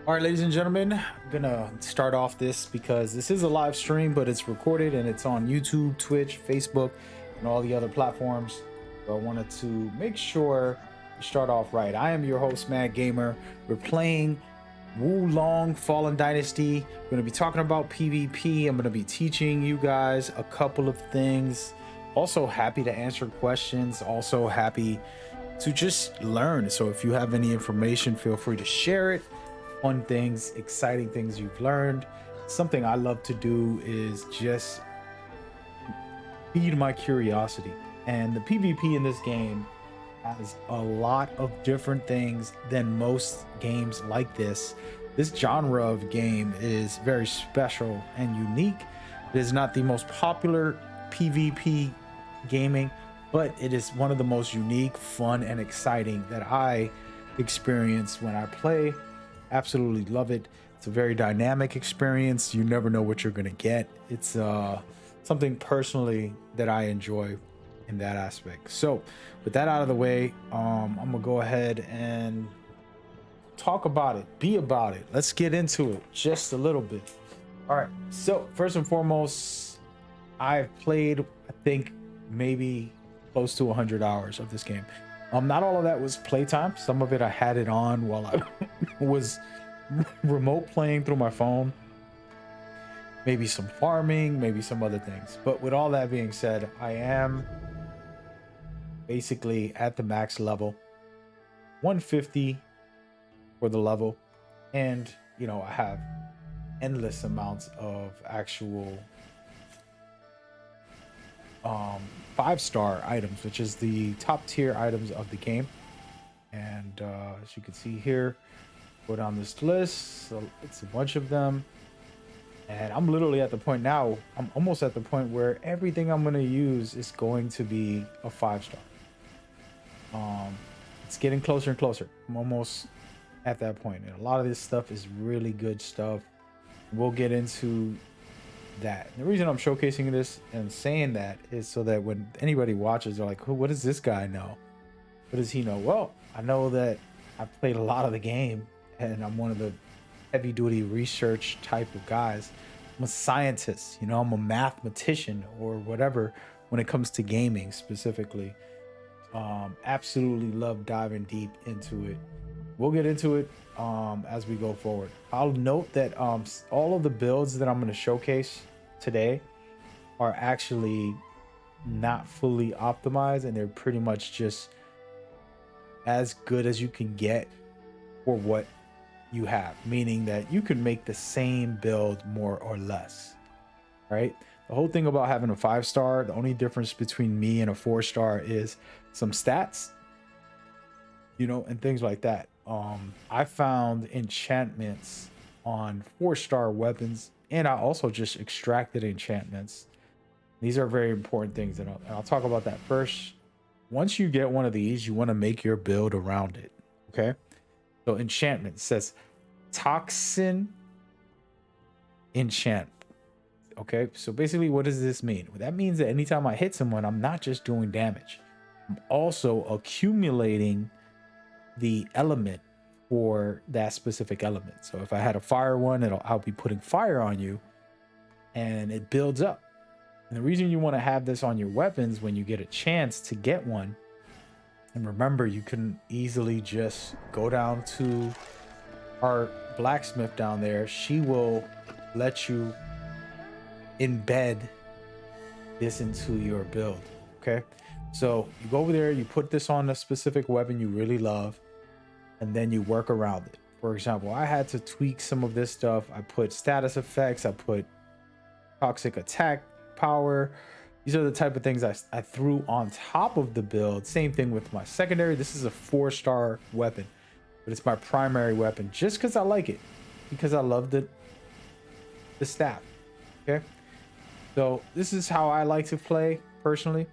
All right, ladies and gentlemen, I'm gonna start off this because this is a live stream, but it's recorded and it's on YouTube, Twitch, Facebook, and all the other platforms. So I wanted to make sure we start off right. I am your host, Mad Gamer. We're playing Wulong Fallen Dynasty. We're gonna be talking about PvP. I'm gonna be teaching you guys a couple of things. Also happy to answer questions. Also happy to just learn. So if you have any information, feel free to share it. Fun things, exciting things you've learned. Something I love to do is just feed my curiosity. And the PvP in this game has a lot of different things than most games like this. This genre of game is very special and unique. It is not the most popular PvP gaming, but it is one of the most unique, fun, and exciting that I experience when I play. Absolutely love it. It's a very dynamic experience. You never know what you're gonna get. It's something personally that I enjoy in that aspect. So with that out of the way, I'm gonna go ahead and talk about it, be about it. Let's get into it just a little bit. All right, so first and foremost, I've played, I think, maybe close to 100 hours of this game. Not all of that was playtime. Some of it I had it on while I was remote playing through my phone. Maybe some farming, maybe some other things. But with all that being said, I am basically at the max level, 150 for the level. And, you know, I have endless amounts of actual 5-star items, which is the top tier items of the game. And as you can see here, go down this list, so it's a bunch of them. And I'm literally at the point now, I'm almost at the point where everything I'm going to use is going to be a 5-star. It's getting closer and closer. I'm almost at that point, and a lot of this stuff is really good stuff. We'll get into that. And the reason I'm showcasing this and saying that is so that when anybody watches, they're like, what does this guy know? What does he know? Well, I know that I played a lot of the game, and I'm one of the heavy duty research type of guys. I'm a scientist, you know, I'm a mathematician or whatever when it comes to gaming specifically. Absolutely love diving deep into it. We'll get into it as we go forward. I'll note that all of the builds that I'm going to showcase today are actually not fully optimized, and they're pretty much just as good as you can get for what you have, meaning that you can make the same build more or less, right? The whole thing about having a 5-star, the only difference between me and a 4-star is some stats, you know, and things like that. I found enchantments on 4-star weapons, and I also just extracted enchantments. These are very important things, and I'll talk about that first. Once you get one of these, you want to make your build around it. Okay, so enchantment says toxin enchant. Okay, so basically what does this mean? Well, that means that anytime I hit someone, I'm not just doing damage, I'm also accumulating the element for that specific element. So if I had a fire one, I'll be putting fire on you, and it builds up. And the reason you want to have this on your weapons when you get a chance to get one, and remember, you can easily just go down to our blacksmith down there. She will let you embed this into your build. Okay, so you go over there, you put this on a specific weapon you really love, and then you work around it. For example, I had to tweak some of this stuff. I put status effects, I put toxic attack power. These are the type of things I threw on top of the build. Same thing with my secondary. This is a 4-star weapon, but it's my primary weapon just because I like it, because I love the staff. Okay, so this is how I like to play personally.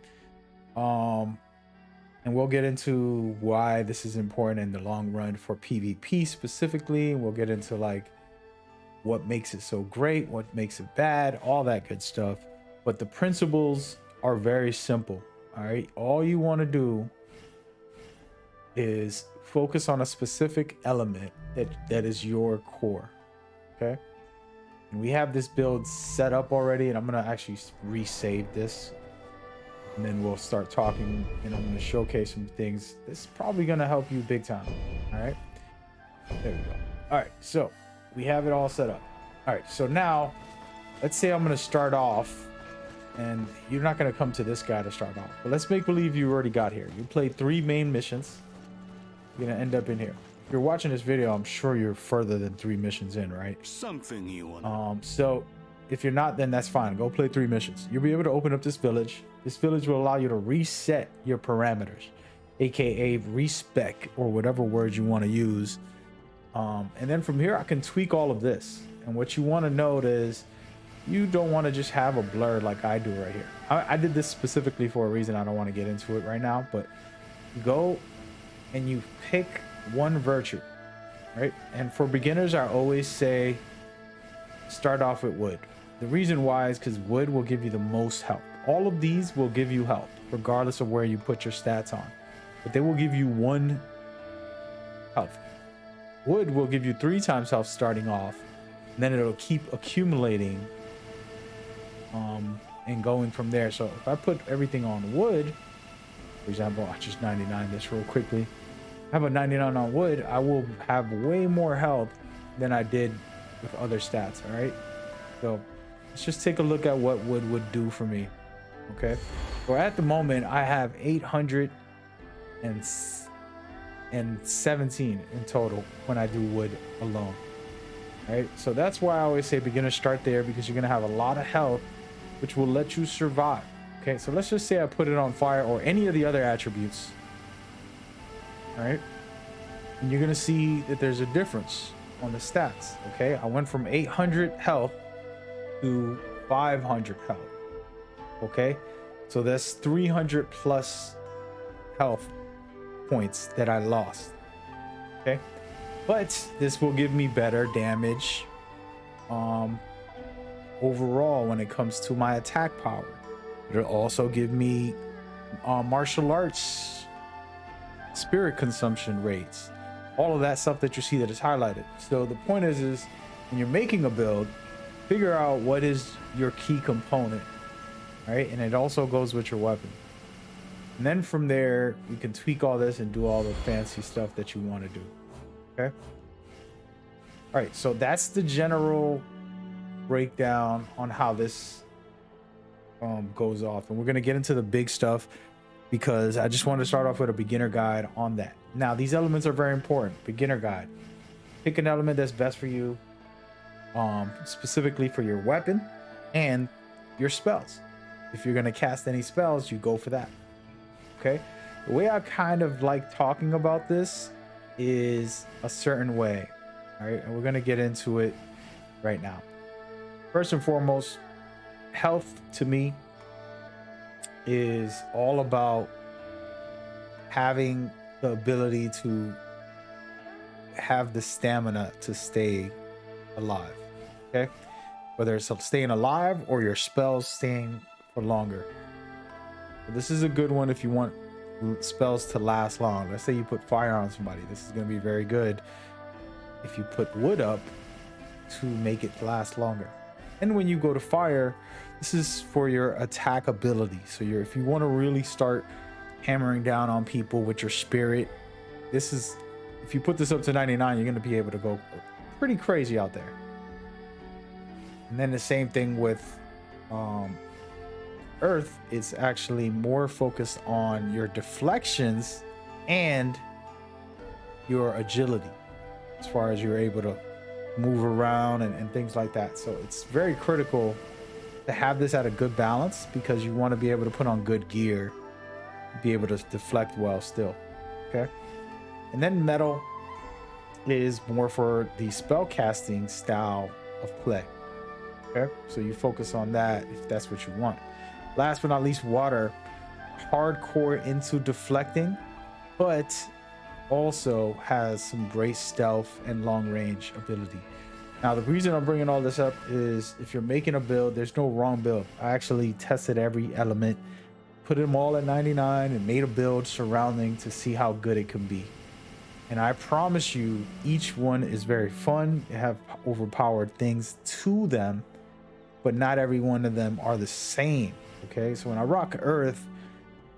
And we'll get into why this is important in the long run for PvP specifically. And we'll get into like what makes it so great, what makes it bad, all that good stuff. But the principles are very simple. All right, all you want to do is focus on a specific element that is your core. Okay, and we have this build set up already, and I'm gonna actually resave this, and then we'll start talking, and I'm gonna showcase some things. This is probably gonna help you big time. All right, there we go. All right, so we have it all set up. All right, so now let's say I'm gonna start off, and you're not gonna come to this guy to start off, but let's make believe you already got here. You played 3 main missions. You're gonna end up in here. If you're watching this video, I'm sure you're further than 3 missions in, right? Something you want. So if you're not, then that's fine. Go play 3 missions. You'll be able to open up this village. This village will allow you to reset your parameters, aka respec, or whatever word you want to use. And then from here, I can tweak all of this. And what you want to note is you don't want to just have a blur like I do right here. I did this specifically for a reason. I don't want to get into it right now, but you go and you pick one virtue, right? And for beginners, I always say start off with wood. The reason why is because wood will give you the most health. All of these will give you health regardless of where you put your stats on, but they will give you 1 health. Wood will give you 3 times health starting off, and then it'll keep accumulating and going from there. So if I put everything on wood, for example, I just 99 this real quickly. I have a 99 on wood, I will have way more health than I did with other stats. All right, so let's just take a look at what wood would do for me. Okay, so at the moment I have 817 in total when I do wood alone. All right, so that's why I always say beginners start there, because you're gonna have a lot of health, which will let you survive. Okay, so let's just say I put it on fire or any of the other attributes. All right, and you're gonna see that there's a difference on the stats. Okay, I went from 800 health to 500 health. Okay, so that's 300 plus health points that I lost. Okay, but this will give me better damage overall when it comes to my attack power. It'll also give me martial arts spirit consumption rates, all of that stuff that you see that is highlighted. So the point is when you're making a build, figure out what is your key component, right? And it also goes with your weapon. And then from there, you can tweak all this and do all the fancy stuff that you want to do. Okay. All right. So that's the general breakdown on how this goes off. And we're going to get into the big stuff, because I just want to start off with a beginner guide on that. Now, these elements are very important. Beginner guide. Pick an element that's best for you, specifically for your weapon and your spells. If you're going to cast any spells, you go for that. Okay, the way I kind of like talking about this is a certain way. All right, and we're going to get into it right now. First and foremost, health to me is all about having the ability to have the stamina to stay alive. Okay, whether it's staying alive or your spells staying for longer. This is a good one if you want spells to last long. Let's say you put fire on somebody. This is going to be very good if you put wood up to make it last longer. And when you go to fire, this is for your attack ability. So if you want to really start hammering down on people with your spirit, this is, if you put this up to 99, you're going to be able to go pretty crazy out there. And then the same thing with Earth is actually more focused on your deflections and your agility, as far as you're able to move around and things like that. So it's very critical to have this at a good balance, because you want to be able to put on good gear, be able to deflect well still. Okay, and then metal is more for the spell casting style of play. Okay, so you focus on that if that's what you want. Last but not least, water, hardcore into deflecting, but also has some great stealth and long range ability. Now, the reason I'm bringing all this up is if you're making a build, there's no wrong build. I actually tested every element put them all at 99 and made a build surrounding to see how good it can be. And I promise you, each one is very fun. They have overpowered things to them, but not every one of them are the same. Okay, so when I rock Earth,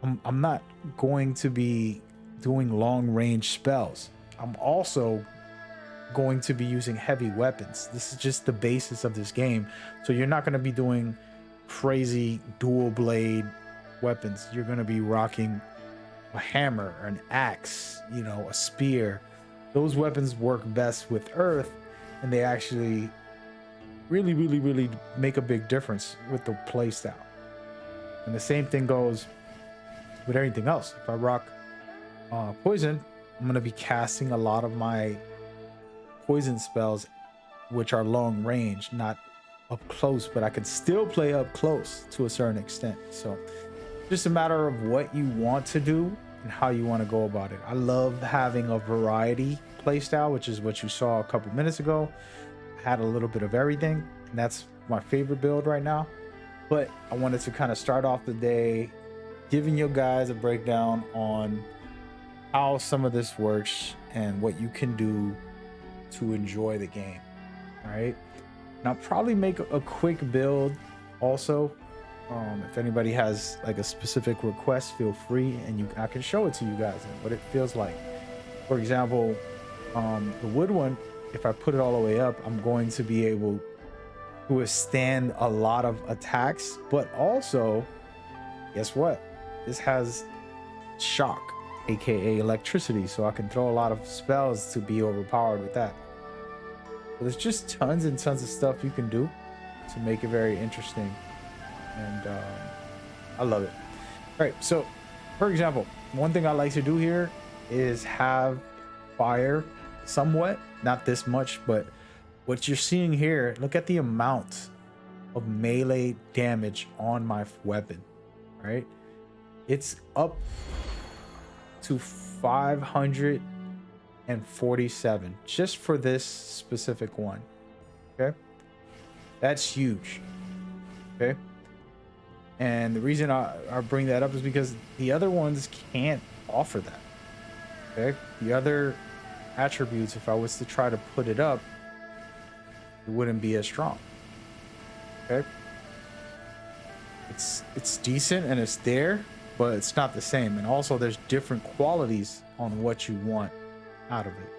I'm not going to be doing long range spells. I'm also going to be using heavy weapons. This is just the basis of this game. So you're not going to be doing crazy dual blade weapons. You're going to be rocking a hammer, an axe, you know, a spear. Those weapons work best with Earth, and they actually really make a big difference with the playstyle. And the same thing goes with everything else. If I rock poison, I'm going to be casting a lot of my poison spells, which are long range, not up close, but I can still play up close to a certain extent. So just a matter of what you want to do and how you want to go about it. I love having a variety playstyle, which is what you saw a couple minutes ago. I had a little bit of everything, and that's my favorite build right now. But I wanted to kind of start off the day giving you guys a breakdown on how some of this works and what you can do to enjoy the game. All right, now probably make a quick build also. If anybody has like a specific request, feel free, and I can show it to you guys and what it feels like. For example, the wood one, if I put it all the way up, I'm going to be able to withstand a lot of attacks, but also guess what, this has shock, aka electricity, so I can throw a lot of spells to be overpowered with that. So there's just tons and tons of stuff you can do to make it very interesting, and I love it. All right, so for example, one thing I like to do here is have fire somewhat, not this much, but what you're seeing here, look at the amount of melee damage on my weapon, right? It's up to 547 just for this specific one. Okay, that's huge. Okay, and the reason I bring that up is because the other ones can't offer that. Okay, the other attributes, if I was to try to put it up, it wouldn't be as strong. Okay, it's decent and it's there, but it's not the same. And also there's different qualities on what you want out of it.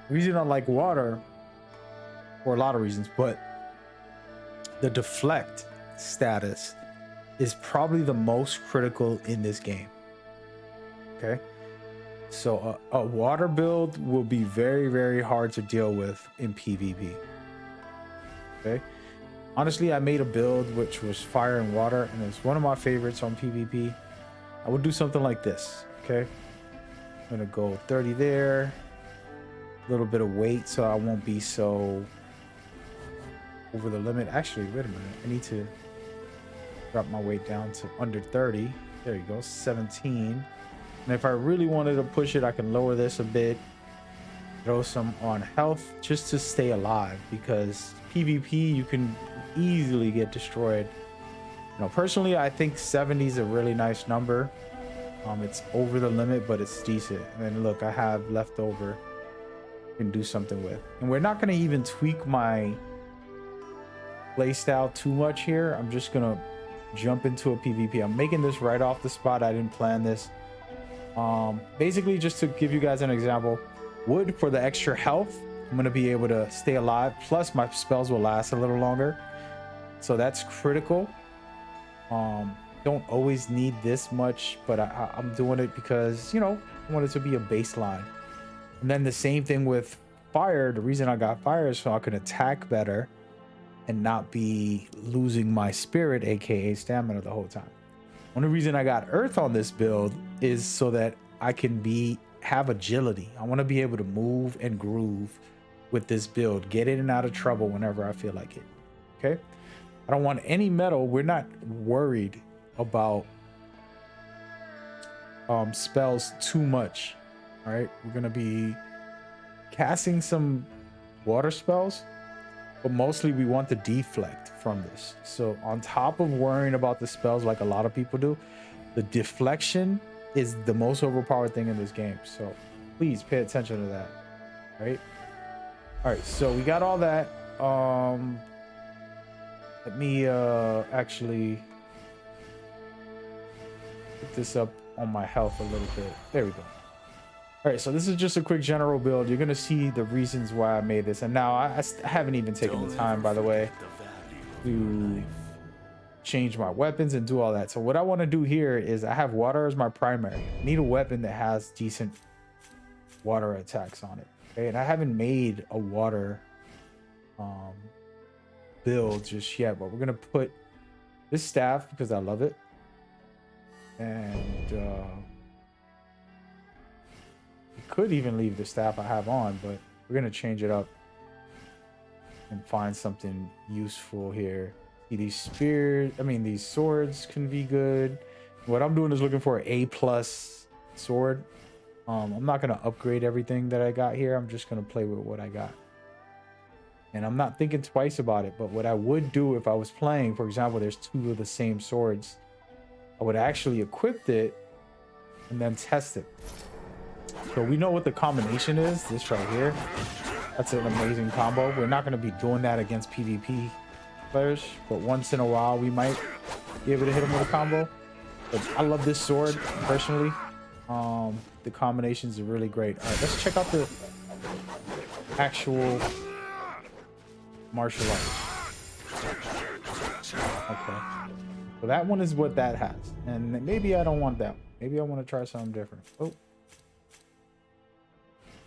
The reason I like water, for a lot of reasons, but the deflect status is probably the most critical in this game. Okay, so a water build will be very hard to deal with in PvP. Okay, honestly, I made a build which was fire and water, and it's one of my favorites on PvP. I would do something like this. Okay, I'm gonna go 30 there, a little bit of weight so I won't be so over the limit. Actually, wait a minute, I need to drop my weight down to under 30. There you go, 17. And if I really wanted to push it, I can lower this a bit, throw some on health just to stay alive, because PvP you can easily get destroyed. You know, personally, I think 70 is a really nice number. It's over the limit, but it's decent. And look, I have leftover I can do something with. And we're not going to even tweak my playstyle too much here. I'm just going to jump into a PvP. I'm making this right off the spot. I didn't plan this. Basically, just to give you guys an example, wood for the extra health. I'm going to be able to stay alive. Plus, my spells will last a little longer. So that's critical. Don't always need this much, but I'm doing it because, you know, I want it to be a baseline. And then the same thing with fire. The reason I got fire is so I can attack better and not be losing my spirit, aka stamina, the whole time. Only reason I got earth on this build is so that I can have agility. I want to be able to move and groove with this build, get in and out of trouble whenever I feel like it. Okay, I don't want any metal. We're not worried about spells too much. All right, we're gonna be casting some water spells, but mostly we want the deflect from this. So on top of worrying about the spells like a lot of people do, The deflection is the most overpowered thing in this game, so please pay attention to that. All right, so we got all that. Let me actually put this up on my health a little bit. There we go. All right, so this is just a quick general build. You're gonna see the reasons why I made this, and now I haven't even taken the time, by the way, to change my weapons and do all that. So what I want to do here is I have water as my primary. I need a weapon that has decent water attacks on it. Okay, and I haven't made a water build just yet, but we're gonna put this staff because I love it, and we could even leave the staff I have on, but we're gonna change it up and find something useful here. See, these spears, these swords can be good. What I'm doing is looking for an A+ sword. I'm not gonna upgrade everything that I got here. I'm just gonna play with what I got, and I'm not thinking twice about it. But what I would do if I was playing, for example, there's 2 of the same swords, I would actually equip it and then test it. So we know what the combination is. This right here, that's an amazing combo. We're not going to be doing that against PvP players, but once in a while we might be able to hit them with a combo. But I love this sword personally. The combinations are really great. All right, let's check out the actual martial arts. Okay, so that one is what that has, and maybe I don't want that. Maybe I want to try something different. Oh,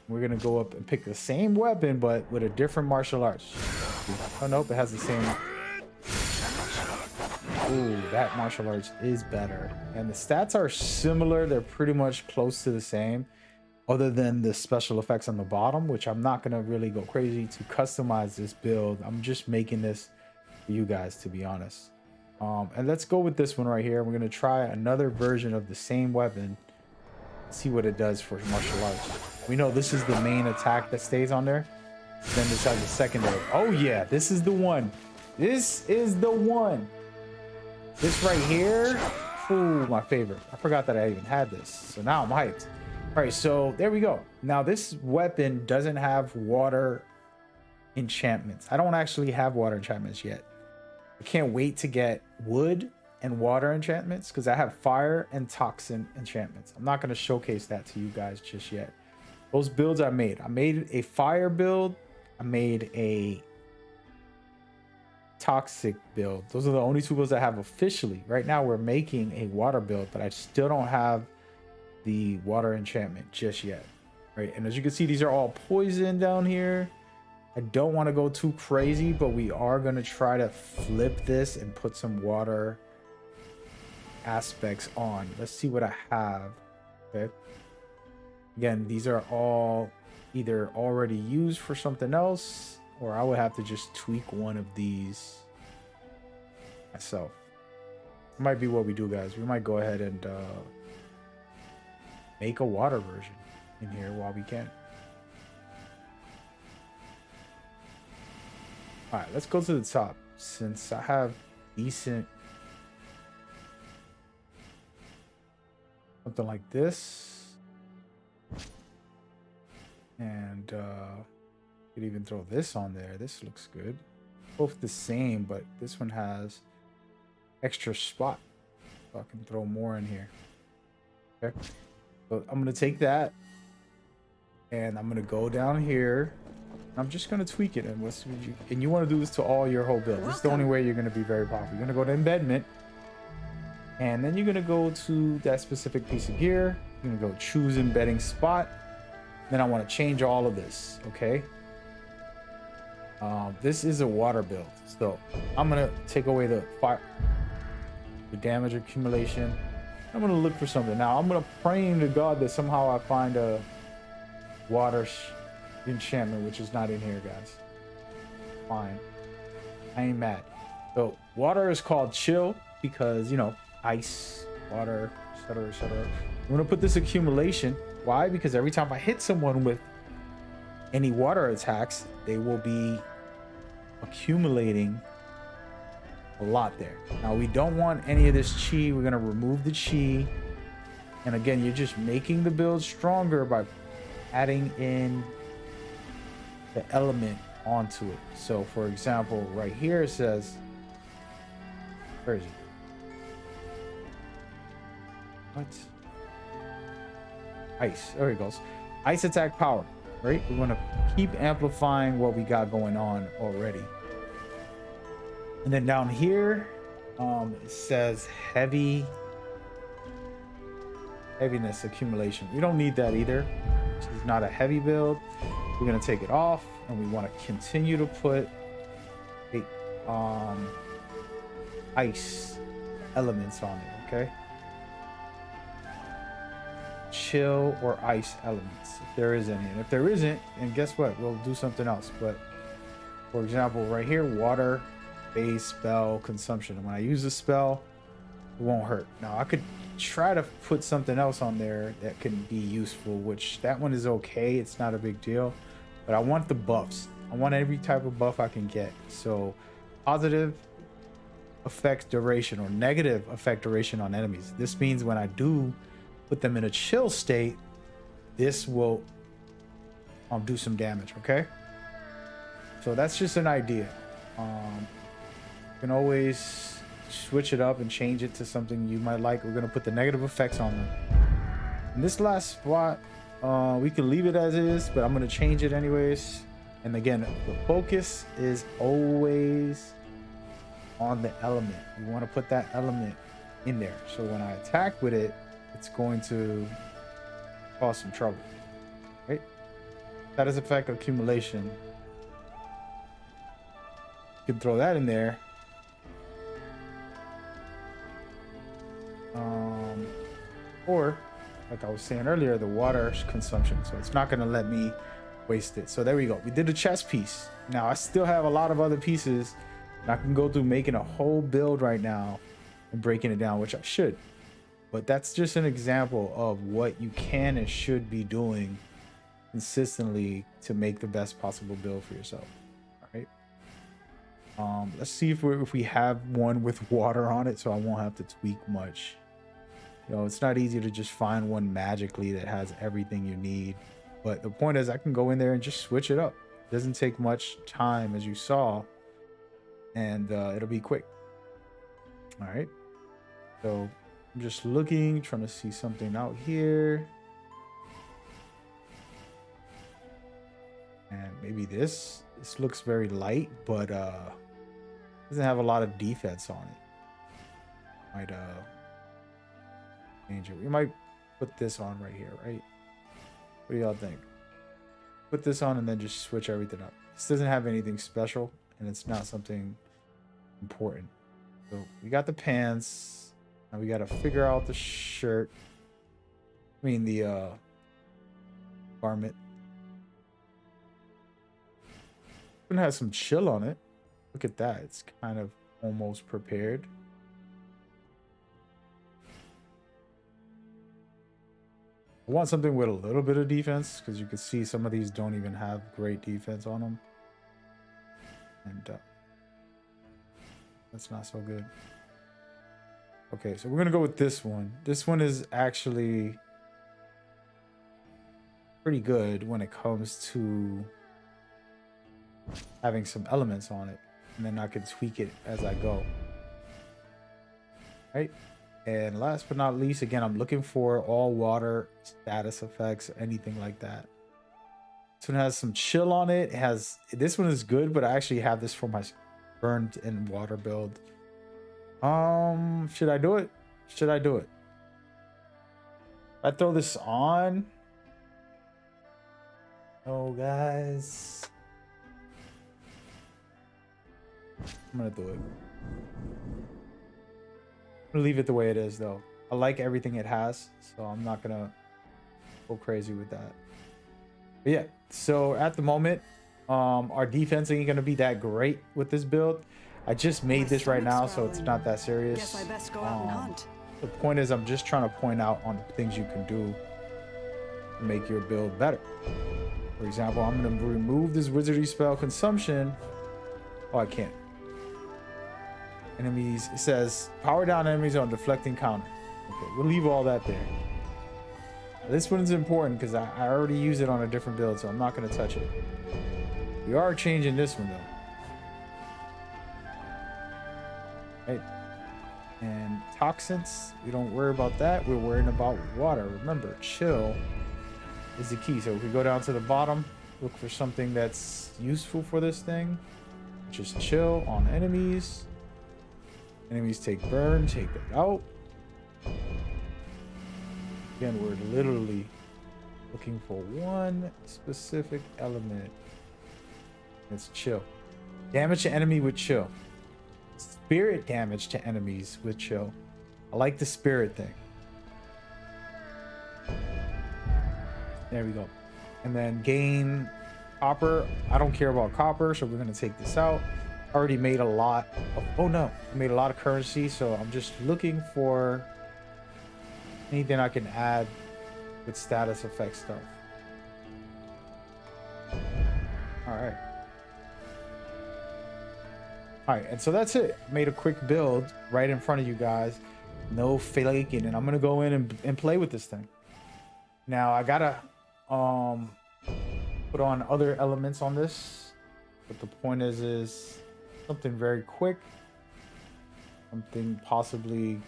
we're gonna go up and pick the same weapon but with a different martial arts. Oh nope, it has the same. Ooh, that martial arts is better, and the stats are similar. They're pretty much close to the same, other than the special effects on the bottom, which I'm not gonna really go crazy to customize this build. I'm just making this for you guys, to be honest. And let's go with this one right here. We're gonna try another version of the same weapon, see what it does for martial arts. We know this is the main attack that stays on there. Then this has a secondary. Oh yeah, this is the one. This is the one. This right here, ooh, my favorite. I forgot that I even had this, so now I'm hyped. All right, so there we go. Now this weapon doesn't have water enchantments. I don't actually have water enchantments yet. I can't wait to get wood and water enchantments because I have fire and toxin enchantments. I'm not going to showcase that to you guys just yet. Those builds I made a fire build, I made a toxic build. Those are the only 2 builds I have officially. Right now we're making a water build, but I still don't have the water enchantment just yet. Right, and as you can see, these are all poison down here. I don't want to go too crazy, but we are going to try to flip this and put some water aspects on. Let's see what I have. Okay, again, these are all either already used for something else, or I would have to just tweak one of these myself. Might be what we do, guys. We might go ahead and make a water version in here while we can. All right, let's go to the top. Since I have decent something like this, and could even throw this on there. This looks good. Both the same, but this one has extra spot, so I can throw more in here. Okay, so I'm gonna take that and I'm gonna go down here. I'm just gonna tweak it, and you want to do this to all your whole build. This is the only way you're gonna be very popular. You're gonna go to embedment, and then you're gonna go to that specific piece of gear. You're gonna go choose embedding spot. Then I want to change all of this. Okay. This is a water build, so I'm gonna take away the fire, the damage accumulation. I'm gonna look for something. Now I'm gonna pray to God that somehow I find a water enchantment, which is not in here, guys. Fine, I ain't mad. So water is called chill because, you know, ice, water, etc., etc. I'm gonna put this accumulation. Why? Because every time I hit someone with any water attacks, they will be accumulating a lot there. Now we don't want any of this chi. We're gonna remove the chi. And again, you're just making the build stronger by adding in the element onto it. So for example, right here it says, where is it? What? Ice. There it goes. Ice attack power, right? We want to keep amplifying what we got going on already. And then down here, it says heaviness accumulation. We don't need that either. This is not a heavy build. We're gonna take it off, and we want to continue to put ice elements on it. Okay. Chill or ice elements, if there is any. And if there isn't, and guess what? We'll do something else. But for example, right here, water base spell consumption. And when I use the spell, it won't hurt. Now I could try to put something else on there that can be useful, which that one is okay. It's not a big deal, but I want the buffs. I want every type of buff I can get. So positive effect duration or negative effect duration on enemies. This means when I do put them in a chill state, this will do some damage. Okay, so that's just an idea. You can always switch it up and change it to something you might like. We're going to put the negative effects on them. In this last spot, we can leave it as is, but I'm going to change it anyways. And again, the focus is always on the element. We want to put that element in there, so when I attack with it, it's going to cause some trouble, right? Status effect accumulation. You can throw that in there. Or, like I was saying earlier, the water consumption. So it's not going to let me waste it. So there we go. We did the chest piece. Now I still have a lot of other pieces. And I can go through making a whole build right now and breaking it down, which I should. But that's just an example of what you can and should be doing consistently to make the best possible build for yourself. All right. Let's see if we have one with water on it, so I won't have to tweak much. You know, it's not easy to just find one magically that has everything you need. But the point is, I can go in there and just switch it up. It doesn't take much time, as you saw, and it'll be quick. All right. So I'm just looking, trying to see something out here. And maybe this looks very light, but doesn't have a lot of defense on it. Might change it. We might put this on right here, right? What do y'all think? Put this on and then just switch everything up. This doesn't have anything special, and it's not something important. So we got the pants. Now we got to figure out the shirt. I mean the garment. It has some chill on it. Look at that. It's kind of almost prepared. I want something with a little bit of defense, because you can see some of these don't even have great defense on them. And that's not so good. Okay, so we're going to go with this one. This one is actually pretty good when it comes to having some elements on it. And then I can tweak it as I go. Right? And last but not least, again, I'm looking for all water status effects, anything like that. This one has some chill on it. This one is good, but I actually have this for my burned and water build. Should I do it? Should I do it? If I throw this on. Oh, guys. I'm gonna do it. I'm gonna leave it the way it is, though. I like everything it has, so I'm not gonna go crazy with that. But yeah, so at the moment, our defense ain't gonna be that great with this build. I just made this right now, so it's not that serious. Guess I best go out and hunt. The point is, I'm just trying to point out on things you can do to make your build better. For example, I'm gonna remove this wizardry spell consumption. Oh, I can't. Enemies, it says power down enemies on deflecting counter. Okay, we'll leave all that there. Now, this one's important because I already use it on a different build, so I'm not going to touch it. We are changing this one though. Right. And toxins, we don't worry about that. We're worrying about water. Remember, chill is the key. So if we go down to the bottom, look for something that's useful for this thing. Just chill on enemies. Enemies take burn, take that out. Again, we're literally looking for one specific element. It's chill. Damage to enemy with chill. Spirit damage to enemies with chill. I like the spirit thing. There we go. And then gain copper. I don't care about copper, so we're going to take this out. Already made a lot of, oh no, I made a lot of currency, so I'm just looking for anything I can add with status effect stuff. All right. All right, and so that's it. Made a quick build right in front of you guys. No flaking, and I'm gonna go in and play with this thing. Now I gotta put on other elements on this, but the point is something very quick, something possibly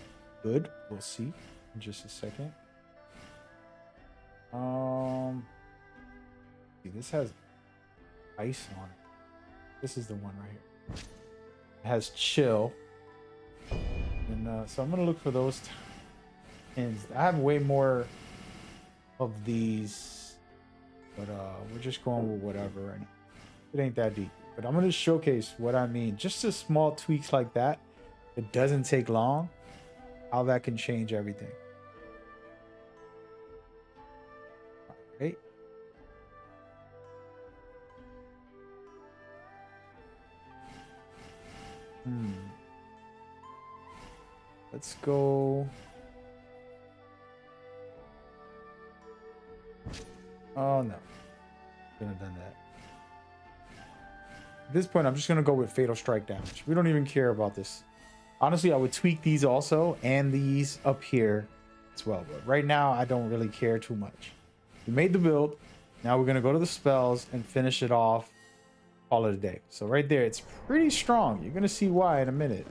good. We'll see in just a second. See, this has ice on it. This is the one right here. It has chill, and so I'm gonna look for those pins. I have way more of these, but we're just going with whatever right now. It ain't that deep, but I'm gonna showcase what I mean. Just the small tweaks like that. It doesn't take long. How that can change everything. All right. Let's go. Oh no. Couldn't have done that. At this point, I'm just gonna go with fatal strike damage. We don't even care about this. Honestly, I would tweak these also and these up here as well. But right now, I don't really care too much. We made the build. Now we're gonna go to the spells and finish it off. Call it a day. So right there, it's pretty strong. You're gonna see why in a minute.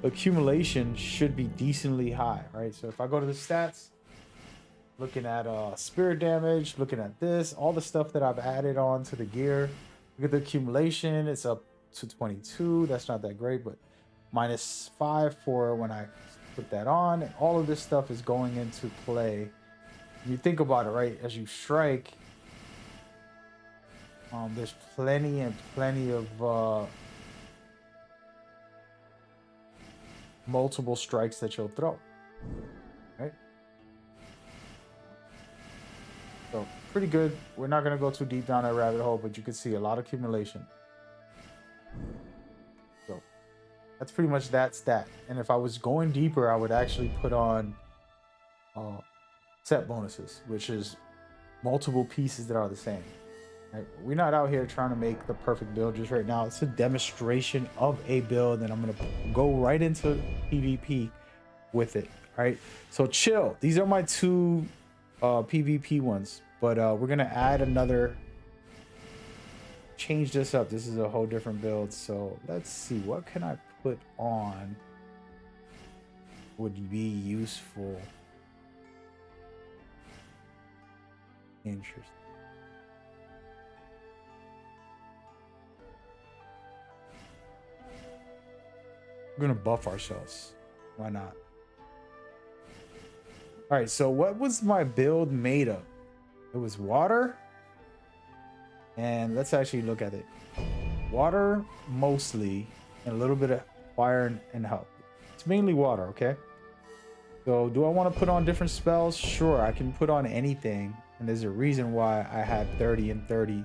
Accumulation should be decently high, right? So if I go to the stats, looking at spirit damage, looking at this, all the stuff that I've added on to the gear, look at the accumulation. It's up to 22. That's not that great, but -5 for when I put that on. And all of this stuff is going into play. You think about it, right? As you strike, there's plenty and plenty of multiple strikes that you'll throw, right? So pretty good. We're not going to go too deep down that rabbit hole, but you can see a lot of accumulation. So that's pretty much that stat. And if I was going deeper, I would actually put on set bonuses, which is multiple pieces that are the same. Right? We're not out here trying to make the perfect build just right now. It's a demonstration of a build, and I'm going to go right into PvP with it. All right, so chill. These are my two PvP ones, but we're going to add another, change this up. This is a whole different build. So let's see, what can I put on would be useful? Interesting. We're gonna buff ourselves. Why not? All right, so what was my build made of? It was water, and let's actually look at it. Water mostly, and a little bit of fire and health. It's mainly water, okay? So do I want to put on different spells? Sure, I can put on anything, and there's a reason why I had 30 and 30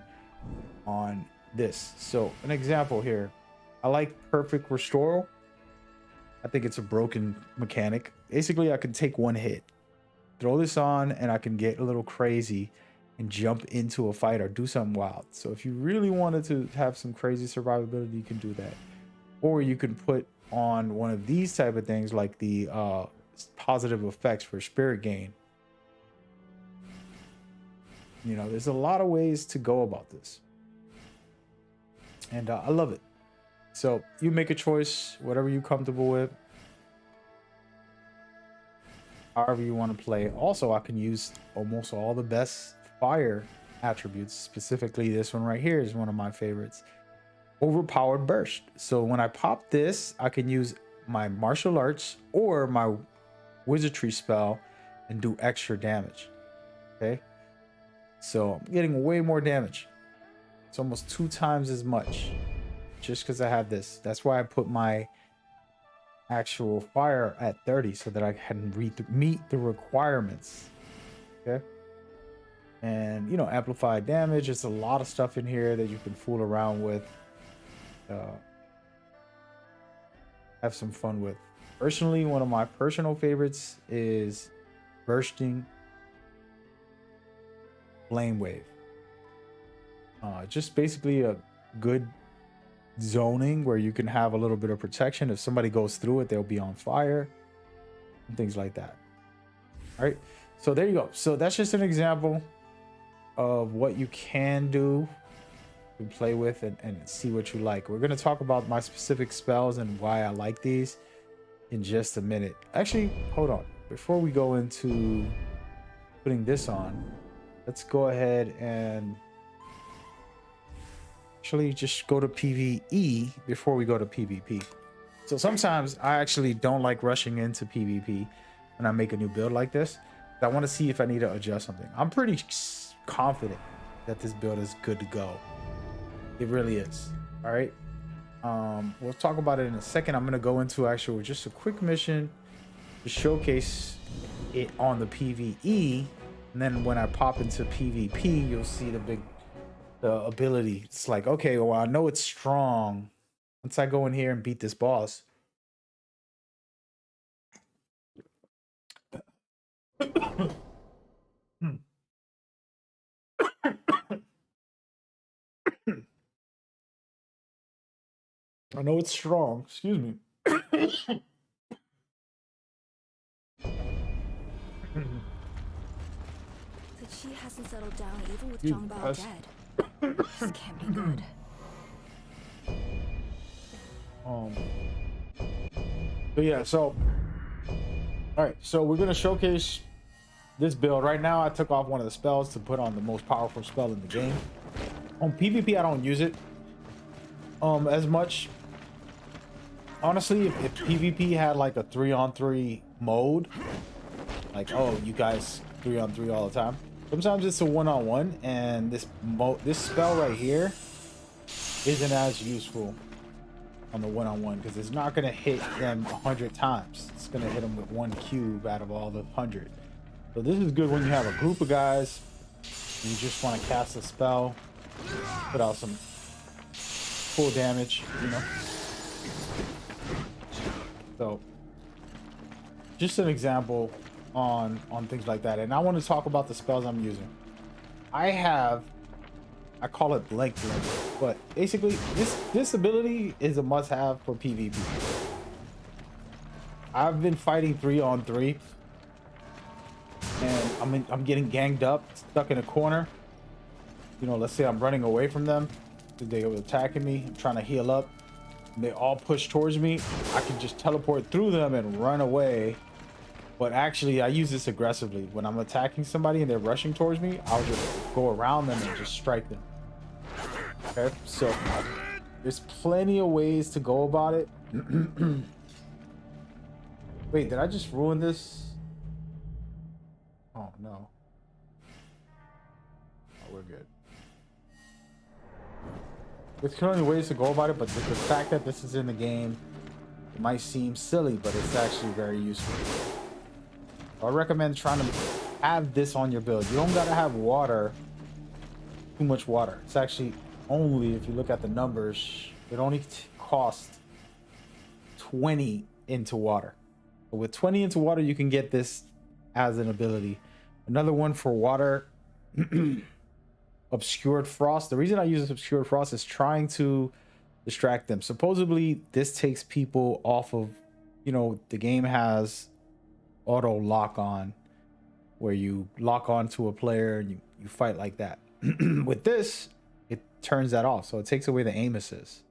on this. So an example here, I like Perfect Restore. I think it's a broken mechanic. Basically, I can take one hit, throw this on, and I can get a little crazy and jump into a fight or do something wild. So if you really wanted to have some crazy survivability, you can do that. or you can put on one of these type of things like the positive effects for spirit gain. You know, there's a lot of ways to go about this, and I love it. So you make a choice, whatever you're comfortable with, however you want to play. Also, I can use almost all the best fire attributes. Specifically, this one right here is one of my favorites. Overpowered burst. So when I pop this, I can use my martial arts or my wizardry spell and do extra damage. Okay, so I'm getting way more damage. It's almost 2 times as much just because I have this. That's why I put my actual fire at 30 so that I can meet the requirements. Okay, and you know, amplified damage. There's a lot of stuff in here that you can fool around with, have some fun with. Personally, one of my personal favorites is bursting flame wave. Just basically a good zoning where you can have a little bit of protection. If somebody goes through it, they'll be on fire and things like that. All right, so there you go. So that's just an example of what you can do and play with and see what you like. We're going to talk about my specific spells and why I like these in just a minute. Actually, hold on. Before we go into putting this on, let's go ahead and actually just go to PvE before we go to PvP. So sometimes I actually don't like rushing into PvP when I make a new build like this. I want to see if I need to adjust something. I'm pretty confident that this build is good to go. It really is. All right, we'll talk about it in a second. I'm gonna go into actual just a quick mission to showcase it on the PvE, and then when I pop into PvP, you'll see the ability. It's like, okay, well, I know it's strong once I go in here and beat this boss. I know it's strong. Excuse me. That she hasn't settled down even with Zhang Bao dead. This can't be good. But yeah, so all right, so we're gonna showcase this build. Right now I took off one of the spells to put on the most powerful spell in the game. On PvP I don't use it as much. Honestly, if PvP had like a 3-on-3 mode, like, oh, you guys 3-on-3 all the time, sometimes it's a 1-on-1, and this spell right here isn't as useful on the 1-on-1 because it's not going to hit them 100 times. It's going to hit them with 1 cube out of all the 100. So this is good when you have a group of guys and you just want to cast a spell, put out some full damage, you know. So just an example on things like that. And I want to talk about the spells I'm using. I call it blank blink, but basically this ability is a must-have for PvP. I've been fighting 3-on-3 and I'm getting ganged up, stuck in a corner. You know, let's say I'm running away from them, they were attacking me, I'm trying to heal up, and they all push towards me. I can just teleport through them and run away. But actually, I use this aggressively. When I'm attacking somebody and they're rushing towards me, I'll just go around them and just strike them. Okay, so there's plenty of ways to go about it. Wait, did I just ruin this? Oh no. Oh, we're good. There's plenty of ways to go about it, but the fact that this is in the game, it might seem silly, but it's actually very useful. I recommend trying to have this on your build. You don't gotta have water, too much water. It's actually only, if you look at the numbers, it only costs 20 into water. But with 20 into water, you can get this as an ability. Another one for water, Obscured Frost. The reason I use Obscured Frost is trying to distract them. Supposedly this takes people off of, you know, the game has auto lock on where you lock on to a player and you fight like that. With this, it turns that off. So it takes away the aim assist.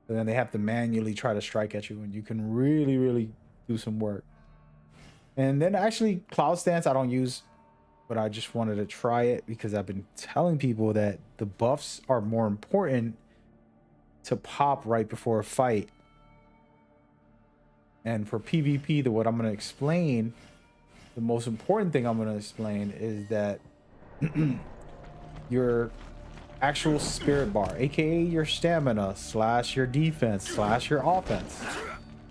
And then they have to manually try to strike at you, and you can really do some work. And then actually Cloud Stance I don't use, but I just wanted to try it because I've been telling people that the buffs are more important to pop right before a fight. And for PvP, what I'm going to explain, the most important thing I'm going to explain is that your actual spirit bar, aka your stamina / your defense / your offense,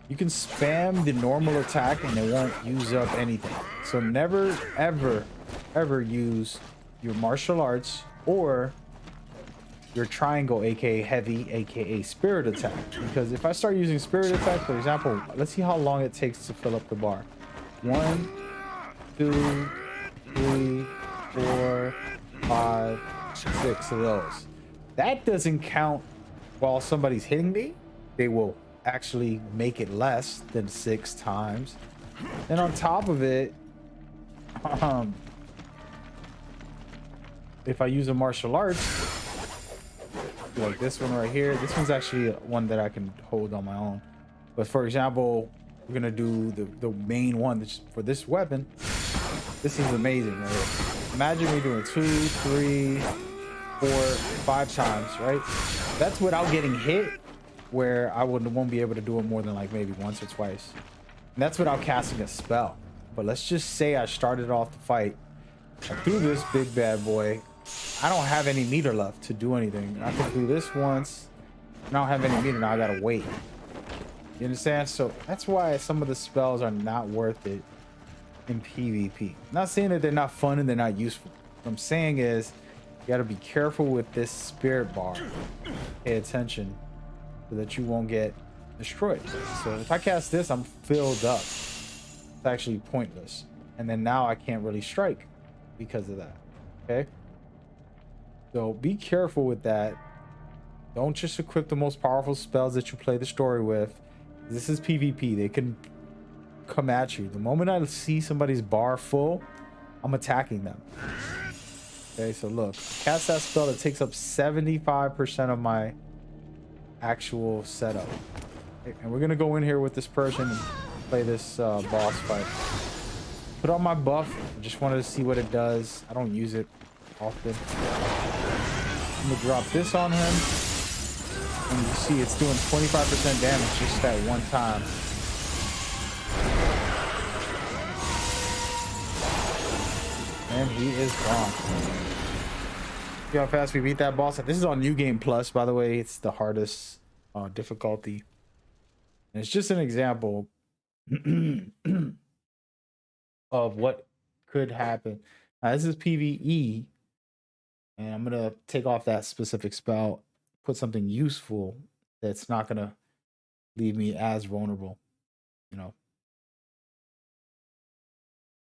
you can spam the normal attack and it won't use up anything. So never ever use your martial arts or your triangle, aka heavy, aka spirit attack, because if I start using spirit attack, for example, let's see how long it takes to fill up the bar. 1 2 3 4 5 6 of those. That doesn't count while somebody's hitting me. They will actually make it less than 6 times. And on top of it, if I use a martial arts like this one right here, this one's actually one that I can hold on my own. But for example, we're gonna do the main one for this weapon. This is amazing right here. Imagine me doing 2 3 4 5 times, right? That's without getting hit, where I won't be able to do it more than like maybe once or twice. And that's without casting a spell. But let's just say I started off the fight, I threw this big bad boy, I don't have any meter left to do anything. I can do this once, and I don't have any meter, now I gotta wait. You understand? So that's why some of the spells are not worth it in PvP. Not saying that they're not fun and they're not useful. What I'm saying is you gotta be careful with this spirit bar. Pay attention so that you won't get destroyed. So if I cast this, I'm filled up. It's actually pointless. And then now I can't really strike because of that. Okay? So be careful with that. Don't just equip the most powerful spells that you play the story with. This is PvP. They can come at you. The moment I see somebody's bar full, I'm attacking them. Okay, so look, cast that spell that takes up 75% of my actual setup. Okay, and we're gonna go in here with this person and play this boss fight. Put on my buff. I just wanted to see what it does. I don't use it often. I'm gonna drop this on him, and you see it's doing 25% damage just that one time. And he is gone. See how fast we beat that boss. This is on New Game Plus, by the way. It's the hardest difficulty, and it's just an example of what could happen. Now, this is PvE, and I'm gonna take off that specific spell, put something useful that's not gonna leave me as vulnerable, you know.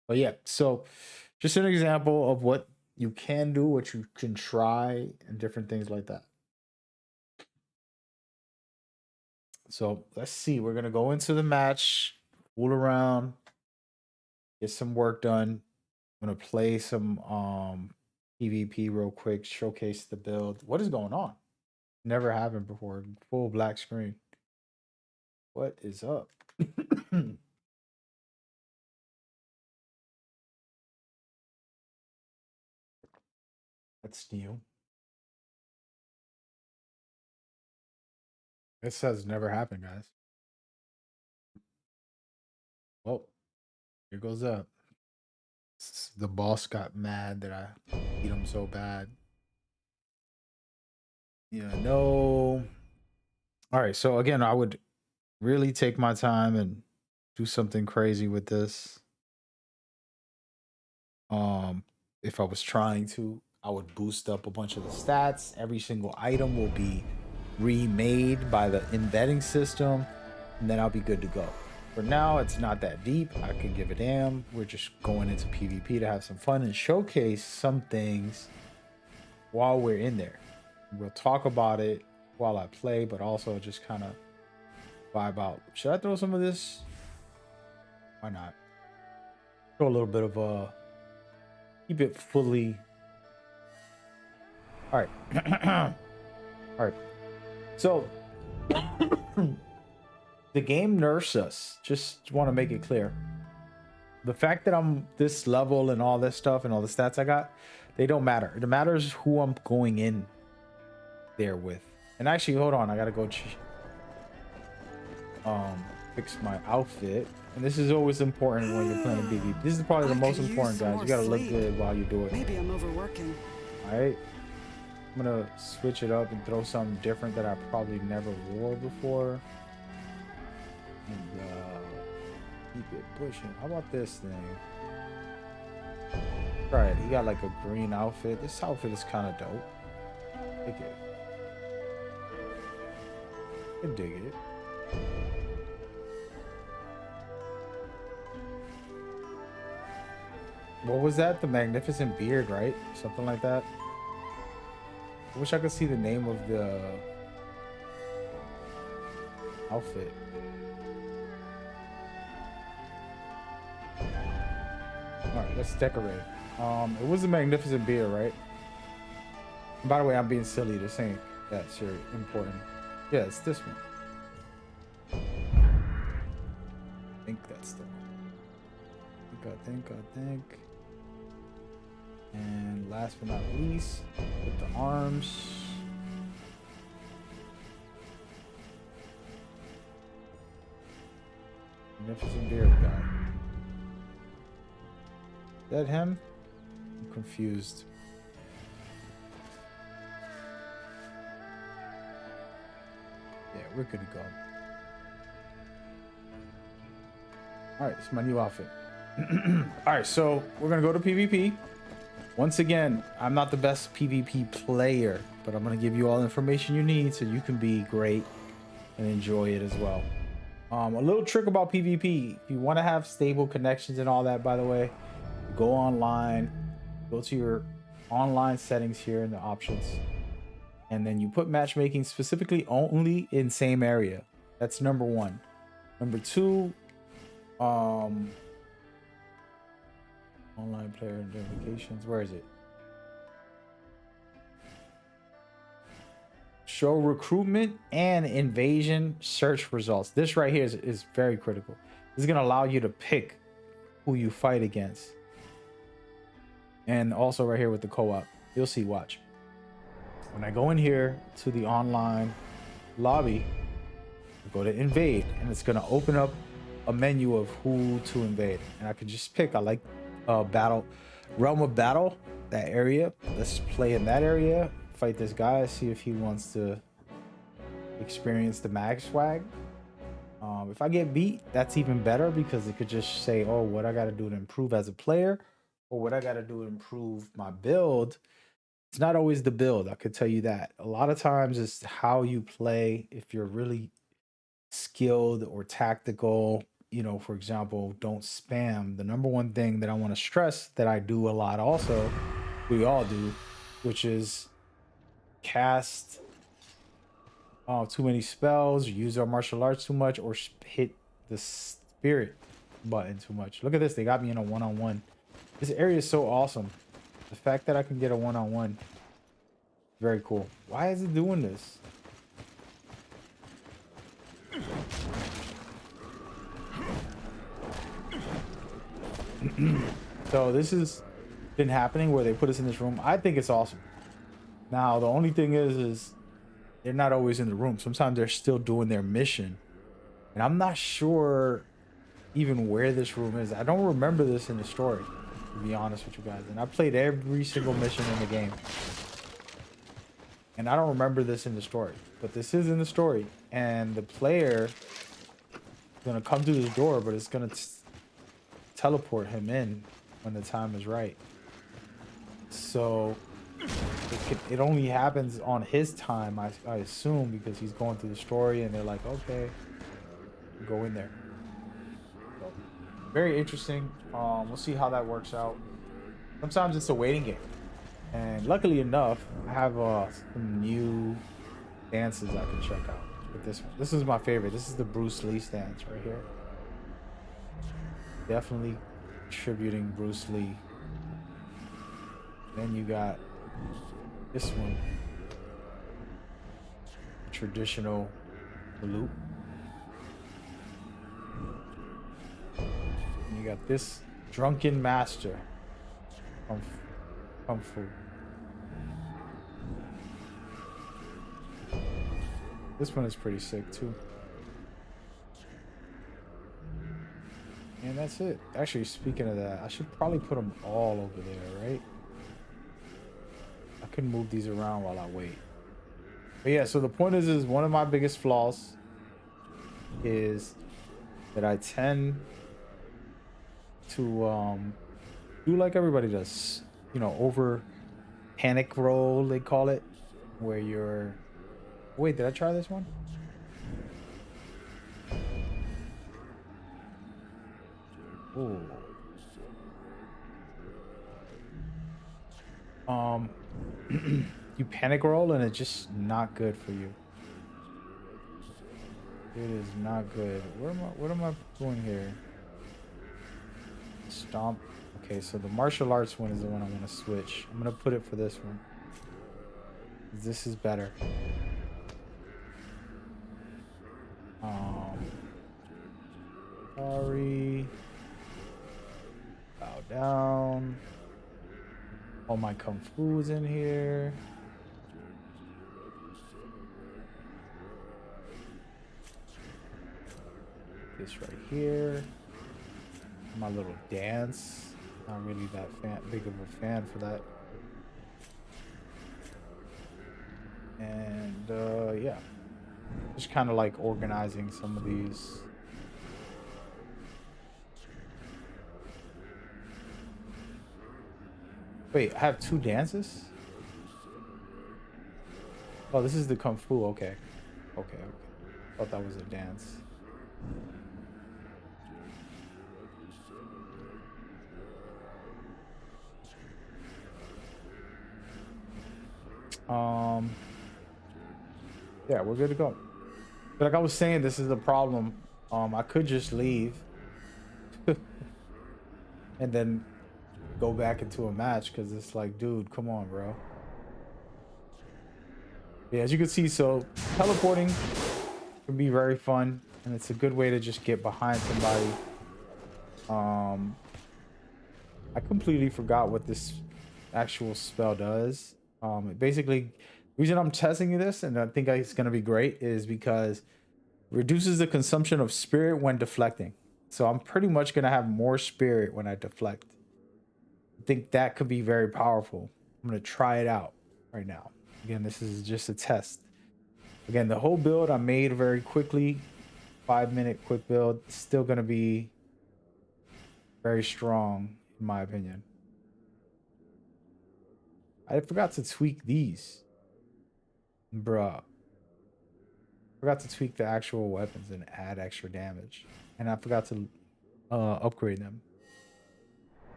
But yeah, so just an example of what you can do, what you can try, and different things like that. So let's see. We're gonna go into the match, fool around, get some work done. I'm gonna play some PvP real quick, showcase the build. What is going on? Never happened before. Full black screen. What is up? That's new. It says never happened, guys. Well, here goes up. The boss got mad that I beat him so bad. Yeah, no. All right, so again, I would really take my time and do something crazy with this. If I was trying to, I would boost up a bunch of the stats. Every single item will be remade by the embedding system, and then I'll be good to go. For now, it's not that deep. I could give a damn. We're just going into PvP to have some fun and showcase some things while we're in there. We'll talk about it while I play, but also just kind of vibe out. Should I throw some of this? Why not? Throw a little bit of keep it fully. All right. All right. So the game nerfs us. Just want to make it clear. The fact that I'm this level and all this stuff and all the stats I got, they don't matter. It matters who I'm going in there with. And actually, hold on. I gotta go fix my outfit. And this is always important when you're playing PvP. This is probably the most important, guys. You gotta look good while you do it. Maybe I'm overworking. All right. I'm gonna switch it up and throw something different that I probably never wore before. And keep it pushing. How about this thing? Right, he got like a green outfit. This outfit is kind of dope. Dig it. I dig it. What was that? The magnificent beard, right? Something like that. I wish I could see the name of the outfit. All right, let's decorate. It was a magnificent beard, right? By the way, I'm being silly. This ain't that serious, important. Yeah, it's this one. I think that's the one. I think. And last but not least, with the arms. Magnificent beard guy. Is that him? I'm confused. Yeah, we're good to go. Alright, it's my new outfit. Alright, so we're gonna go to PvP. Once again, I'm not the best PvP player, but I'm gonna give you all the information you need so you can be great and enjoy it as well. A little trick about PvP, if you want to have stable connections and all that, by the way, go online, go to your online settings here in the options, and then you put matchmaking specifically only in same area. That's number one. Number two, online player identifications. Where is it? Show recruitment and invasion search results. This right here is very critical. This is going to allow you to pick who you fight against. And also right here with the co-op, you'll see, watch. When I go in here to the online lobby, I go to invade, and it's going to open up a menu of who to invade. And I can just pick, I like battle, realm of battle, that area. Let's play in that area, fight this guy, see if he wants to experience the mag swag. If I get beat, that's even better, because it could just say, oh, what I got to do to improve as a player, or what I got to do to improve my build. It's not always the build, I could tell you that. A lot of times it's how you play. If you're really skilled or tactical, you know, for example, don't spam. The number one thing that I want to stress that I do a lot also, we all do, which is cast too many spells, use our martial arts too much, or hit the spirit button too much. Look at this, they got me in a one-on-one. This area is so awesome. The fact that I can get a one-on-one, very cool. Why is it doing this? So this has been happening where they put us in this room. I think it's awesome. Now the only thing is they're not always in the room. Sometimes they're still doing their mission, and I'm not sure even where this room is. I don't remember this in the story, to be honest with you guys. And I played every single mission in the game, and I don't remember this in the story, but this is in the story. And the player is gonna come through the door, but it's gonna teleport him in when the time is right. So it only happens on his time, I assume, because he's going through the story, and they're like, okay, go in there. So, very interesting. We'll see how that works out. Sometimes it's a waiting game, and luckily enough, I have some new dances I could check out. But this is my favorite. This is the Bruce Lee stance right here. Definitely attributing Bruce Lee. Then you got this one, traditional loop. And you got this drunken master, kung fu. This one is pretty sick too. And that's it. Actually, speaking of that, I should probably put them all over there, right? I can move these around while I wait. But yeah, so the point is one of my biggest flaws is that I tend to do like everybody does, you know, over panic roll, they call it, where you're... Wait, did I try this one? Ooh. You panic roll and it's just not good for you. It is not good. What am I doing here? Stomp. Okay, so the martial arts one is the one I'm gonna switch. I'm gonna put it for this one. This is better. Sorry. Bow down. All my kung fu's in here. This right here. My little dance. Not really that big of a fan for that. And yeah. Just kind of like organizing some of these. Wait, I have two dances? Oh, this is the kung fu. Okay. Okay. Thought that was a dance. Yeah, we're good to go. But like I was saying, this is the problem. I could just leave and then go back into a match because it's like, dude, come on, bro. Yeah, as you can see, so teleporting can be very fun, and it's a good way to just get behind somebody. I completely forgot what this actual spell does. Basically, the reason I'm testing this, and I think it's going to be great, is because it reduces the consumption of spirit when deflecting. So I'm pretty much going to have more spirit when I deflect. I think that could be very powerful. I'm going to try it out right now. Again, this is just a test. Again, the whole build I made very quickly. 5-minute quick build. Still going to be very strong, in my opinion. I forgot to tweak these. Bruh. Forgot to tweak the actual weapons and add extra damage. And I forgot to upgrade them.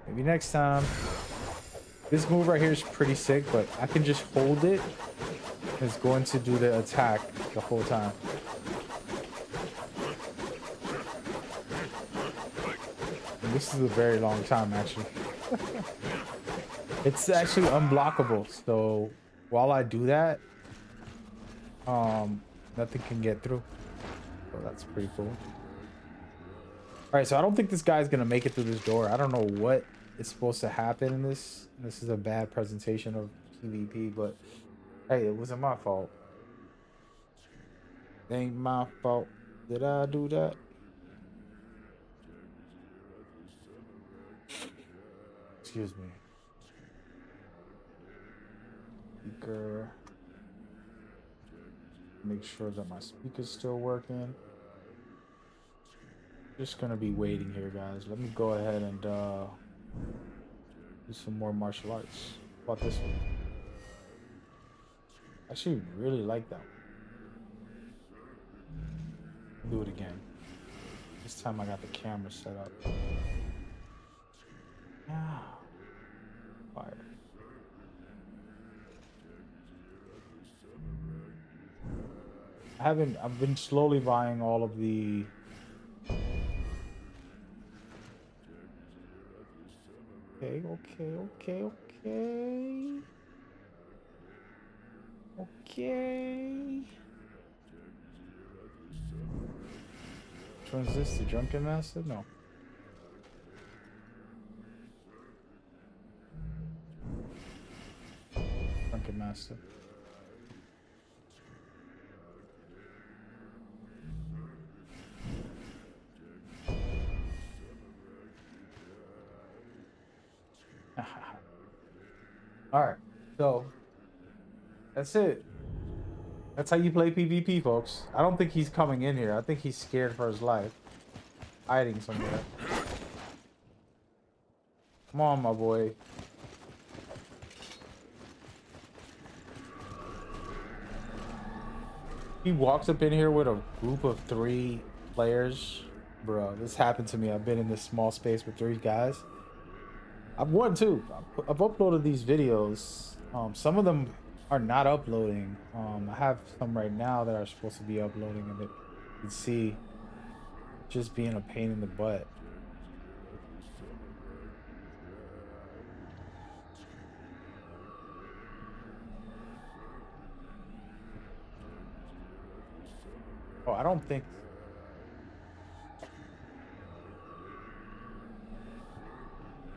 Maybe next time. This move right here is pretty sick, but I can just hold it. It's going to do the attack the whole time. And this is a very long time, actually. It's actually unblockable. So while I do that, nothing can get through. So that's pretty cool. All right, so I don't think this guy's gonna make it through this door. I don't know what is supposed to happen in this. This is a bad presentation of PvP, but hey, it wasn't my fault. It ain't my fault. Did I do that? Excuse me. Speaker. Make sure that my speaker's still working. Just gonna be waiting here, guys. Let me go ahead and do some more martial arts. How about this one? I actually really like that one. Do it again. This time I got the camera set up. Yeah. Fire. I've been slowly buying all of the okay. Okay. Which one is this? The Drunken Master? No. Drunken Master. Alright, so that's it. That's how you play PvP, folks. I don't think he's coming in here. I think he's scared for his life. Hiding somewhere. Come on, my boy. He walks up in here with a group of 3 players. Bro, this happened to me. I've been in this small space with 3 guys. I've won too. I've uploaded these videos. Some of them are not uploading. I have some right now that are supposed to be uploading, and you can see just being a pain in the butt. Oh, I don't think.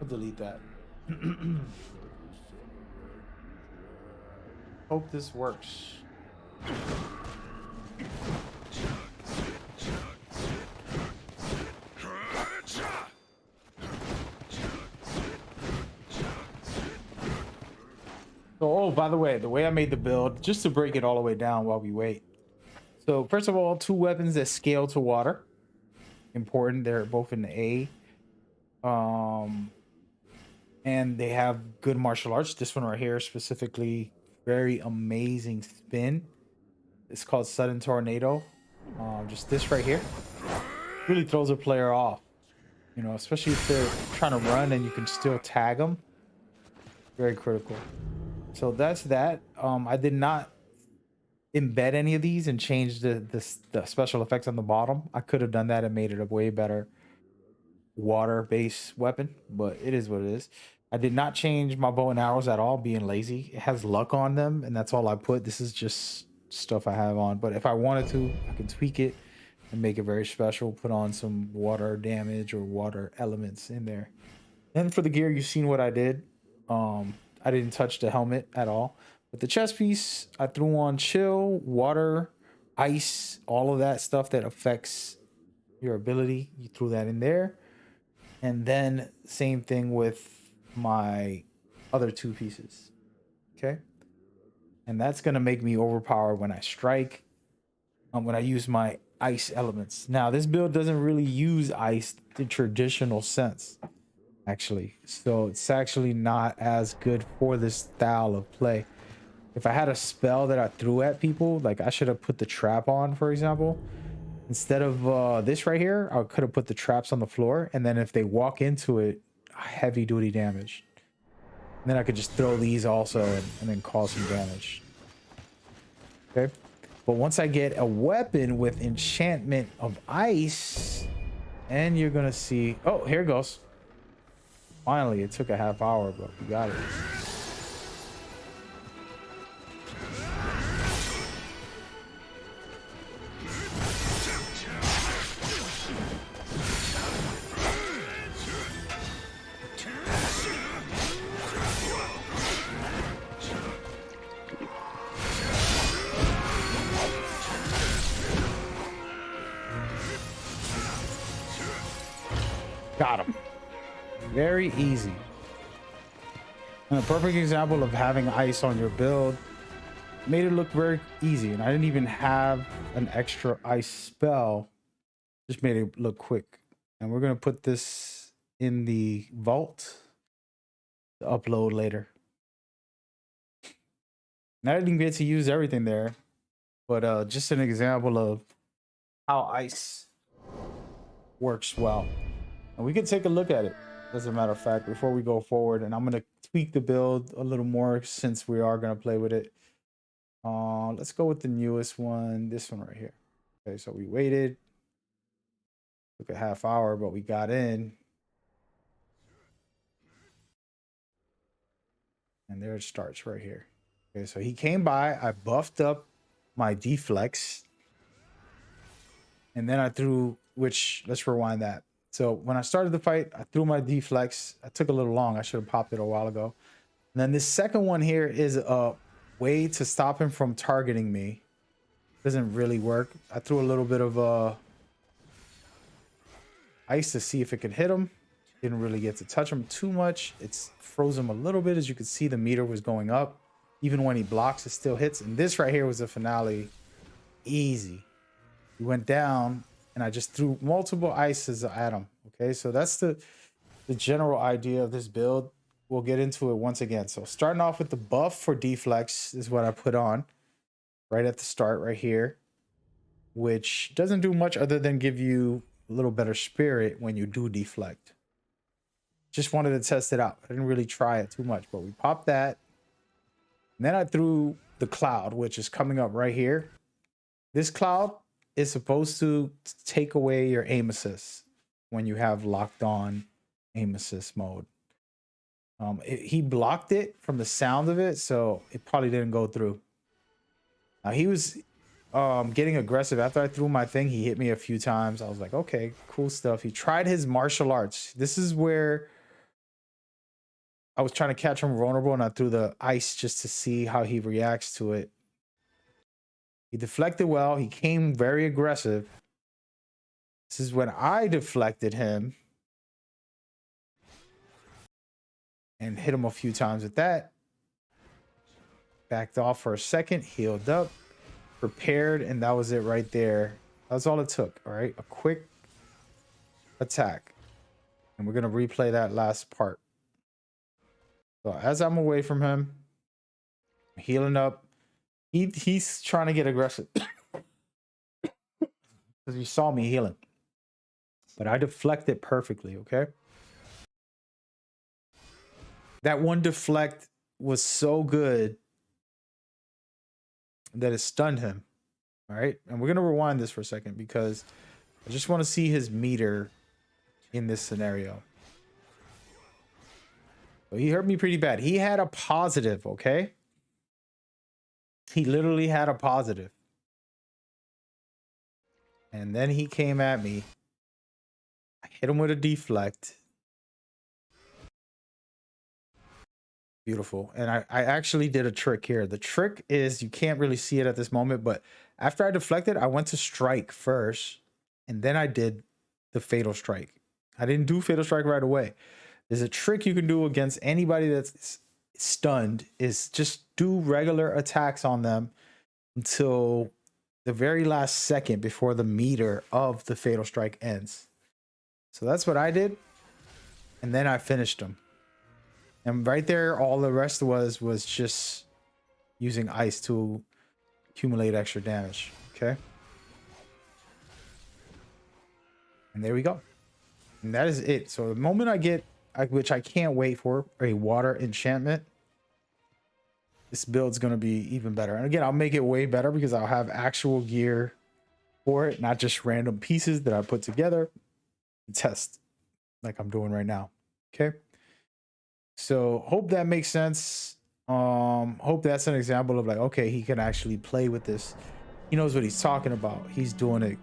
I'll delete that. Hope this works. So, oh, by the way I made the build, just to break it all the way down while we wait. So, first of all, 2 weapons that scale to water. Important. They're both in A. And they have good martial arts. This one right here, specifically, very amazing spin. It's called Sudden Tornado. Just this right here really throws a player off. You know, especially if they're trying to run and you can still tag them. Very critical. So that's that. I did not embed any of these and change the special effects on the bottom. I could have done that and made it a way better water-based weapon, but it is what it is. I did not change my bow and arrows at all, being lazy. It has luck on them, and that's all I put. This is just stuff I have on, but if I wanted to, I can tweak it and make it very special, put on some water damage or water elements in there. And for the gear, you've seen what I did. I didn't touch the helmet at all. But the chest piece, I threw on chill, water, ice, all of that stuff that affects your ability. You threw that in there. And then same thing with my other 2 pieces. Okay. And that's going to make me overpowered when I strike. When I use my ice elements. Now, this build doesn't really use ice in traditional sense, actually. So it's actually not as good for this style of play. If I had a spell that I threw at people, like I should have put the trap on, for example. Instead of this right here, I could have put the traps on the floor, and then if they walk into it, heavy duty damage. And then I could just throw these also and then cause some damage. Okay. But once I get a weapon with enchantment of ice, and you're gonna see, oh, here it goes. Finally, it took a half hour, but we got it. Got him. Very easy. And a perfect example of having ice on your build made it look very easy. And I didn't even have an extra ice spell. Just made it look quick. And we're going to put this in the vault to upload later. And I didn't get to use everything there, but just an example of how ice works well. And we can take a look at it, as a matter of fact, before we go forward. And I'm going to tweak the build a little more since we are going to play with it. Let's go with the newest one, this one right here. Okay, so we waited, took a half hour, but we got in. And there it starts right here. Okay, so he came by, I buffed up my deflex, and then I threw, which, let's rewind that. So when I started the fight, I threw my deflex. I took a little long. I should have popped it a while ago. And then this second one here is a way to stop him from targeting me. Doesn't really work. I threw a little bit of ice to see if it could hit him. Didn't really get to touch him too much. It's froze him a little bit. As you can see, the meter was going up. Even when he blocks, it still hits. And this right here was the finale. Easy. He went down, and I just threw multiple ices at him. Okay, so that's the general idea of this build. We'll get into it once again. So starting off with the buff for deflex is what I put on right at the start right here, which doesn't do much other than give you a little better spirit when you do deflect. Just wanted to test it out. I didn't really try it too much, but we popped that. And then I threw the cloud, which is coming up right here. This cloud is supposed to take away your aim assist when you have locked on aim assist mode. He blocked it from the sound of it, so it probably didn't go through. He was getting aggressive. After I threw my thing, he hit me a few times. I was like, okay, cool stuff. He tried his martial arts. This is where I was trying to catch him vulnerable, and I threw the ice just to see how he reacts to it. He deflected well. He came very aggressive. This is when I deflected him and hit him a few times with that. Backed off for a second, healed up, prepared, and that was it right there. That's all it took, all right? A quick attack. And we're going to replay that last part. So as I'm away from him, healing up, he's trying to get aggressive. Because he saw me healing. But I deflected perfectly, okay? That one deflect was so good that it stunned him. All right. And we're going to rewind this for a second because I just want to see his meter in this scenario. So he hurt me pretty bad. He had a positive, okay? He literally had a positive. And then he came at me. I hit him with a deflect. Beautiful. And I actually did a trick here. The trick is, you can't really see it at this moment, but after I deflected, I went to strike first, and then I did the fatal strike. I didn't do fatal strike right away. There's a trick you can do against anybody that's stunned, is just do regular attacks on them until the very last second before the meter of the fatal strike ends. So that's what I did. And then I finished him. And right there, all the rest was just using ice to accumulate extra damage. Okay. And there we go. And that is it. So the moment I get, which I can't wait for, a water enchantment, this build's going to be even better. And again, I'll make it way better because I'll have actual gear for it, not just random pieces that I put together to test like I'm doing right now. Okay. So hope that makes sense. Hope that's an example of like, okay, he can actually play with this. He knows what he's talking about. He's doing a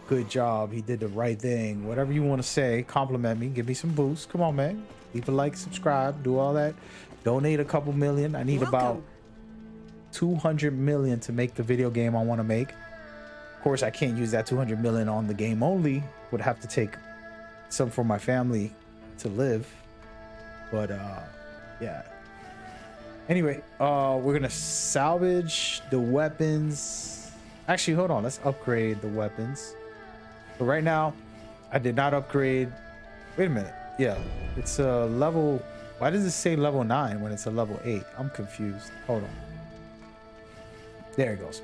good job. He did the right thing. Whatever you want to say, compliment me, give me some boost. Come on, man. Leave a like, subscribe, do all that. Donate a couple million. I need about 200 million to make the video game I want to make. Of course, I can't use that 200 million on the game only. Would have to take some for my family to live. But yeah. Anyway, we're gonna salvage the weapons. Actually, hold on, let's upgrade the weapons. So right now, I did not upgrade. Wait a minute. Yeah, it's a level. Why does it say level 9 when it's a level 8? I'm confused. Hold on. There it goes.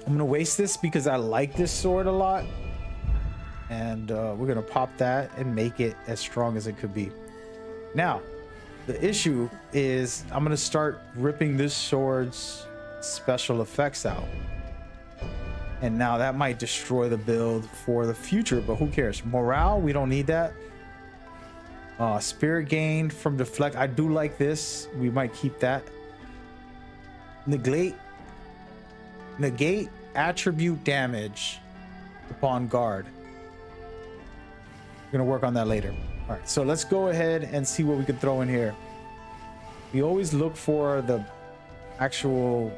I'm gonna waste this because I like this sword a lot. And we're gonna pop that and make it as strong as it could be. Now, the issue is I'm going to start ripping this sword's special effects out. And now that might destroy the build for the future, but who cares? Morale, we don't need that. Spirit gain from deflect. I do like this. We might keep that. Negate attribute damage upon guard. We're gonna work on that later. All right, so let's go ahead and see what we can throw in here. We always look for the actual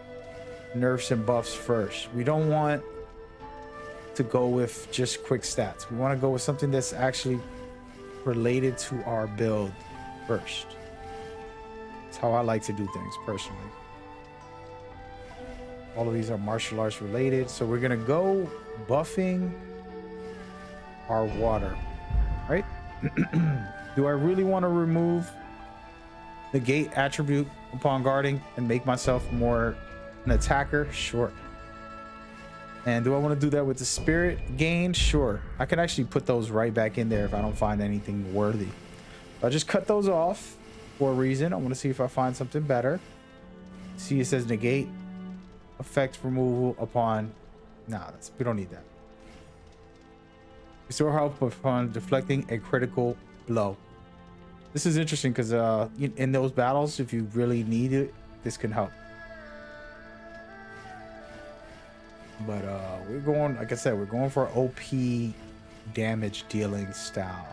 nerfs and buffs first. We don't want to go with just quick stats. We want to go with something that's actually related to our build first. That's how I like to do things personally. All of these are martial arts related, so we're gonna go buffing our water, right? Do I really want to remove the gate attribute upon guarding and make myself more an attacker? Sure. And do I want to do that with the spirit gain? Sure. I can actually put those right back in there if I don't find anything worthy. I'll just cut those off for a reason. I want to see if I find something better. See, it says negate effect removal upon. Nah, we don't need that. Restore help upon deflecting a critical blow. This is interesting because in those battles, if you really need it, this can help. But we're going, like I said, we're going for OP damage dealing style.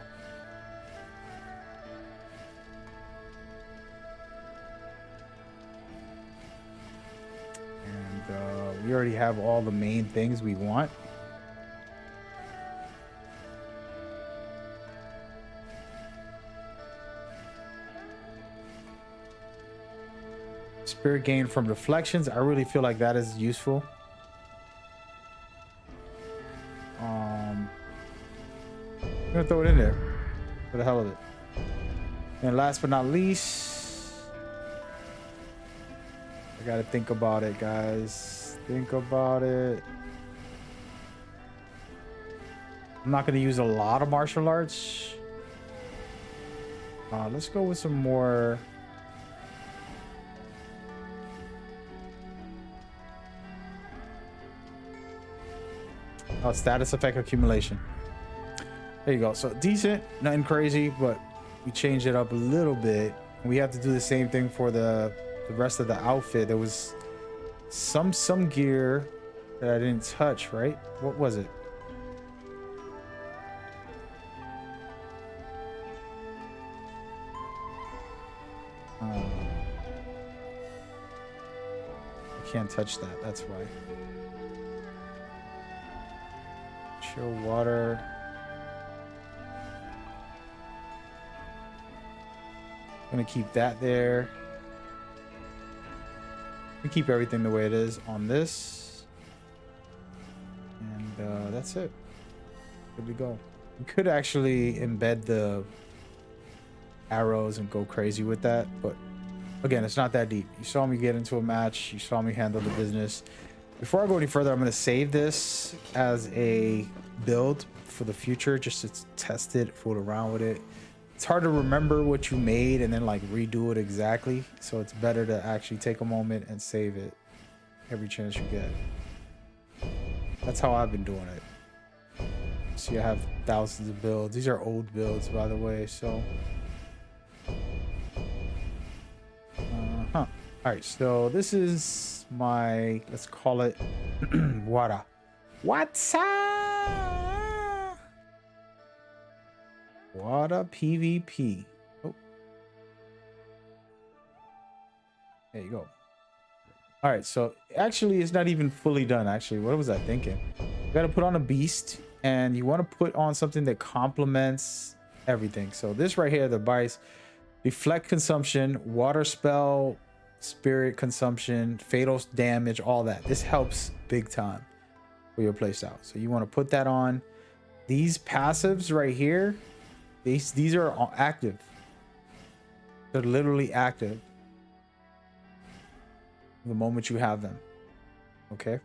And we already have all the main things we want. Spirit gain from deflections. I really feel like that is useful. I'm gonna throw it in there for the hell of it. And last but not least, I gotta think about it, guys. Think about it. I'm not gonna use a lot of martial arts. Let's go with some more. Status effect accumulation. There you go. So decent, nothing crazy, but we changed it up a little bit. We have to do the same thing for the rest of the outfit. There was some gear that I didn't touch, right? What was it? I can't touch that. That's why. Chill water. I'm gonna keep that there. We keep everything the way it is on this, and that's it. Good to go. We could actually embed the arrows and go crazy with that, but again, it's not that deep. You saw me get into a match. You saw me handle the business. Before I go any further, I'm going to save this as a build for the future, just to test it, fool around with it. It's hard to remember what you made and then like redo it exactly. So it's better to actually take a moment and save it every chance you get. That's how I've been doing it. See, I have thousands of builds. These are old builds, by the way, so. All right, so this is my, let's call it water. What's up? Water PvP. Oh. There you go. All right, so actually it's not even fully done. Actually, what was I thinking? You got to put on a beast, and you want to put on something that complements everything. So this right here, the bias, deflect consumption, water spell, spirit consumption, fatal damage, all that. This helps big time for your playstyle. So you want to put that on. These passives right here, these are active. They're literally active the moment you have them. Okay,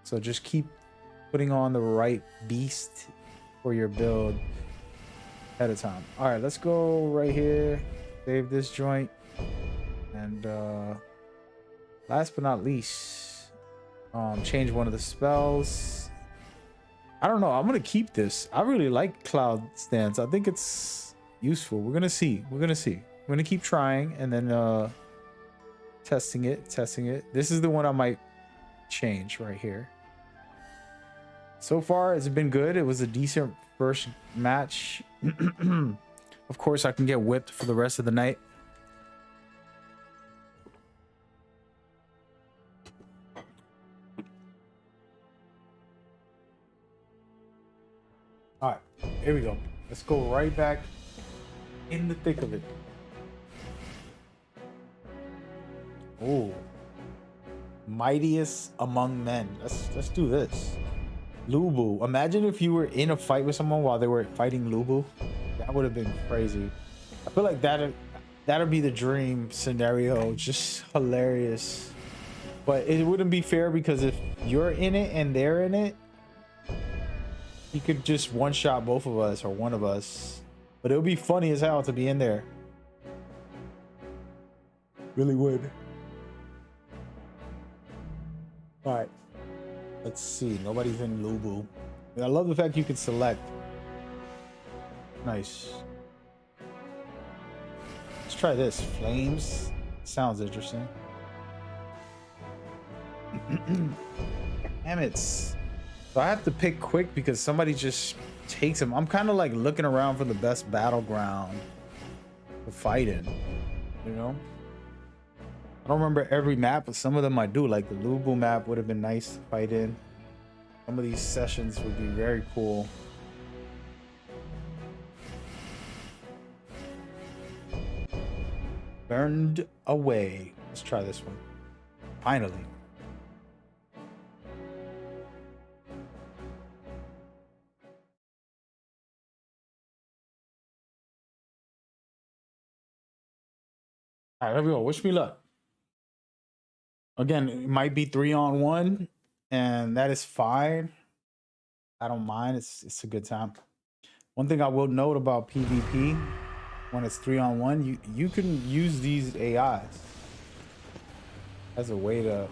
so just keep putting on the right beast for your build ahead of time. All right, let's go right here, save this joint, and Last but not least, change one of the spells. I don't know. I'm gonna keep this. I really like Cloud Stance. I think it's useful. We're gonna see. We're gonna keep trying and then testing it. This is the one I might change right here. So far, it's been good. It was a decent first match. Of course, I can get whipped for the rest of the night. All right, here we go. Let's go right back in the thick of it. Oh, mightiest among men. Let's do this. Lubu. Imagine if you were in a fight with someone while they were fighting Lubu. That would have been crazy. I feel like that'd be the dream scenario. Just hilarious. But it wouldn't be fair because if you're in it and they're in it, he could just one-shot both of us or one of us. But it would be funny as hell to be in there. Really would. All right. Let's see. Nobody's in Lubu. I love the fact you can select. Nice. Let's try this. Flames. Sounds interesting. Damn it. So I have to pick quick because somebody just takes him. I'm kind of like looking around for the best battleground to fight in, you know? I don't remember every map, but some of them I do. Like the Lubu map would have been nice to fight in. Some of these sessions would be very cool. Burned away. Let's try this one. Finally. All right, here we go. Wish me luck. Again, it might be 3-on-1, and that is fine. I don't mind. It's a good time. One thing I will note about PvP, when it's 3-on-1, you can use these AIs as a way to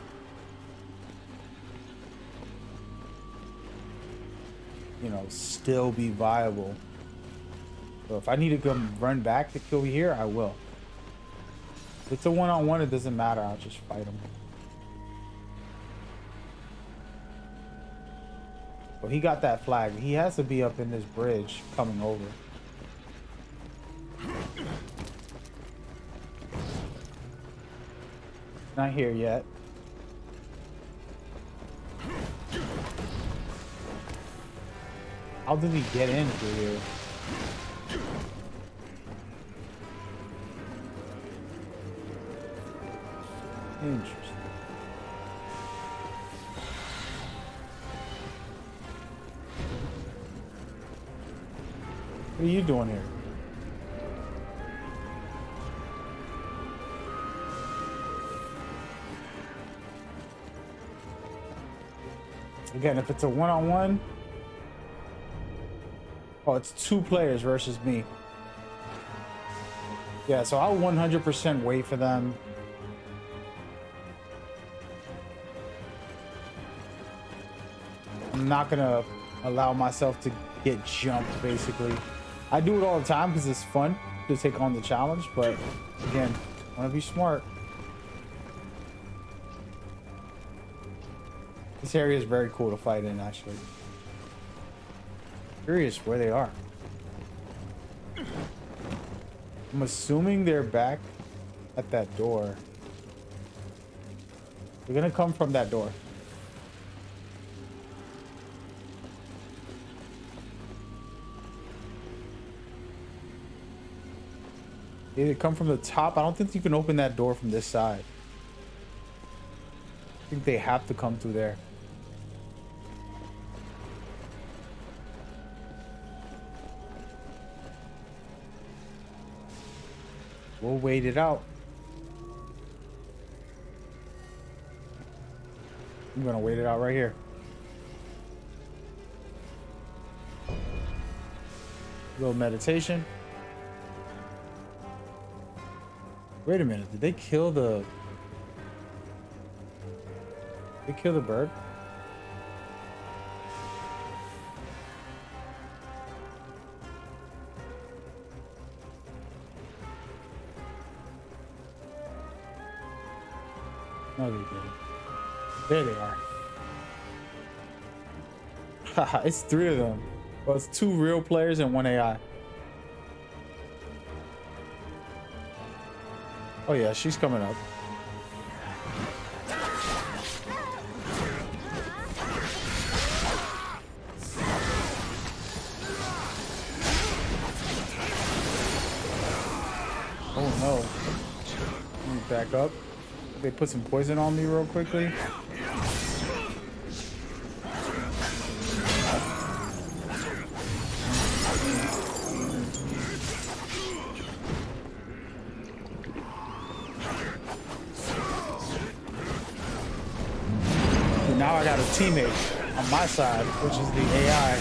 still be viable. So if I need to come run back to kill you here, I will. If it's a 1-on-1, it doesn't matter. I'll just fight him. Well, he got that flag. He has to be up in this bridge coming over. Not here yet. How did he get in through here? Interesting. What are you doing here? Again, if it's a 1-on-1, oh, it's 2 players versus me. Yeah, so I'll 100% wait for them. I'm not gonna allow myself to get jumped, basically. I do it all the time because it's fun to take on the challenge, but again, I want to be smart. This area is very cool to fight in, actually. Curious where they are. I'm assuming they're back at that door. They're gonna come from that door. They either come from the top. I don't think you can open that door from this side. I think they have to come through there. We'll wait it out. I'm gonna wait it out right here. A little meditation. Wait a minute, did they kill the... They kill the bird. No, they didn't. There they are. Haha, it's 3 of them. Well, it's 2 real players and 1 AI. Oh yeah, she's coming up. Oh no. Let me back up. They put some poison on me real quickly. And now I got a teammate on my side, which is the AI.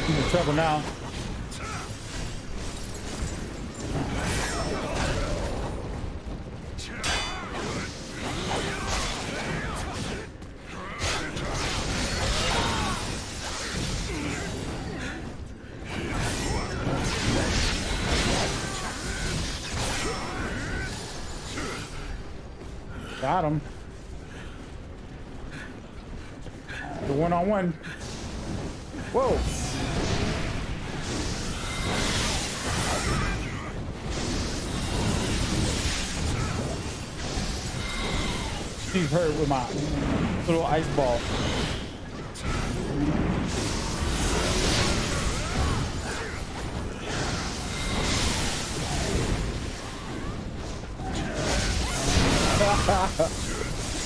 I'm in trouble now. Got him. The one-on-one. Whoa. She's hurt with my little ice ball.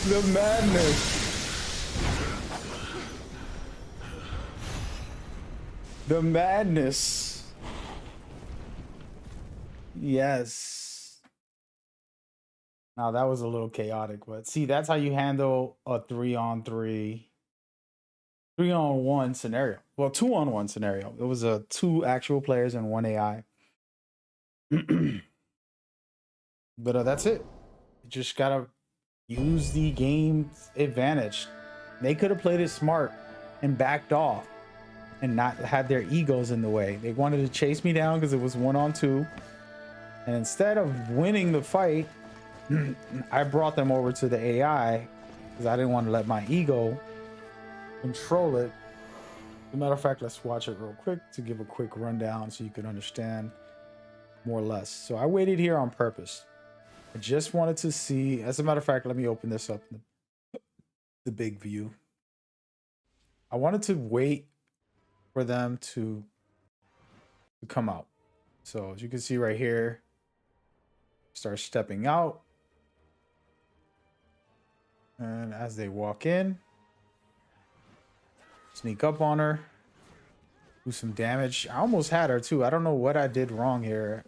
The madness. The madness. Yes. Now that was a little chaotic, but see, that's how you handle a 3-on-3, 3-on-1 scenario. Well, 2-on-1 scenario. It was a 2 actual players and 1 AI. But that's it. You just gotta use the game's advantage. They could have played it smart and backed off and not had their egos in the way. They wanted to chase me down because it was 1-on-2. And instead of winning the fight, I brought them over to the AI because I didn't want to let my ego control it. As a matter of fact, let's watch it real quick to give a quick rundown so you can understand more or less. So I waited here on purpose. I just wanted to see, as a matter of fact, let me open this up in the big view. I wanted to wait for them to come out. So as you can see right here, start stepping out. And as they walk in, sneak up on her, do some damage. I almost had her too. I don't know what I did wrong here.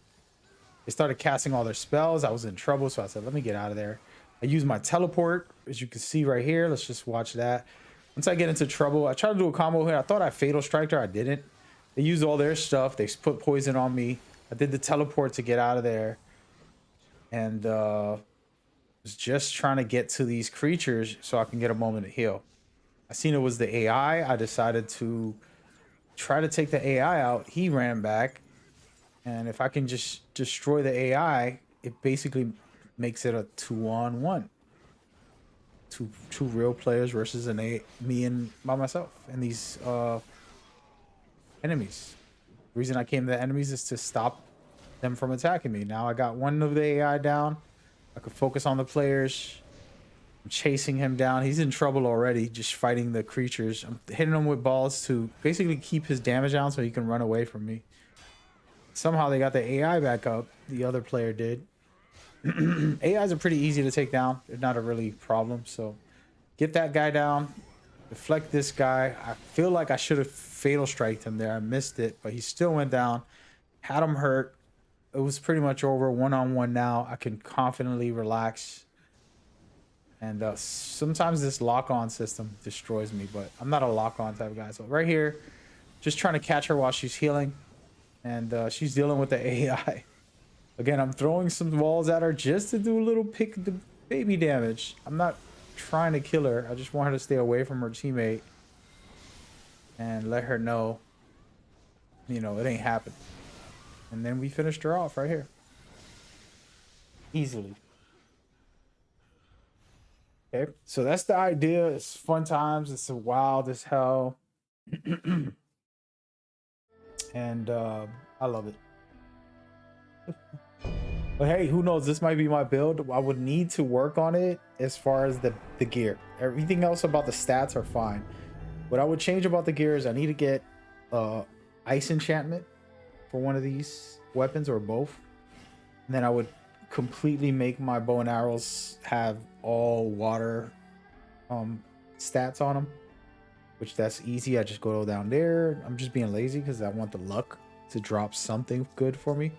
They started casting all their spells. I was in trouble, so I said, let me get out of there. I used my teleport, as you can see right here. Let's just watch that. Once I get into trouble, I tried to do a combo here. I thought I fatal striked her. I didn't. They used all their stuff. They put poison on me. I did the teleport to get out of there. And was just trying to get to these creatures so I can get a moment to heal. I seen it was the AI. I decided to try to take the AI out. He ran back. And if I can just destroy the AI, it basically makes it a 2-on-1. Two real players versus me and by myself and these enemies. The reason I came to the enemies is to stop them from attacking me. Now I got one of the AI down. I could focus on the players. I'm chasing him down. He's in trouble already, just fighting the creatures. I'm hitting him with balls to basically keep his damage down so he can run away from me. Somehow they got the AI back up. The other player did. AIs are pretty easy to take down. They're not a really problem. So get that guy down. Deflect this guy. I feel like I should have fatal striked him there. I missed it, but he still went down. Had him hurt. It was pretty much over. 1-on-1 now. I can confidently relax. And sometimes this lock-on system destroys me, but I'm not a lock-on type of guy. So right here, just trying to catch her while she's healing. And she's dealing with the AI. Again, I'm throwing some walls at her just to do a little pick the baby damage. I'm not trying to kill her. I just want her to stay away from her teammate. And let her know, you know, it ain't happening. And then we finished her off right here. Easily. Okay, so that's the idea. It's fun times. It's wild as hell. And I love it. But hey, who knows? This might be my build. I would need to work on it as far as the gear. Everything else about the stats are fine. What I would change about the gear is I need to get ice enchantment for one of these weapons or both. And then I would completely make my bow and arrows have all water stats on them, which that's easy. I just go down there. I'm just being lazy because I want the luck to drop something good for me.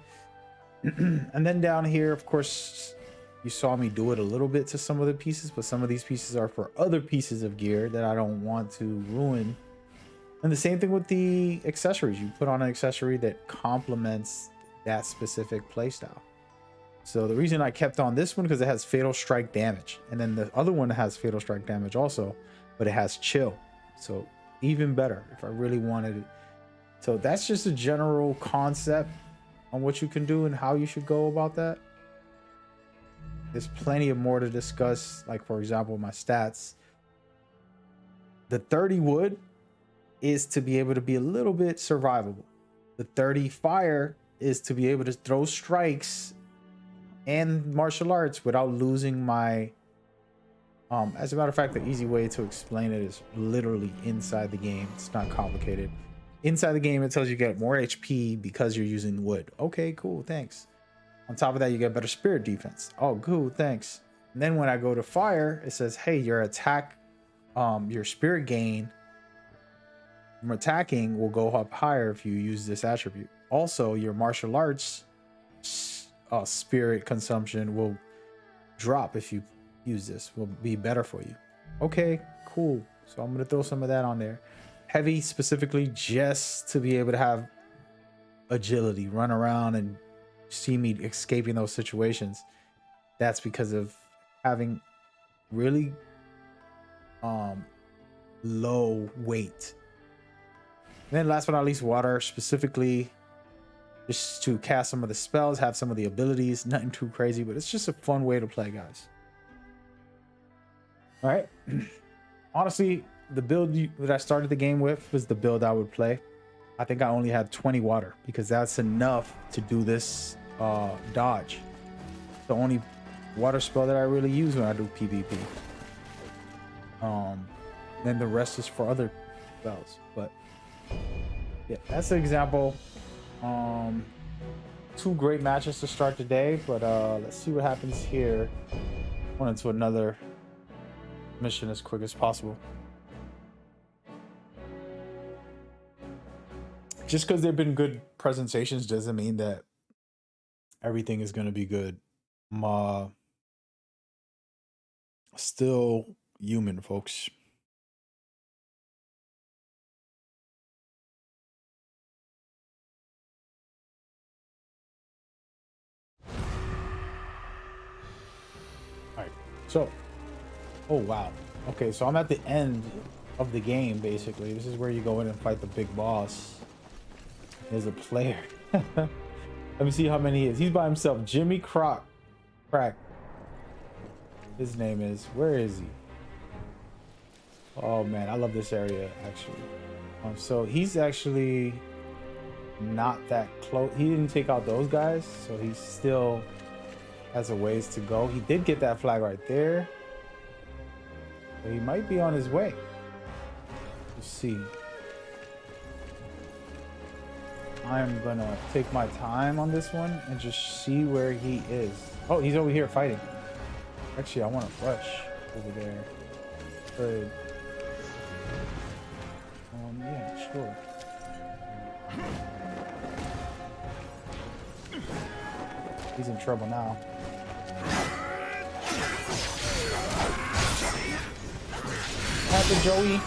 And then down here, of course, you saw me do it a little bit to some of the pieces, but some of these pieces are for other pieces of gear that I don't want to ruin. And the same thing with the accessories. You put on an accessory that complements that specific playstyle. So the reason I kept on this one because it has fatal strike damage, and then the other one has fatal strike damage also, but it has chill. So even better if I really wanted it. So that's just a general concept on what you can do and how you should go about that. There's plenty of more to discuss, like for example my stats. The 30 wood is to be able to be a little bit survivable. The 30 fire is to be able to throw strikes and martial arts without losing my as a matter of fact, the easy way to explain it is literally inside the game. It's not complicated. Inside the game, it tells you get more HP because you're using wood. Okay, cool, thanks. On top of that, you get better spirit defense. Oh, cool, thanks. And then when I go to fire, it says, hey, your attack, your spirit gain from attacking will go up higher if you use this attribute. Also, your martial arts spirit consumption will drop if you use this. Will be better for you. Okay, cool. So I'm gonna throw some of that on there. Heavy specifically just to be able to have agility, run around and see me escaping those situations. That's because of having really low weight. And then last but not least, water, specifically just to cast some of the spells, have some of the abilities. Nothing too crazy, but it's just a fun way to play, guys. All right. Honestly, the build that I started the game with was the build I would play. I think I only had 20 water because that's enough to do this dodge. The only water spell that I really use when I do PvP. Then the rest is for other spells. But yeah, that's an example. 2 great matches to start the day, but let's see what happens here. On into another mission as quick as possible. Just because they've been good presentations doesn't mean that everything is going to be good. I'm still human, folks. All right, so oh wow, okay, so I'm at the end of the game. Basically this is where you go in and fight the big boss. There's a player. Let me see how many he is. He's by himself. Jimmy Crack, his name is. Where is he? Oh man, I love this area actually. So he's actually not that close. He didn't take out those guys, so he still has a ways to go. He did get that flag right there, so he might be on his way. Let's see. I'm gonna take my time on this one and just see where he is. Oh, he's over here fighting. Actually, I want to flush over there. Good. Yeah, sure. He's in trouble now. What happened, Joey?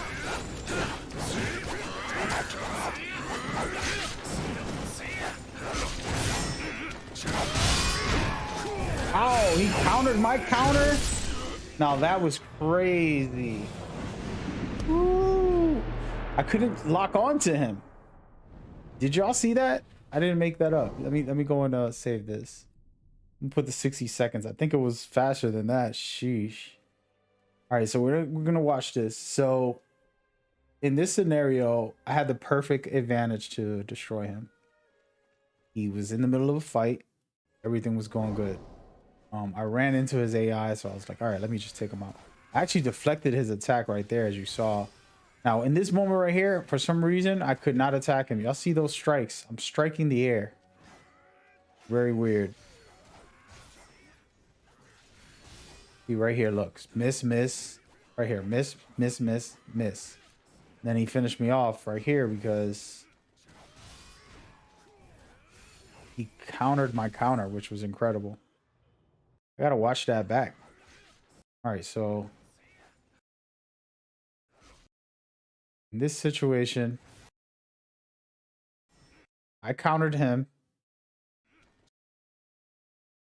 Oh, he countered my counter. Now that was crazy. Woo. I couldn't lock on to him. Did y'all see that? I didn't make that up. Let me go and save this. Let me put the 60 seconds. I think it was faster than that. Sheesh. All right, so we're gonna watch this. So in this scenario, I had the perfect advantage to destroy him. He was in the middle of a fight. Everything was going good. I ran into his AI, so I was like, all right, let me just take him out. I actually deflected his attack right there, as you saw. Now, in this moment right here, for some reason, I could not attack him. Y'all see those strikes? I'm striking the air. Very weird. See right here, looks. Miss, miss. Right here. Miss, miss, miss, miss. Then he finished me off right here because he countered my counter, which was incredible. I gotta watch that back. All right, so in this situation, I countered him.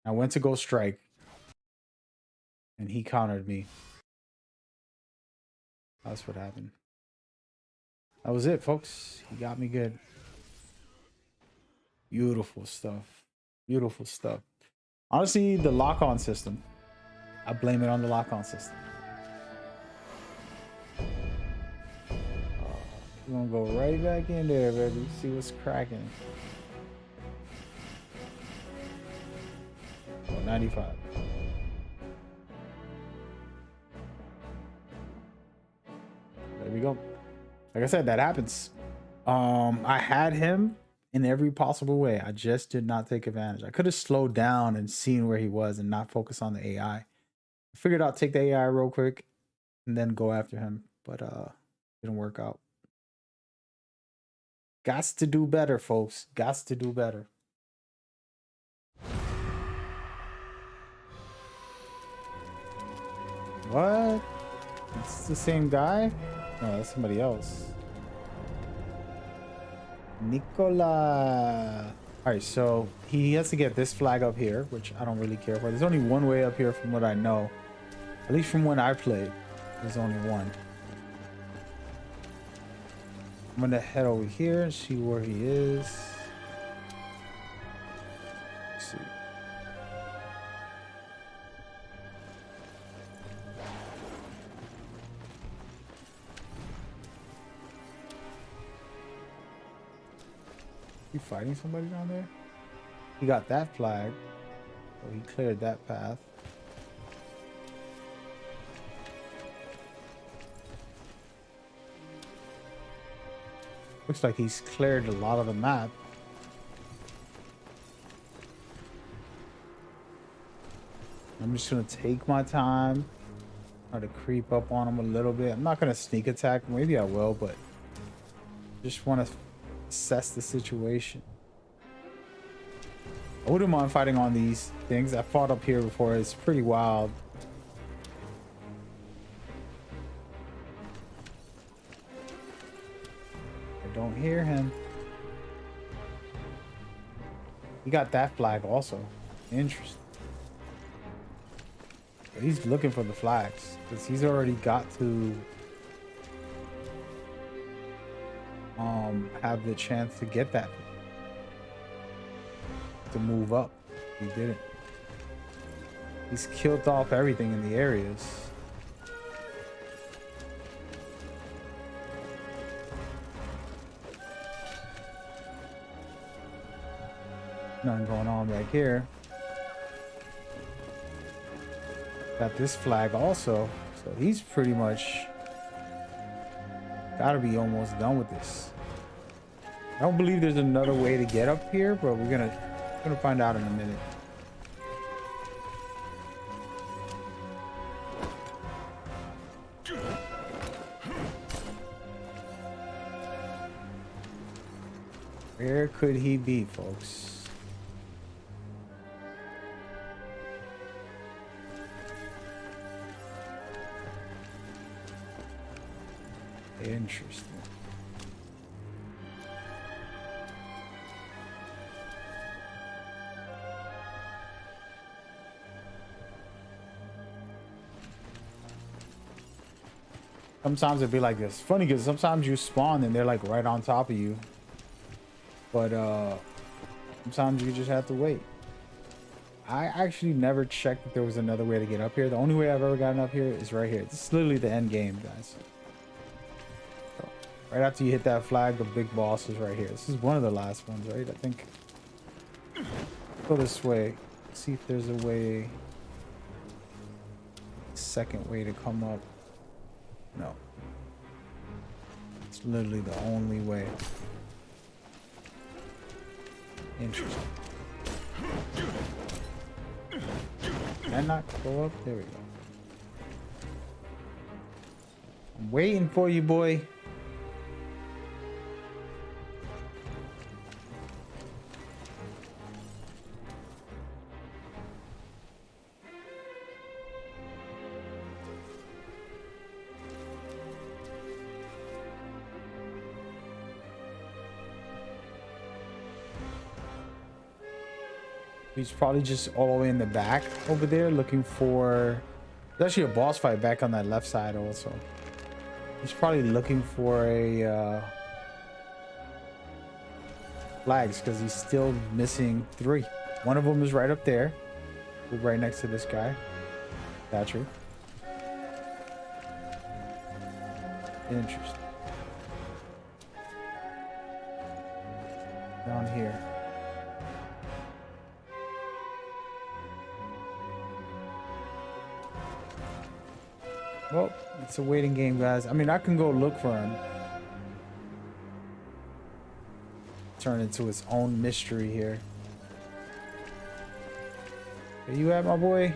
I went to go strike, and he countered me. That's what happened. That was it, folks. He got me good. Beautiful stuff. Beautiful stuff. Honestly, the lock-on system. I blame it on the lock-on system. We're gonna go right back in there, baby. See what's cracking. Oh, 95. There we go. Like I said, that happens. I had him in every possible way. I just did not take advantage. I could have slowed down and seen where he was and not focus on the AI. I figured I'd take the AI real quick and then go after him, but didn't work out. Gots to do better, folks. Gots to do better. What? It's the same guy? No, that's somebody else. Nicola. All right, so he has to get this flag up here, which I don't really care for. There's only one way up here from what I know. At least from when I played, there's only one. I'm gonna head over here and see where he is. Let's see. He fighting somebody down there? He got that flag, so he cleared that path. Looks like he's cleared a lot of the map. I'm just gonna take my time, try to creep up on him a little bit. I'm not gonna sneak attack. Maybe I will, but just want to assess the situation. I wouldn't mind fighting on these things. I fought up here before. It's pretty wild. I don't hear him. He got that flag also. Interesting. But he's looking for the flags because he's already got to have the chance to get that, to move up. He didn't. He's killed off everything in the areas. Nothing going on back here. Got this flag also, so he's pretty much gotta be almost done with this. I don't believe there's another way to get up here, but we're gonna find out in a minute. Where could he be, folks? Interesting. Sometimes it'd be like this. Funny because sometimes you spawn and they're like right on top of you. But sometimes you just have to wait. I actually never checked if there was another way to get up here. The only way I've ever gotten up here is right here. This is literally the end game, guys. So, right after you hit that flag, the big boss is right here. This is one of the last ones, right? I think. Go this way. See if there's a way. Second way to come up. No. It's literally the only way. Interesting. Can I not go up? There we go. I'm waiting for you, boy. He's probably just all the way in the back over there looking for... There's actually a boss fight back on that left side also. He's probably looking for a flags because he's still missing 3. One of them is right up there. Right next to this guy. Thatcher. Interesting. Down here. Well, it's a waiting game, guys. I mean, I can go look for him. Turn into its own mystery here. Where you at, my boy?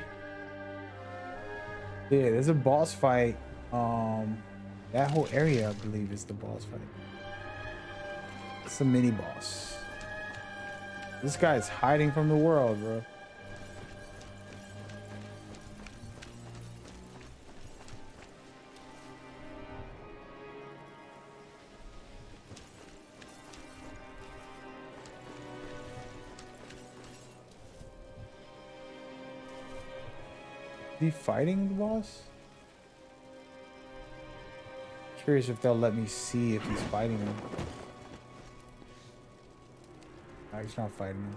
Yeah, there's a boss fight. That whole area, I believe, is the boss fight. It's a mini boss. This guy is hiding from the world, bro. Is he fighting the boss? Curious if they'll let me see if he's fighting him. No, he's not fighting him.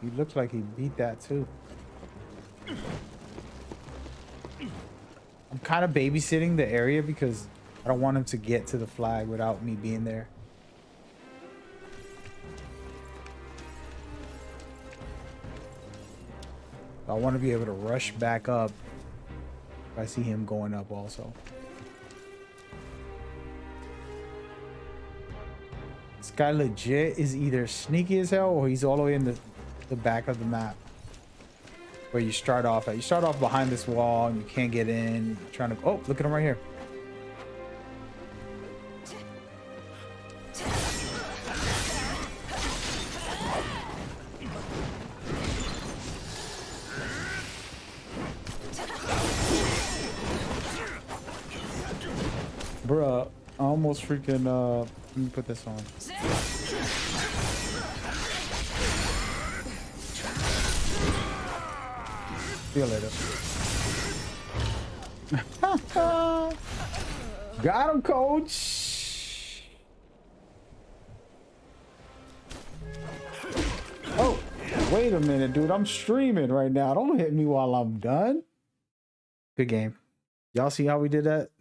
He looks like he beat that too. I'm kind of babysitting the area because I don't want him to get to the flag without me being there. I want to be able to rush back up if I see him going up also. This guy legit is either sneaky as hell or he's all the way in the back of the map where you start off at. You start off behind this wall and you can't get in. You're trying to... Oh, look at him right here. Bruh, I almost freaking, let me put this on. See you later. Got him, coach. Oh, wait a minute, dude. I'm streaming right now. Don't hit me while I'm done. Good game. Y'all see how we did that?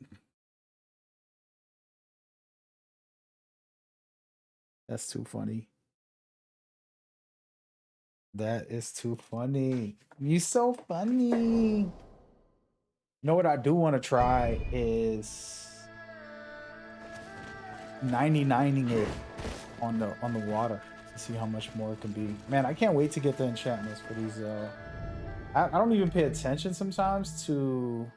That's too funny. That is too funny. You so funny. You know what I do want to try is 99ing it on the water to see how much more it can be. Man, I can't wait to get the enchantments for these. I don't even pay attention sometimes to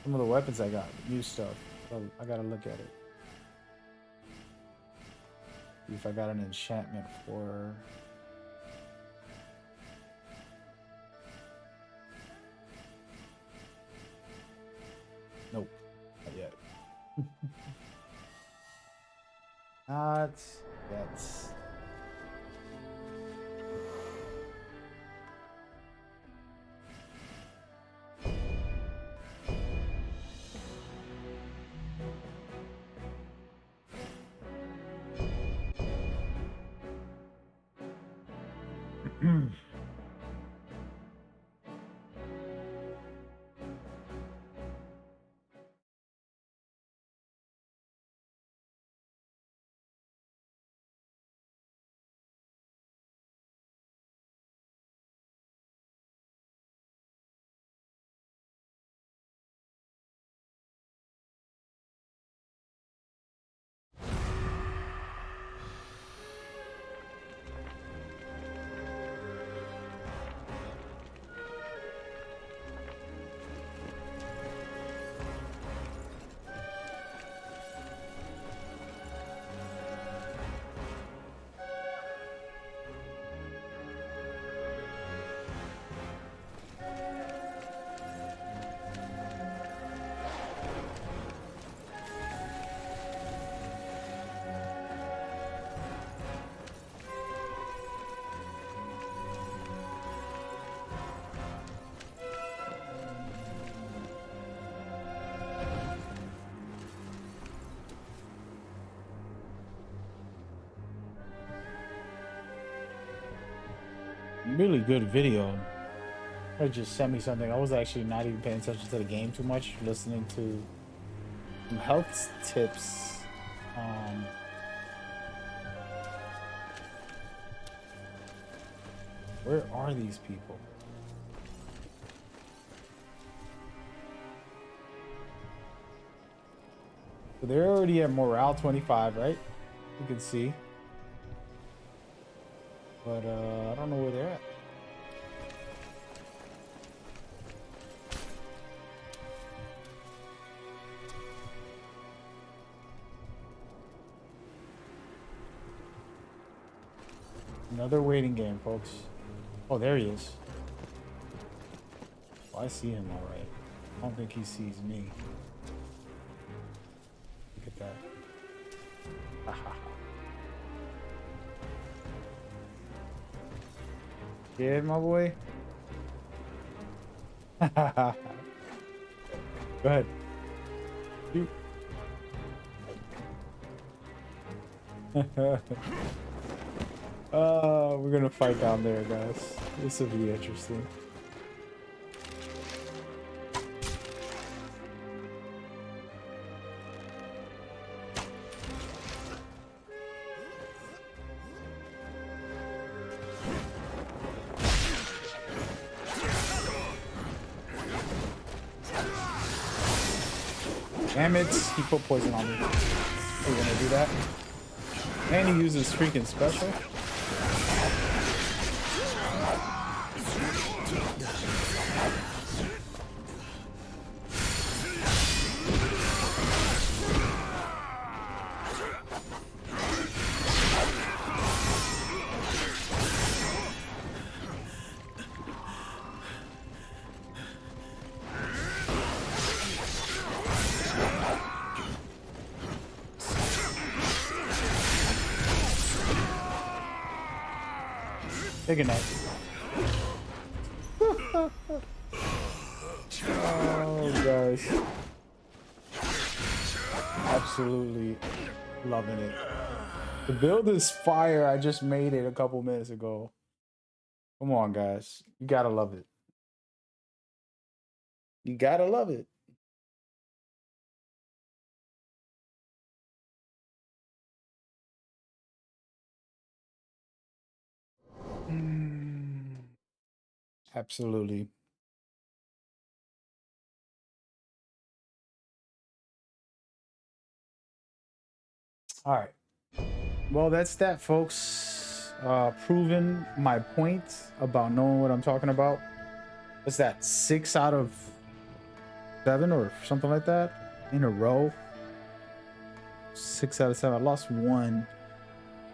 some of the weapons I got, new stuff. So I gotta look at it. If I got an enchantment for... Nope, not yet. Not yet. Really good video. Or just sent me something. I was actually not even paying attention to the game too much, listening to some health tips. Where are these people? So they're already at morale 25, right? You can see. But I don't know where they're at. Another waiting game, folks. Oh, there he is. Oh, I see him all right. I don't think he sees me. Look at that. Yeah, my boy. Go ahead. Shoot. We're gonna fight down there, guys. This will be interesting. Damn it, he put poison on me. We're gonna do that. And he uses freaking special. Take a knife. Oh, guys. Absolutely loving it. The build is fire. I just made it a couple minutes ago. Come on, guys. You gotta love it. You gotta love it. Absolutely. All right. Well, that's that, folks. Proving my point about knowing what I'm talking about. What's that? 6 out of 7 or something like that in a row. 6 out of 7. I lost one.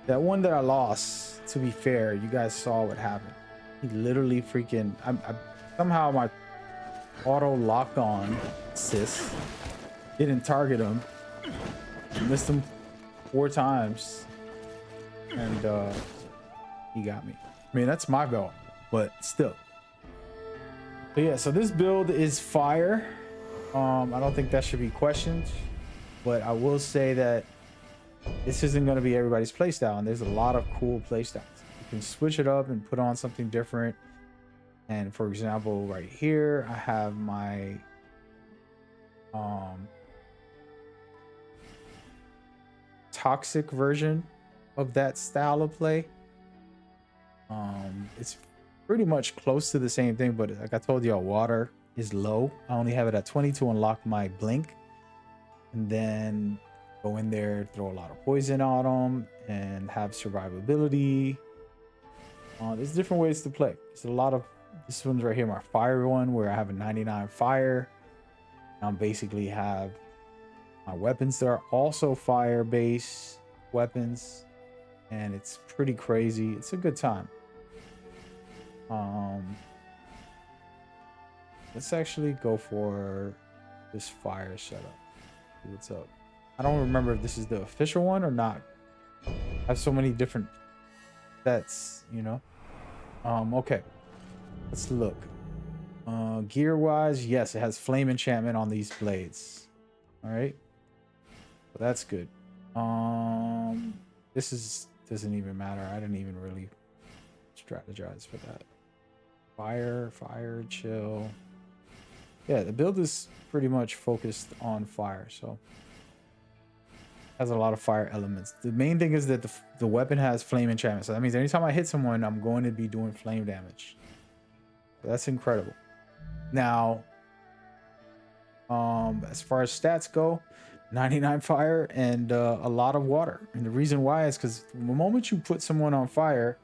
That one that I lost, to be fair, you guys saw what happened. He literally freaking... I somehow my auto locked on assist. Didn't target him. Missed him 4 times. And he got me. I mean, that's my belt, but still. But yeah, so this build is fire. I don't think that should be questioned. But I will say that this isn't going to be everybody's playstyle, and there's a lot of cool playstyles. can switch it up and put on something different. And for example, right here, I have my toxic version of that style of play. It's pretty much close to the same thing, but like I told y'all, water is low. I only have it at 20 to unlock my blink, and then go in there, throw a lot of poison on them, and have survivability. There's different ways to play. There's a lot of, this one's right here, my fire one, where I have a 99 fire. I basically have my weapons that are also fire based weapons, and it's pretty crazy. It's a good time. Let's actually go for this fire setup. See what's up. I don't remember if this is the official one or not. I have so many different sets, you know. Okay, let's look. Gear wise, yes, it has flame enchantment on these blades. All right, so that's good. This doesn't even matter. I didn't even really strategize for that. Fire, chill. Yeah, the build is pretty much focused on fire, so has a lot of fire elements. The main thing is that the weapon has flame enchantment, so that means anytime I hit someone, I'm going to be doing flame damage. So that's incredible. Now, as far as stats go, 99 fire and a lot of water. And the reason why is because the moment you put someone on fire,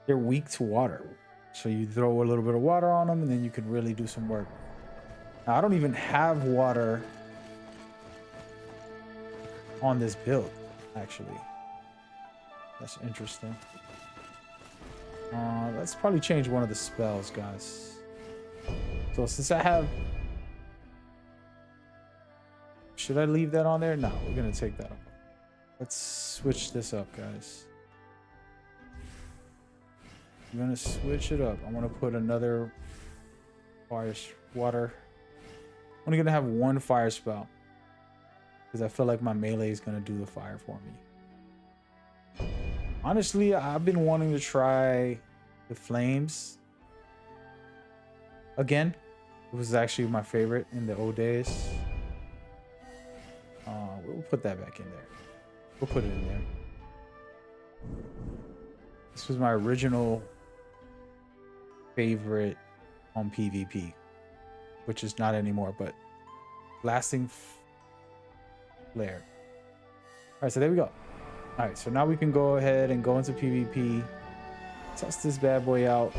they're weak to water. So you throw a little bit of water on them, and then you can really do some work. Now, I don't even have water on this build, actually. That's interesting. Let's probably change one of the spells, guys. So since I have... Should I leave that on there? No, we're going to take that off. Let's switch this up, guys. I'm going to switch it up. I want to put another fire water. I'm only going to have one fire spell, because I feel like my melee is going to do the fire for me. Honestly, I've been wanting to try the flames again. It was actually my favorite in the old days. We'll put that back in there. We'll put it in there. This was my original favorite on PvP, which is not anymore, but lasting flare. All right, so there we go. All right, so now we can go ahead and go into PvP, test this bad boy out,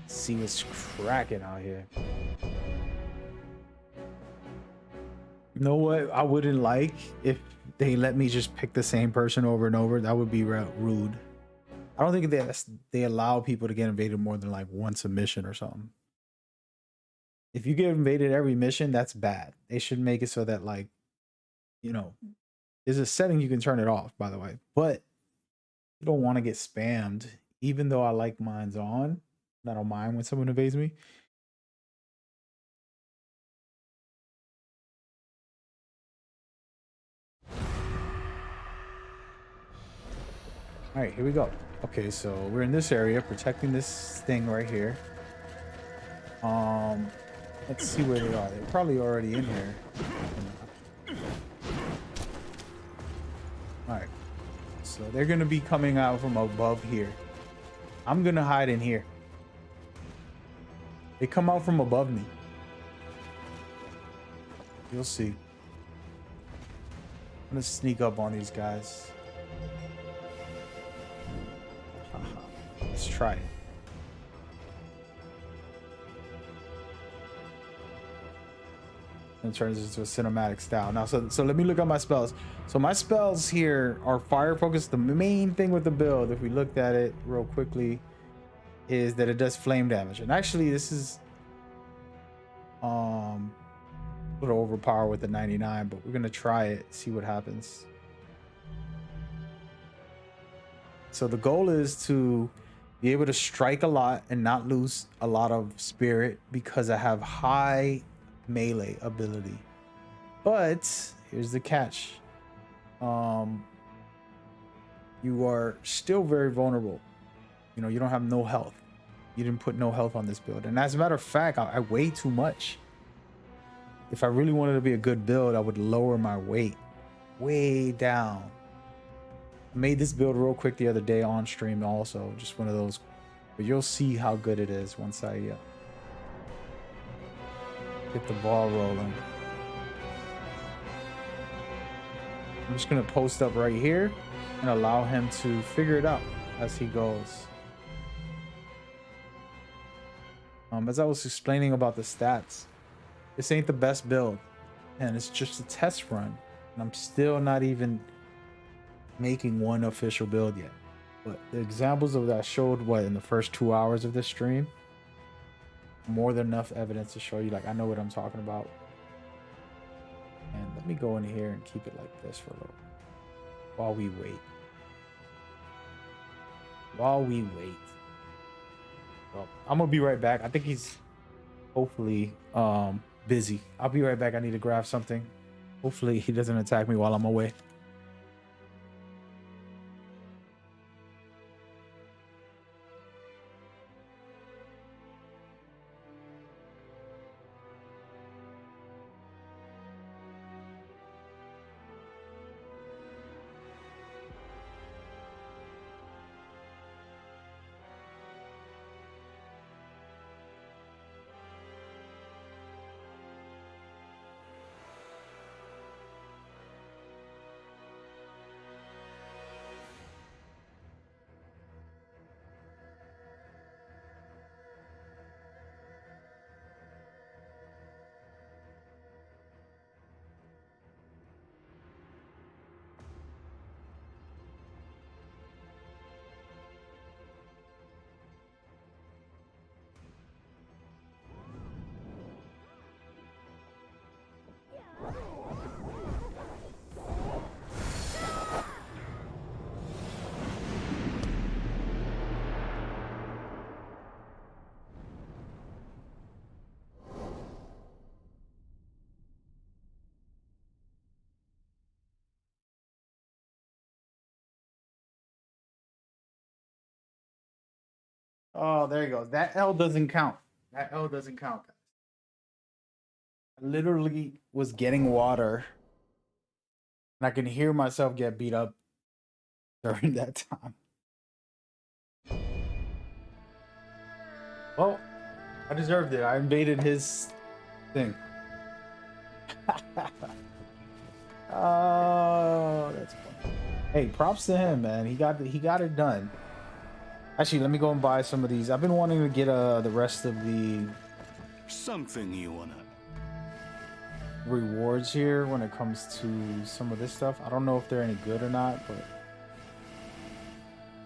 see what's cracking out here. You know what I wouldn't like? If they let me just pick the same person over and over. That would be rude. I don't think they allow people to get invaded more than like once a mission or something. If you get invaded every mission, that's bad. They should make it so that, like, you know, there's a setting you can turn it off, by the way, but you don't want to get spammed. Even though I like mine's on, I don't mind when someone invades me. All right, here we go. Okay, so we're in this area protecting this thing right here. Let's see where they are. They're probably already in here. All right, so they're gonna be coming out from above here. I'm gonna hide in here. They come out from above me. You'll see. I'm gonna sneak up on these guys. Let's try it. And turns into a cinematic style. Now, so let me look at my spells. So my spells here are fire focused. The main thing with the build, if we looked at it real quickly, is that it does flame damage. And actually, this is a little overpowered with the 99, but we're gonna try it, see what happens. So the goal is to be able to strike a lot and not lose a lot of spirit, because I have high melee ability. But here's the catch. you are still very vulnerable. You know, you don't have no health. You didn't put no health on this build. And as a matter of fact, I weigh too much. If I really wanted to be a good build, I would lower my weight way down. I made this build real quick the other day on stream also. Just one of those. But you'll see how good it is once I get the ball rolling. I'm just going to post up right here and allow him to figure it out as he goes. As I was explaining about the stats, this ain't the best build, and it's just a test run, and I'm still not even making one official build yet. But the examples of that I showed in the first 2 hours of this stream, more than enough evidence to show you, like, I know what I'm talking about. And let me go in here and keep it like this for a little while we wait. Well, I'm gonna be right back. I think he's hopefully busy. I'll be right back. I need to grab something. Hopefully he doesn't attack me while I'm away. Oh, there you go. That L doesn't count. That L doesn't count, guys. I literally was getting water, and I can hear myself get beat up during that time. Well, I deserved it. I invaded his thing. Oh, that's funny. Hey, props to him, man. He got it done. Actually, let me go and buy some of these. I've been wanting to get the rest of the Something you wanna. rewards here when it comes to some of this stuff. I don't know if they're any good or not, but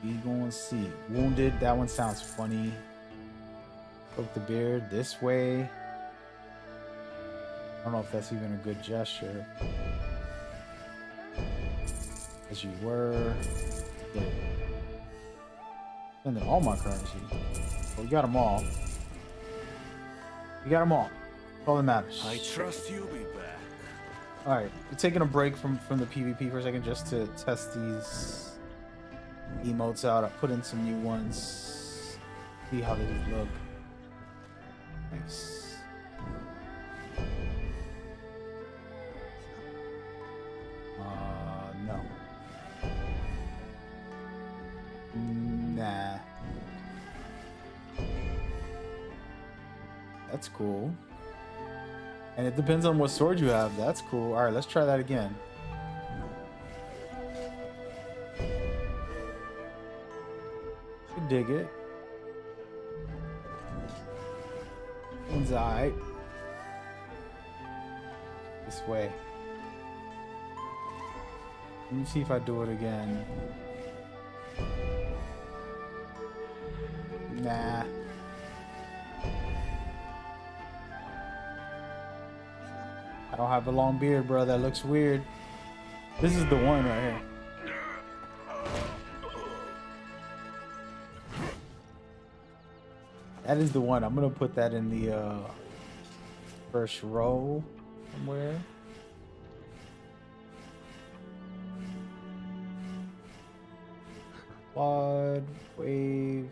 we gonna see. Wounded, that one sounds funny. Poke the beard this way. I don't know if that's even a good gesture. As you were. Yeah. Spending all my currency. Well, we got them all. We got them all. That's all that matters. I trust you'll be back. All right, we're taking a break from the PvP for a second just to test these emotes out. I put in some new ones. See how they look. Nice. No. Nah. That's cool. And it depends on what sword you have. That's cool. All right, let's try that again. You dig it. One's alright. This way. Let me see if I do it again. Nah. I don't have a long beard, bro. That looks weird. This is the one right here. That is the one. I'm gonna put that in the first row somewhere. Flood, wave.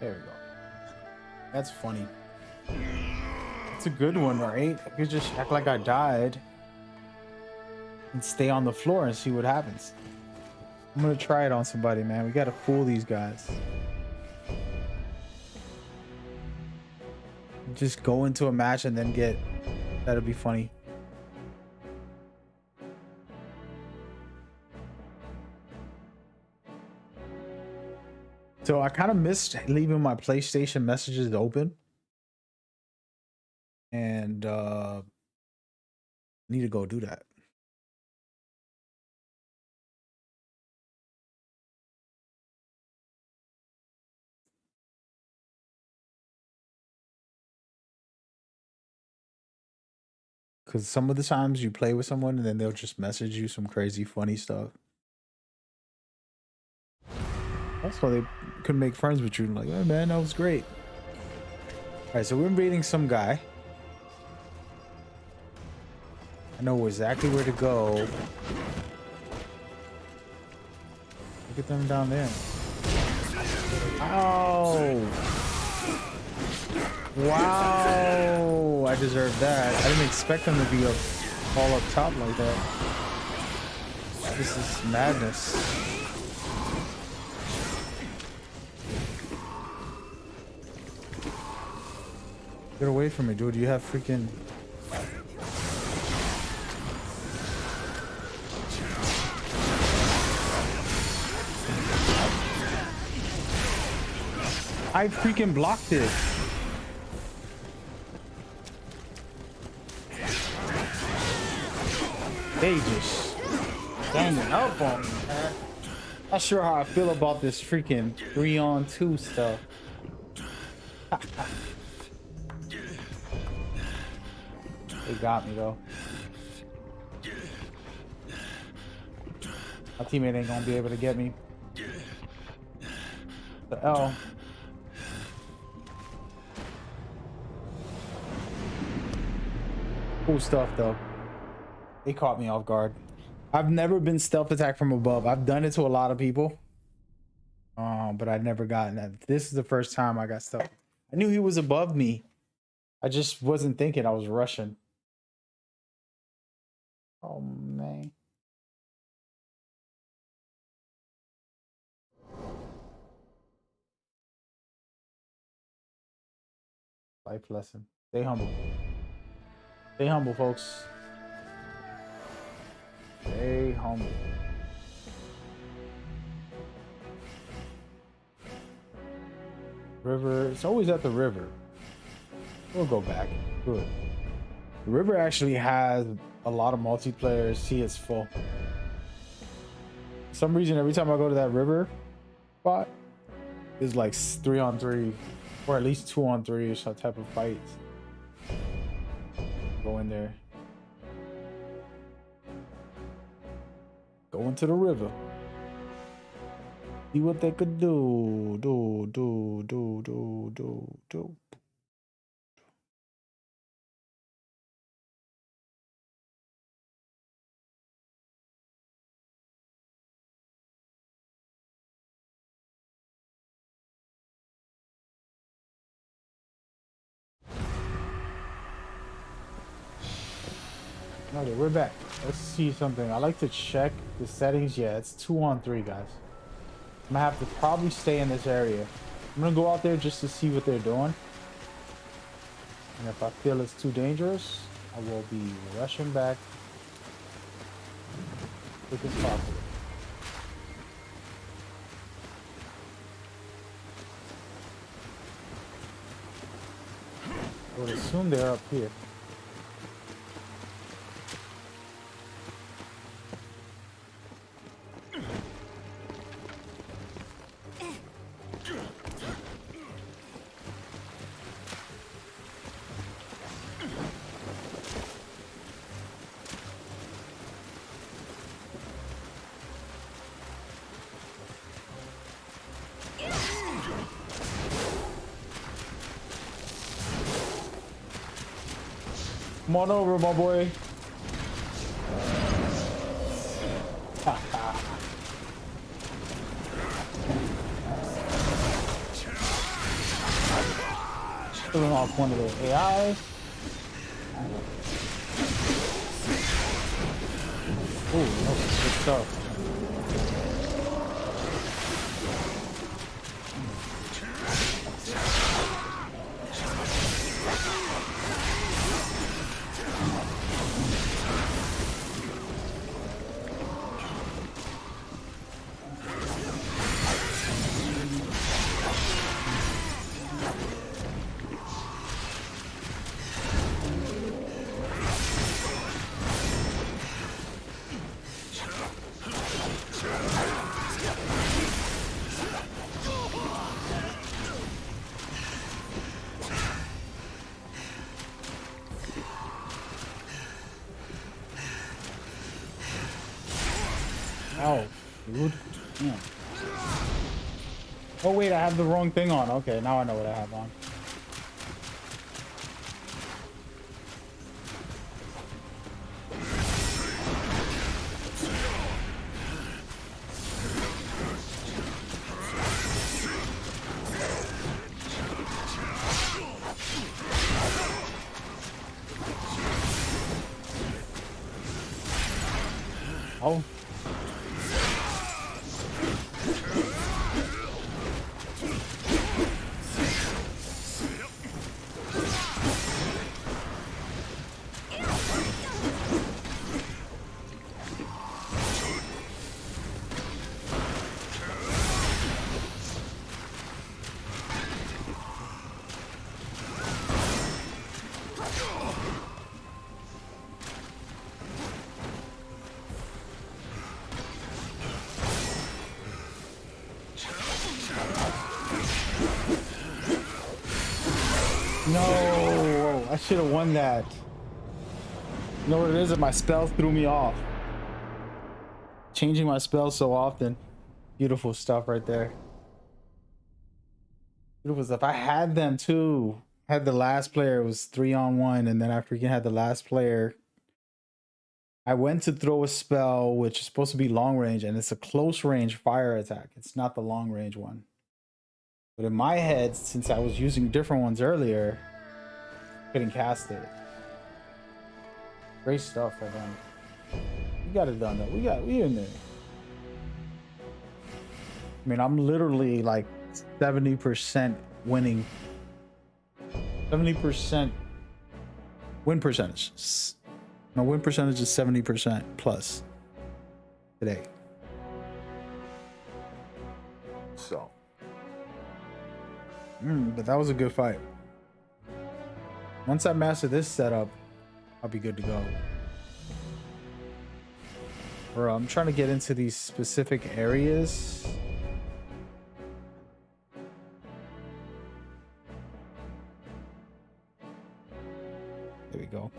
There we go. That's funny. It's a good one, right? I could just act like I died and stay on the floor and see what happens. I'm gonna try it on somebody, man. We gotta fool these guys. Just go into a match and then get... That'll be funny. So I kind of missed leaving my PlayStation messages open. And need to go do that. Because some of the times you play with someone and then they'll just message you some crazy funny stuff. That's why they couldn't make friends with you. Like, oh man, that was great. All right, so we're invading some guy. I know exactly where to go. Look at them down there. Oh! Wow! I deserve that. I didn't expect them to be all up top like that. This is madness. Get away from me, dude. You have freaking... I freaking blocked it. They just ganging up on me, man. Not sure how I feel about this freaking 3-on-2 stuff. They got me though. My teammate ain't gonna be able to get me. The L. Cool stuff though. They caught me off guard. I've never been stealth attacked from above. I've done it to a lot of people. But I've never gotten that. This is the first time I got stealth. I knew he was above me. I just wasn't thinking. I was rushing. Oh man. Life lesson. Stay humble. Stay humble, folks. Stay humble. River. It's always at the river. We'll go back. Good. The river actually has a lot of multiplayer. See, it's full. For some reason, every time I go to that river spot, it's like 3-on-3, or at least 2-on-3 or some type of fights. Go in there. Go into the river. See what they could do. Do. Okay, we're back. Let's see something. I like to check the settings. Yeah, it's 2-on-3, guys. I'm gonna have to probably stay in this area. I'm gonna go out there just to see what they're doing. And if I feel it's too dangerous, I will be rushing back as quick as possible. I would assume they're up here. Come on over, my boy. Killing off one of the AI. Ooh, that's good stuff. Ow, dude. Yeah. Oh wait, I have the wrong thing on. Okay, now I know what I have on. Oh. No, I should have won that. You know what it is? My spell threw me off. Changing my spell so often. Beautiful stuff right there. Beautiful stuff. I had them too. Had the last player, it was 3-on-1, and then I freaking had the last player. I went to throw a spell, which is supposed to be long range, and it's a close range fire attack. It's not the long range one. But in my head, since I was using different ones earlier, I couldn't cast it. Great stuff, everyone. We got it done though. We in there. I mean, I'm literally like 70% winning. 70% win percentage. My win percentage is 70% plus today. So. But that was a good fight. Once I master this setup, I'll be good to go. Bro, I'm trying to get into these specific areas. There we go.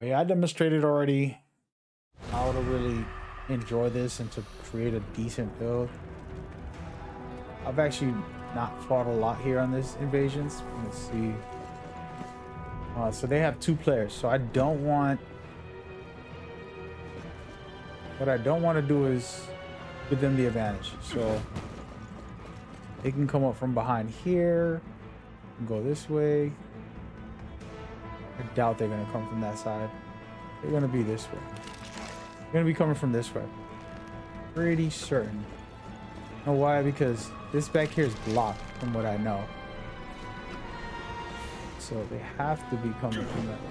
Yeah, I demonstrated already how to really enjoy this and to create a decent build. I've actually not fought a lot here on this invasions. Let's see. So they have 2 players, so I don't want... What I don't want to do is give them the advantage. So they can come up from behind here and go this way. I doubt they're going to come from that side. They're going to be this way. They're going to be coming from this way. Pretty certain. You know why? Because this back here is blocked from what I know. So they have to be coming from that way.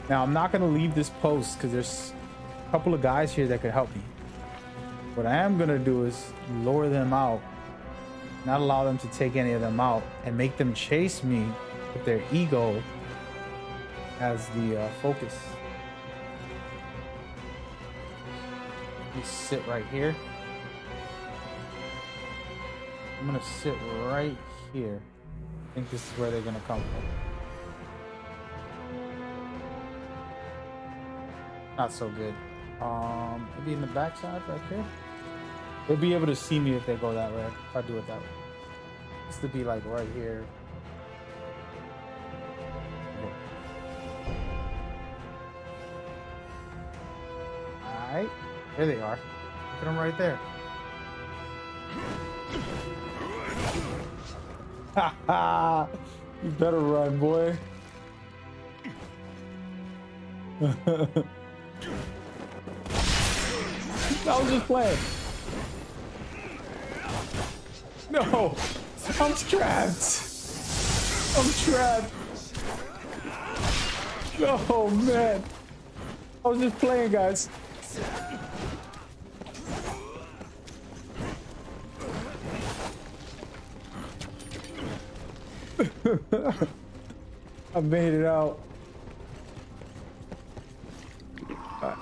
Now, I'm not going to leave this post because there's a couple of guys here that could help me. What I am going to do is lure them out, not allow them to take any of them out, and make them chase me with their ego as the focus. You sit right here. I'm gonna sit right here. think this is where they're gonna come from. Not so good. Maybe in the backside right here. They'll be able to see me if they go that way. If I do it that way. This to be like right here. Alright. There they are. Look at them right there. Ha ha! You better run, boy. I was just playing. No! I'm trapped! I'm trapped! Oh man! I was just playing, guys. I made it out.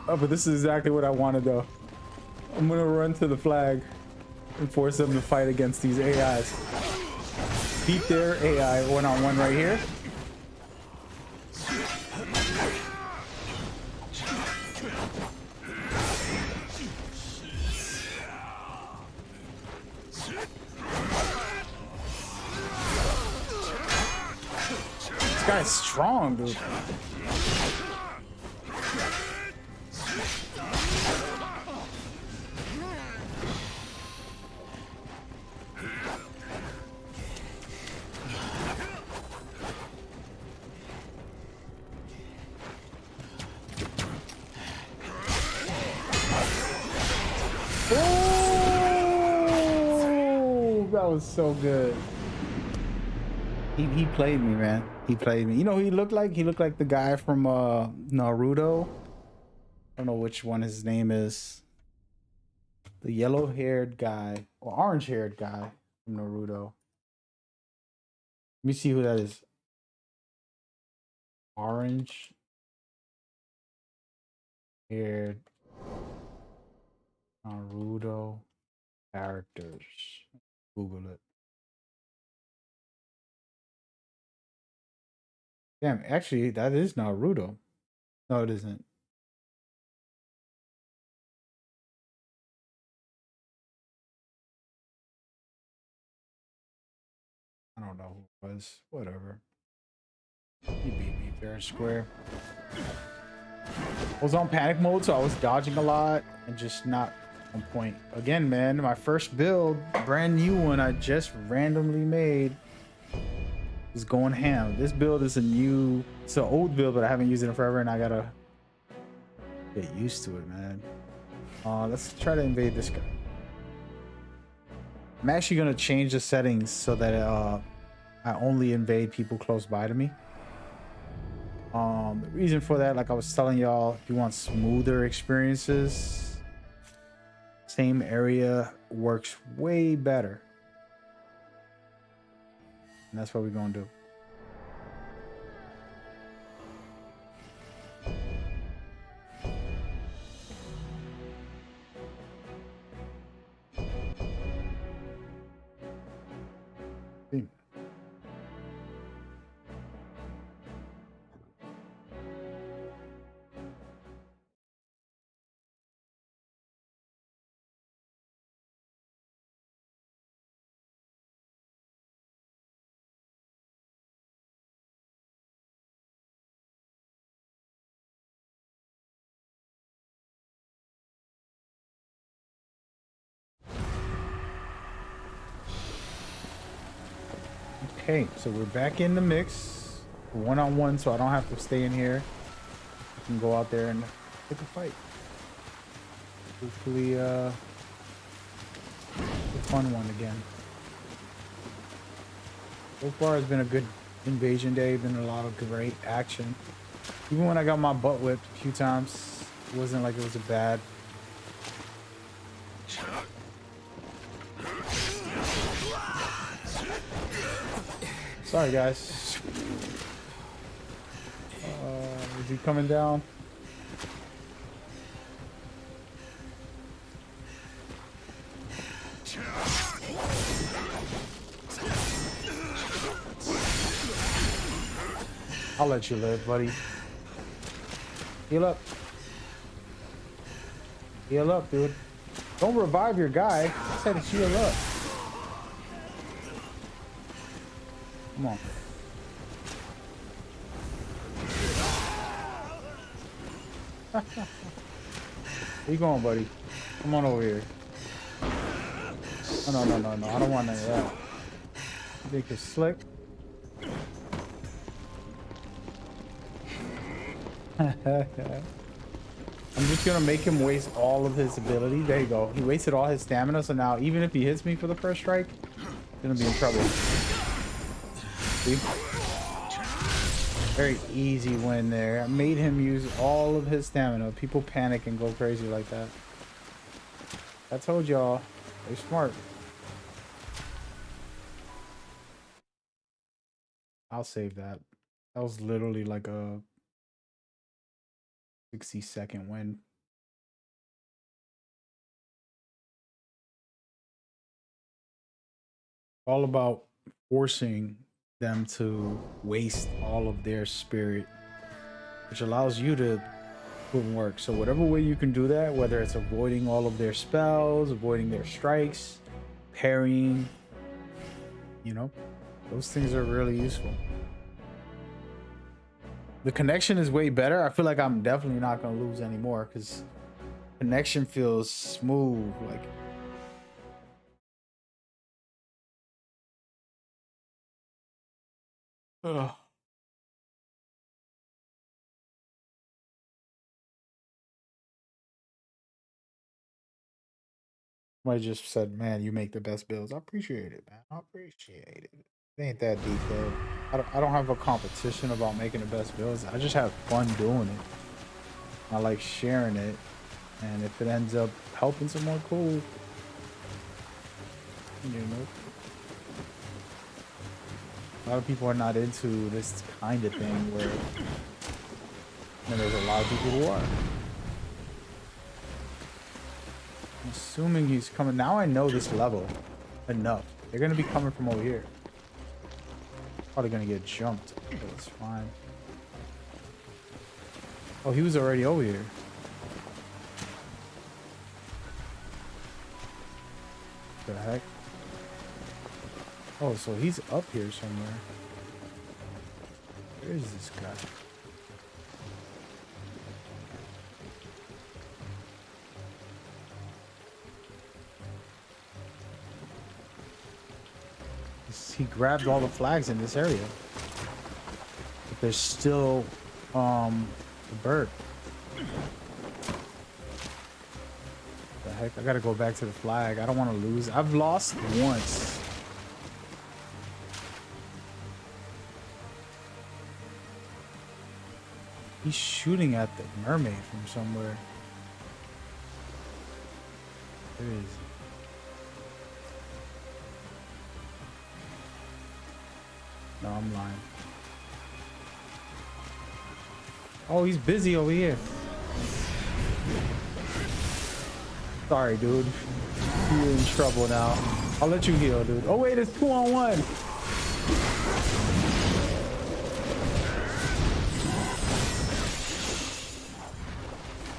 Oh, but this is exactly what I wanted though. I'm gonna run to the flag and force them to fight against these AIs. Beat their AI one-on-one right here. This guy's strong, dude. Oh, that was so good. He played me, man. He played me. You know who he looked like? He looked like the guy from Naruto. I don't know which one his name is. The yellow-haired guy or orange-haired guy from Naruto. Let me see who that is. Orange-haired Naruto characters. Google it. Damn, actually, that is Naruto. No, it isn't. I don't know who it was. Whatever. He beat me fair and square. I was on panic mode, so I was dodging a lot and just not on point. Again, man, my first build, brand new one I just randomly made, is going ham. This build is it's an old build, but I haven't used it in forever, and I gotta get used to it, man. Let's try to invade this guy. I'm actually gonna change the settings so that I only invade people close by to me. The reason for that, like I was telling y'all, if you want smoother experiences, same area works way better. And that's what we're gonna do. Okay, so we're back in the mix. One-on-one, so I don't have to stay in here. I can go out there and pick a fight. Hopefully, a fun one again. So far, it's been a good invasion day. Been a lot of great action. Even when I got my butt whipped a few times, it wasn't like it was a bad. Sorry, guys. Is he coming down? I'll let you live, buddy. Heal up. Heal up, dude. Don't revive your guy. I said heal up. Come on. Where you going, buddy? Come on over here. Oh, no, no, no, no. I don't want none of that. You think you're slick? I'm just gonna make him waste all of his ability. There you go. He wasted all his stamina, so now even if he hits me for the first strike, he's gonna be in trouble. See? Very easy win there. I made him use all of his stamina. People panic and go crazy like that. I told y'all, they're smart. I'll save that. That was literally like a 60-second win. All about forcing them to waste all of their spirit, which allows you to put in work. So whatever way you can do that, whether it's avoiding all of their spells, avoiding their strikes, parrying, you know, those things are really useful. The connection is way better. I feel like I'm definitely not gonna lose anymore because connection feels smooth. Like, ugh. Somebody just said, "Man, you make the best builds." I appreciate it, man. I appreciate it. It ain't that deep, though. I don't have a competition about making the best builds. I just have fun doing it. I like sharing it, and if it ends up helping someone, cool. You know, a lot of people are not into this kind of thing where, and there's a lot of people who are. I'm assuming he's coming. Now I know this level enough. They're going to be coming from over here. Probably going to get jumped, but it's fine. Oh, he was already over here. What the heck? Oh, so he's up here somewhere. Where is this guy? He grabbed all the flags in this area. But there's still a bird. What the heck? I gotta go back to the flag. I don't want to lose. I've lost once. He's shooting at the mermaid from somewhere. Where is he? No, I'm lying. Oh, he's busy over here. Sorry, dude. You're in trouble now. I'll let you heal, dude. Oh, wait, it's 2-on-1.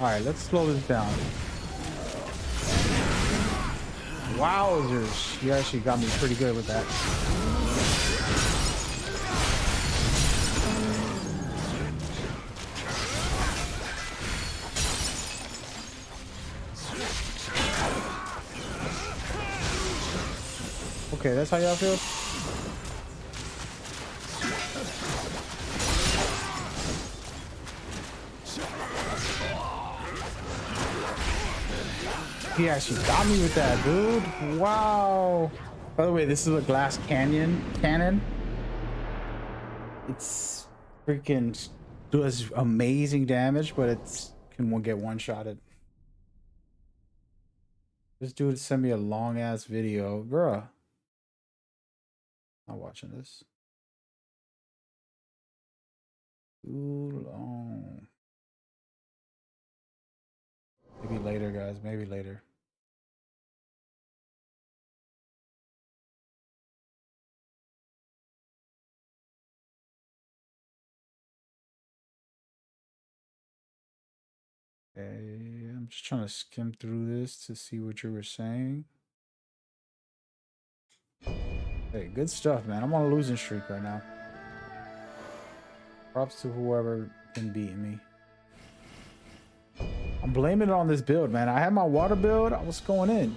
All right, let's slow this down. Wowzers. You actually got me pretty good with that. Okay, that's how y'all feel? He actually got me with that, dude. Wow. By the way, this is a glass cannon. It's freaking does amazing damage, but it's can get one-shotted. This dude sent me a long ass video, bruh. Not watching this. Too long. Maybe later, guys. Maybe later. Okay, I'm just trying to skim through this to see what you were saying. Hey, good stuff, man. I'm on a losing streak right now. Props to whoever been beating me. I'm blaming it on this build, man. I had my water build. I was going in.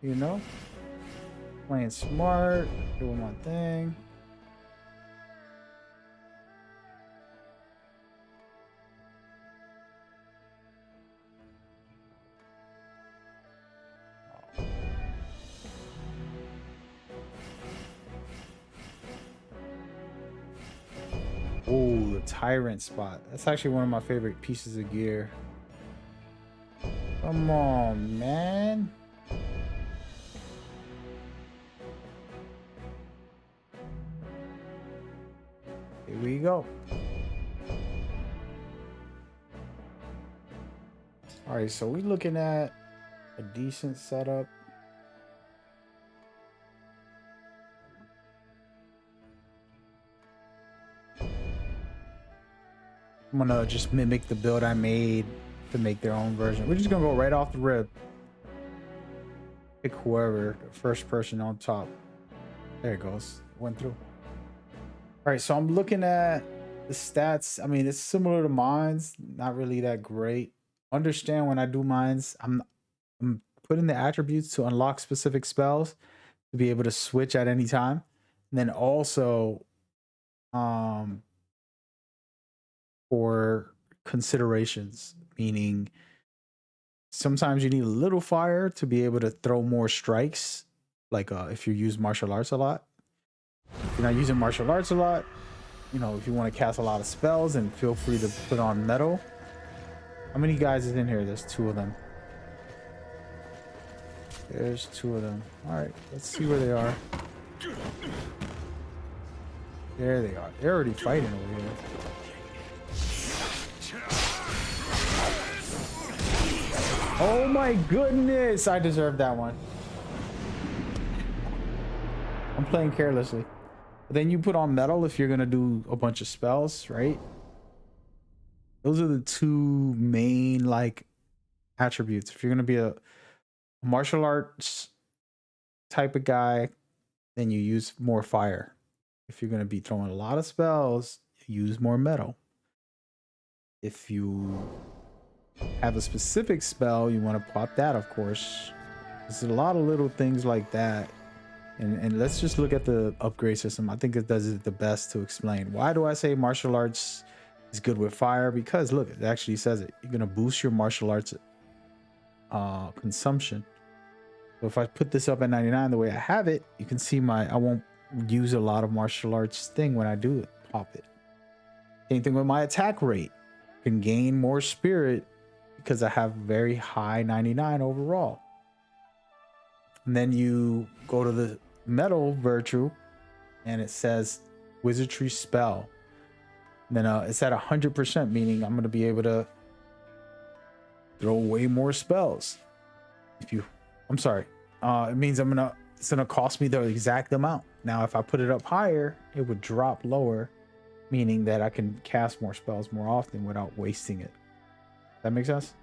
You know? Playing smart. Doing my thing. Oh, the tyrant spot. That's actually one of my favorite pieces of gear. Come on, man. Here we go. All right, so we're looking at a decent setup. I'm gonna just mimic the build I made to make their own version. We're just gonna go right off the rip. Pick whoever, the first person on top. There it goes. Went through. All right, so I'm looking at the stats. I mean, it's similar to mine's, not really that great. Understand when I do mine's, I'm putting the attributes to unlock specific spells to be able to switch at any time. And then also for considerations, meaning sometimes you need a little fire to be able to throw more strikes, like if you use martial arts a lot. If you're not using martial arts a lot, you know, if you want to cast a lot of spells, and feel free to put on metal. How many guys is in here? There's 2 of them. There's 2 of them. All right, let's see where they are. There they are. They're already fighting over here. Oh my goodness, I deserve that one. I'm playing carelessly. But then you put on metal if you're gonna do a bunch of spells, right? Those are the 2 main like attributes. If you're gonna be a martial arts type of guy, then you use more fire. If you're gonna be throwing a lot of spells, use more metal. If you have a specific spell, you want to pop that, of course. There's a lot of little things like that. And let's just look at the upgrade system. I think it does it the best to explain. Why do I say martial arts is good with fire? Because look, it actually says it. You're gonna boost your martial arts consumption. So if I put this up at 99 the way I have it, you can see I won't use a lot of martial arts thing when I do it, pop it. Same thing with my attack rate. I can gain more spirit because I have very high 99 overall. And then you go to the metal virtue and it says wizardry spell. And then it's at 100%, meaning I'm going to be able to throw way more spells. I'm sorry. It means it's going to cost me the exact amount. Now, if I put it up higher, it would drop lower, meaning that I can cast more spells more often without wasting it. That makes sense?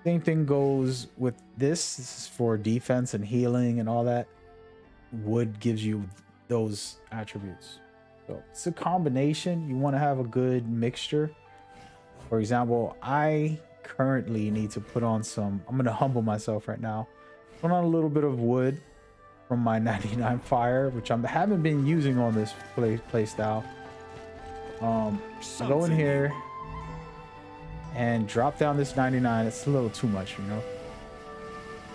Same thing goes with this. This is for defense and healing and all that. Wood gives you those attributes. So it's a combination. You want to have a good mixture. For example, I currently need to put on some, I'm going to humble myself right now. Put on a little bit of wood from my 99 fire, which I haven't been using on this play style. I'll go in here and drop down this 99. It's a little too much, you know.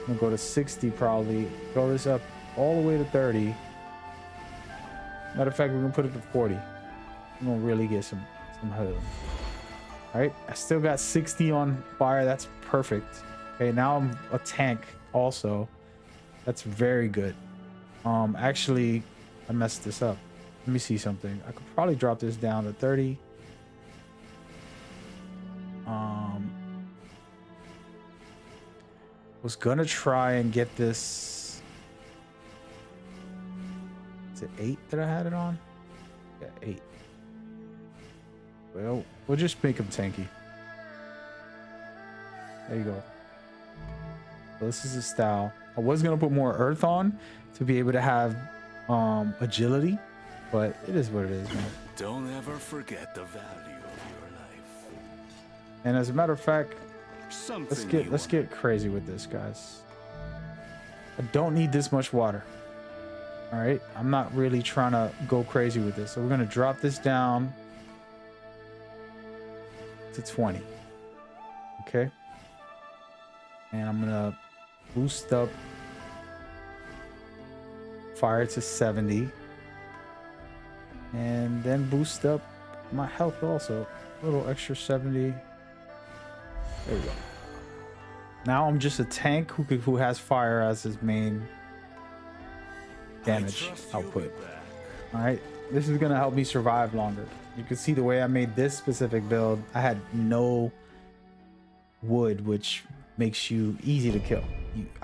I'm gonna go to 60 probably. Throw this up all the way to 30. Matter of fact, we're gonna put it to 40. I'm gonna really get some healing. All right, I still got 60 on fire. That's perfect. Okay, now I'm a tank also. That's very good. Actually, I messed this up. Let me see something. I could probably drop this down to 30. Was gonna try and get this. Is it 8 that I had it on? Yeah, 8. Well, we'll just make him tanky. There you go. So this is his style. I was gonna put more earth on to be able to have agility, but it is what it is, man. Don't ever forget the value of your life. And as a matter of fact, Something let's get crazy with this, guys. I don't need this much water. All right, I'm not really trying to go crazy with this. So we're gonna drop this down to 20. Okay. And I'm gonna boost up fire to 70. And then boost up my health also. A little extra 70. There we go. Now I'm just a tank who has fire as his main damage output. All right, this is gonna help me survive longer. You can see the way I made this specific build. I had no wood, which makes you easy to kill.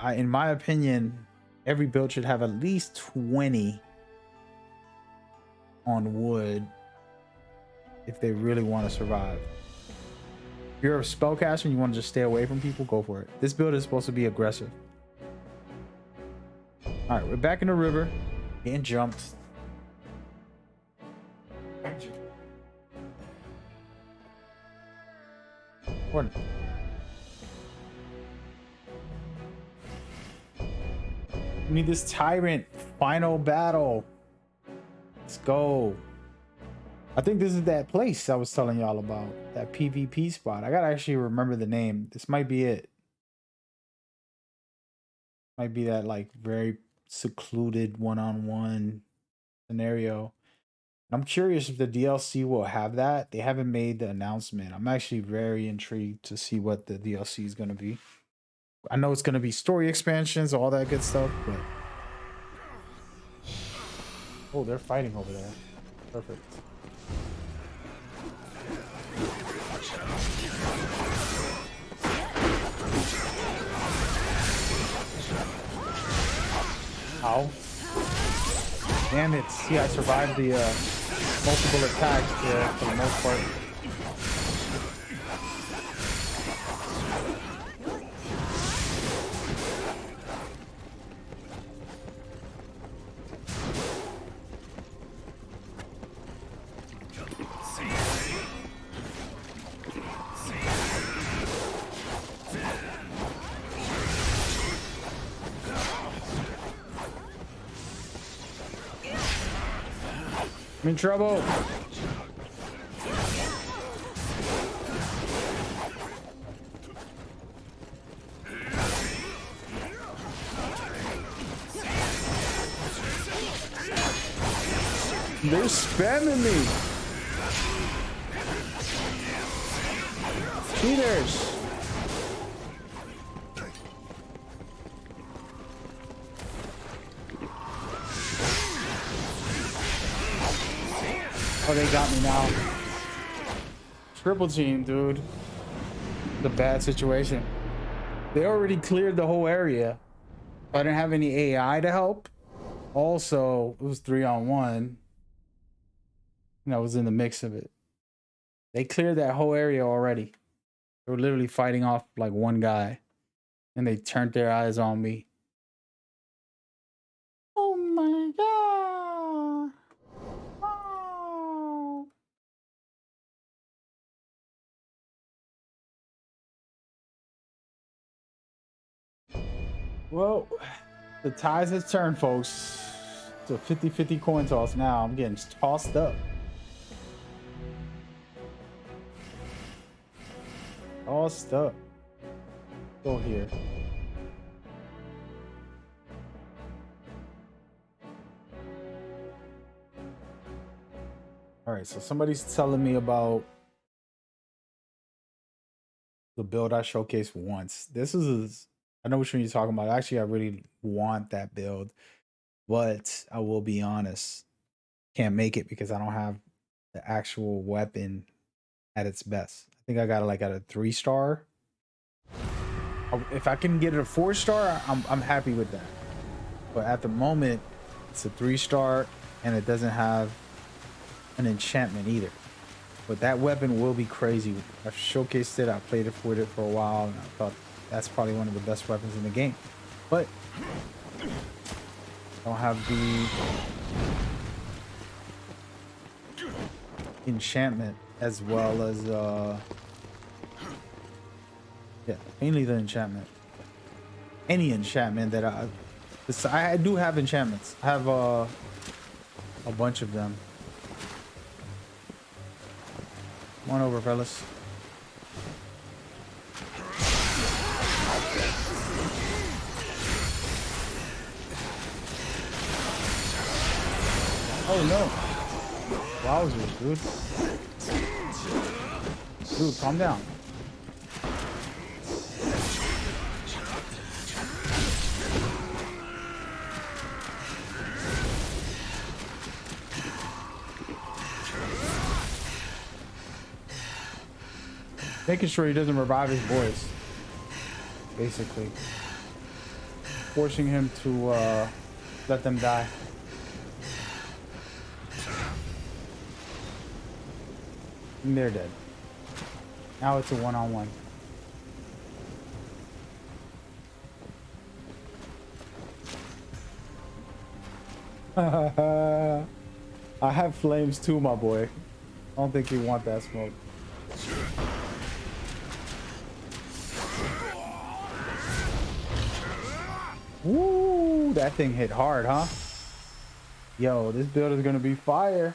In my opinion, every build should have at least 20 on wood if they really want to survive. If you're a spellcaster and you want to just stay away from people, go for it. This build is supposed to be aggressive. All right, we're back in the river, getting jumped. What? We need this tyrant final battle. Let's go. I think this is that place I was telling y'all about, that PvP spot. I gotta actually remember the name. This might be it. Might be that like very secluded one-on-one scenario. I'm curious if the DLC will have that. They haven't made the announcement. I'm actually very intrigued to see what the DLC is going to be. I know it's going to be story expansions, all that good stuff, but... Oh, they're fighting over there. Perfect. Ow. Damn it. See, I survived the multiple attacks there for the most part. I'm in trouble. They're spamming me. Cheaters. Oh, they got me now. Triple team, dude. The bad situation. They already cleared the whole area. I didn't have any AI to help. Also, it was 3-on-1. And I was in the mix of it. They cleared that whole area already. They were literally fighting off like one guy. And they turned their eyes on me. Oh my god. Oh. Well, the ties has turned, folks. It's a 50-50 coin toss now. I'm getting tossed up. Tossed up. Go here. All right, so somebody's telling me about the build I showcased once. This is, I know which one you're talking about. Actually, I really want that build, but I will be honest, can't make it because I don't have the actual weapon at its best. I think I got it like at a 3-star. If I can get it a 4-star, I'm happy with that. But at the moment, it's a 3-star and it doesn't have an enchantment either. But that weapon will be crazy. I've showcased it. I played it with it for a while, and I thought that's probably one of the best weapons in the game. But I don't have the enchantment as well as yeah, mainly the enchantment. Any enchantment that I do have enchantments. I have a bunch of them. Come on over, fellas. Oh no. Wowzers, dude. Dude, calm down. Making sure he doesn't revive his boys. Basically. Forcing him to let them die. And they're dead. Now it's a one-on-one. I have flames too, my boy. I don't think you want that smoke. Woo, that thing hit hard, huh? Yo, this build is gonna be fire.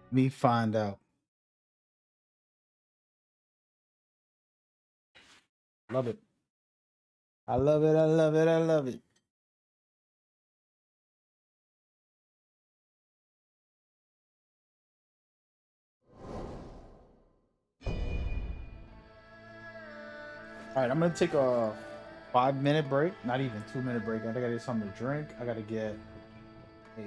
Me find out. Love it. I love it. I love it. I love it. All right, I'm gonna take a 5-minute break. Not even 2-minute break. I gotta get something to drink. I gotta get a.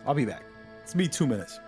I'll be back. It's be 2 minutes.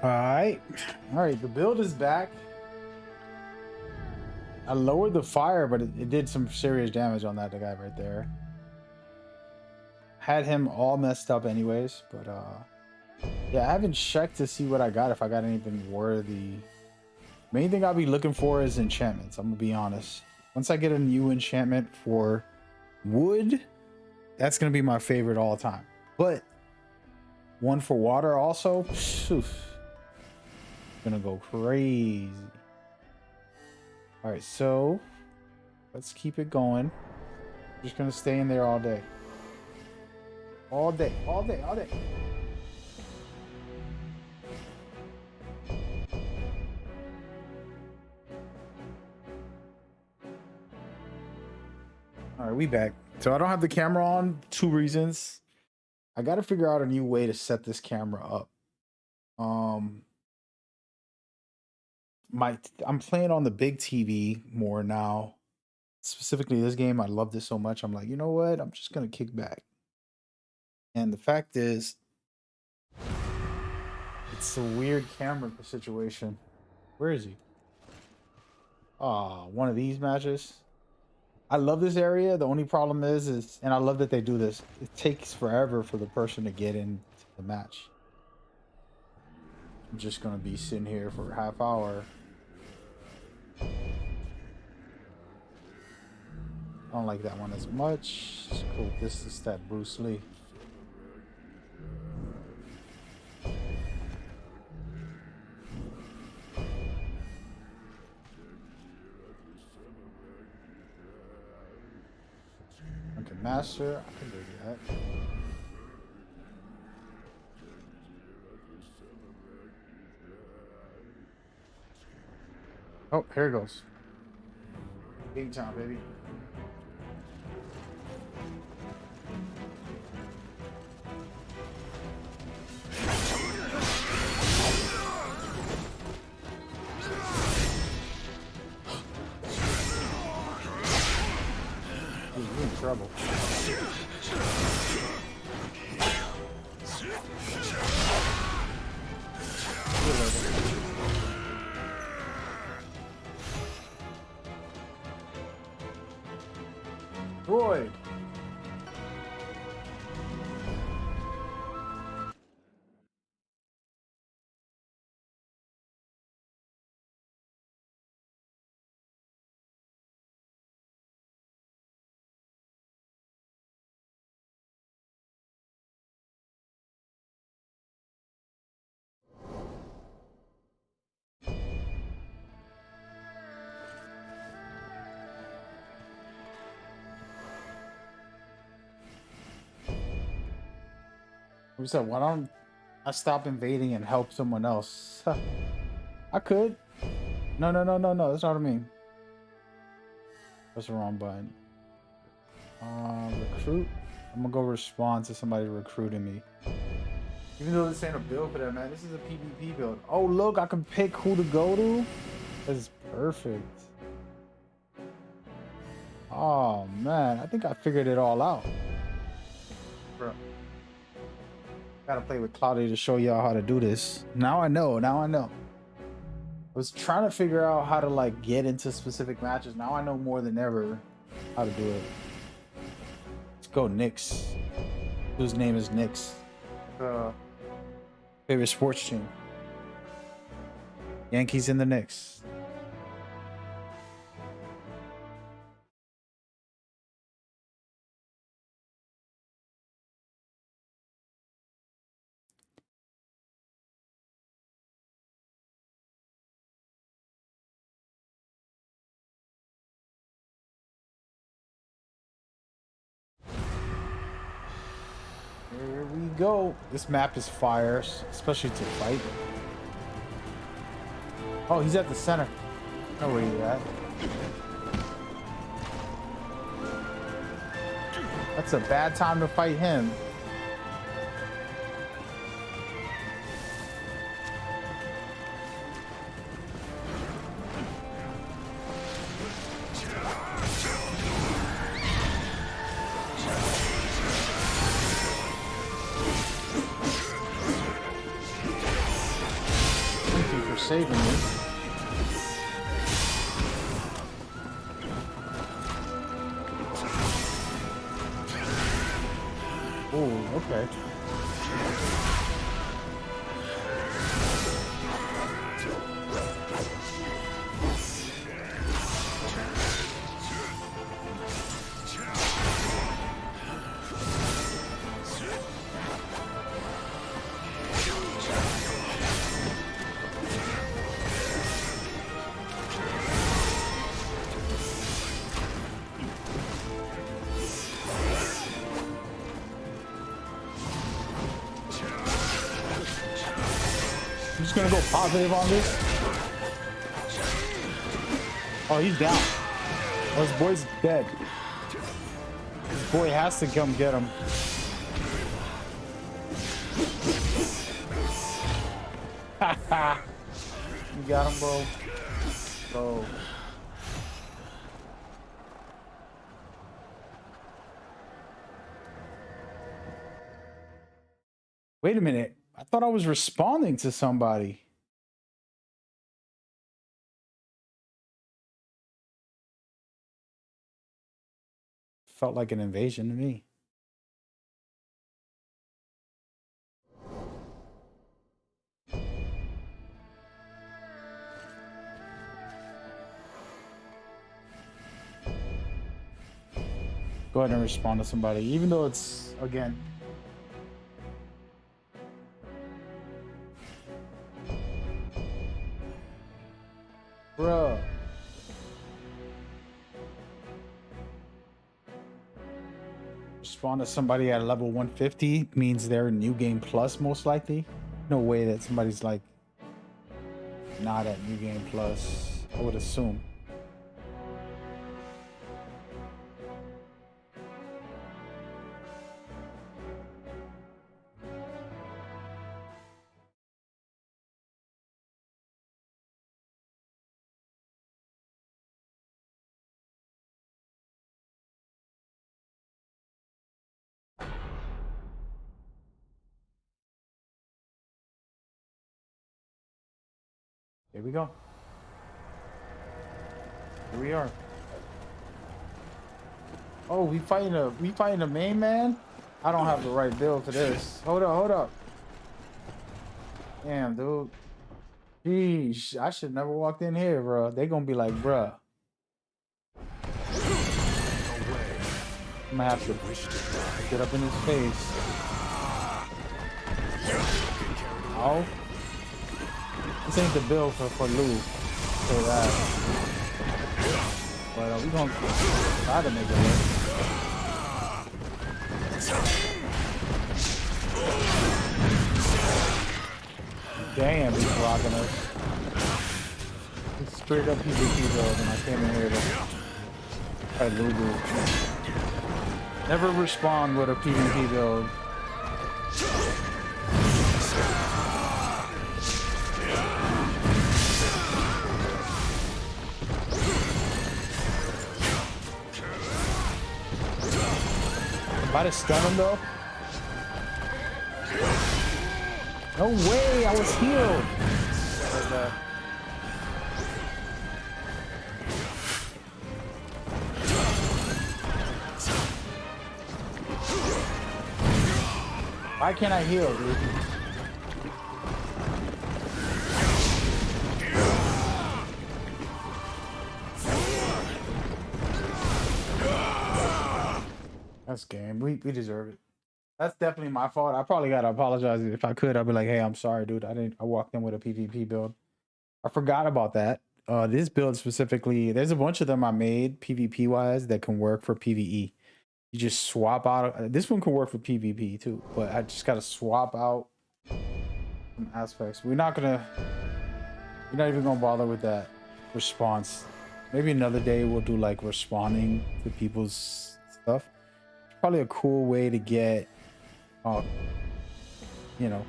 All right, the build is back. I lowered the fire, but it did some serious damage on that guy right there. Had him all messed up anyways, but yeah, I haven't checked to see what I got, if I got anything worthy. Main thing I'll be looking for is enchantments, I'm gonna be honest. Once I get a new enchantment for wood, that's gonna be my favorite all time. But one for water also. Phew. Gonna go crazy. All right, so let's keep it going. Just gonna stay in there all day. All day, all day, all day. All right, we back. So I don't have the camera on. 2 reasons. I got to figure out a new way to set this camera up. I'm playing on the big TV more now. Specifically this game, I love this so much. I'm like, you know what? I'm just gonna kick back. And the fact is, it's a weird camera situation. Where is he? Ah, one of these matches. I love this area. The only problem is, and I love that they do this, it takes forever for the person to get into the match. I'm just gonna be sitting here for a half hour. I don't like that one as much. It's cool. This is that Bruce Lee. Okay, master. I can do that. Oh, here it goes. Big time, baby. You're in trouble. Droid. We said, why don't I stop invading and help someone else? I could. No. That's not what I mean. That's the wrong button. Recruit. I'm gonna go respond to somebody recruiting me. Even though this ain't a build for that, man. This is a PvP build. Oh, look, I can pick who to go to. That's perfect. Oh, man. I think I figured it all out. Bro. Gotta play with Claudia to show y'all how to do this. Now I know. I was trying to figure out how to like get into specific matches. Now I know more than ever how to do it. Let's go Knicks. Whose name is Knicks? Favorite sports team. Yankees and the Knicks. Here we go. This map is fire, especially to fight. Oh, he's at the center. I know where he's at. That's a bad time to fight him. Saving me. Oh, okay. just gonna go positive on this. Oh, he's down. Oh, his boy's dead. His boy has to come get him. You got him, bro. Bro. Wait a minute. I thought I was responding to somebody. Felt like an invasion to me. Go ahead and respond to somebody, even though it's, again, bruh. Respond to somebody at level 150 means they're new game plus, most likely. No way that somebody's like not at new game plus, I would assume. Here we go. Here we are. Oh, we fighting a main man? I don't have the right build for this. Hold up. Damn, dude. Jeez, I should never walked in here, bro. They gonna be like, bruh. I'm gonna have to get up in his face. Oh. This ain't the build for Lou. Say that. But we gonna try to make it work. Damn, he's blocking us. It's straight up PvP build, and I can't even hear them. Alright, Lou. Never respond with a PvP build. About to stun him though. No way, I was healed. Why can't I heal, dude? That's game. We deserve it. That's definitely my fault. I probably gotta apologize. If I could, I'd be like, hey, I'm sorry, dude. I walked in with a PvP build. I forgot about that. This build specifically, there's a bunch of them I made PvP wise that can work for PvE. You just swap out. This one can work for PvP too, but I just gotta swap out some aspects. We're not even gonna bother with that response. Maybe another day we'll do like responding to people's stuff. Probably a cool way to get, you know,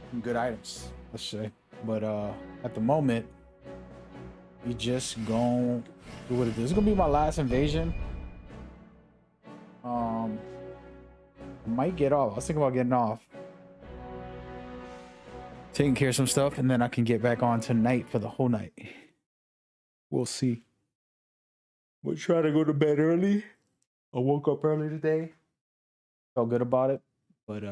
some good items, let's say. But at the moment, we just gonna do what it is. This is gonna be my last invasion. I might get off. I was thinking about getting off, taking care of some stuff, and then I can get back on tonight for the whole night. We'll see. We'll try to go to bed early. I woke up early today. Felt good about it, but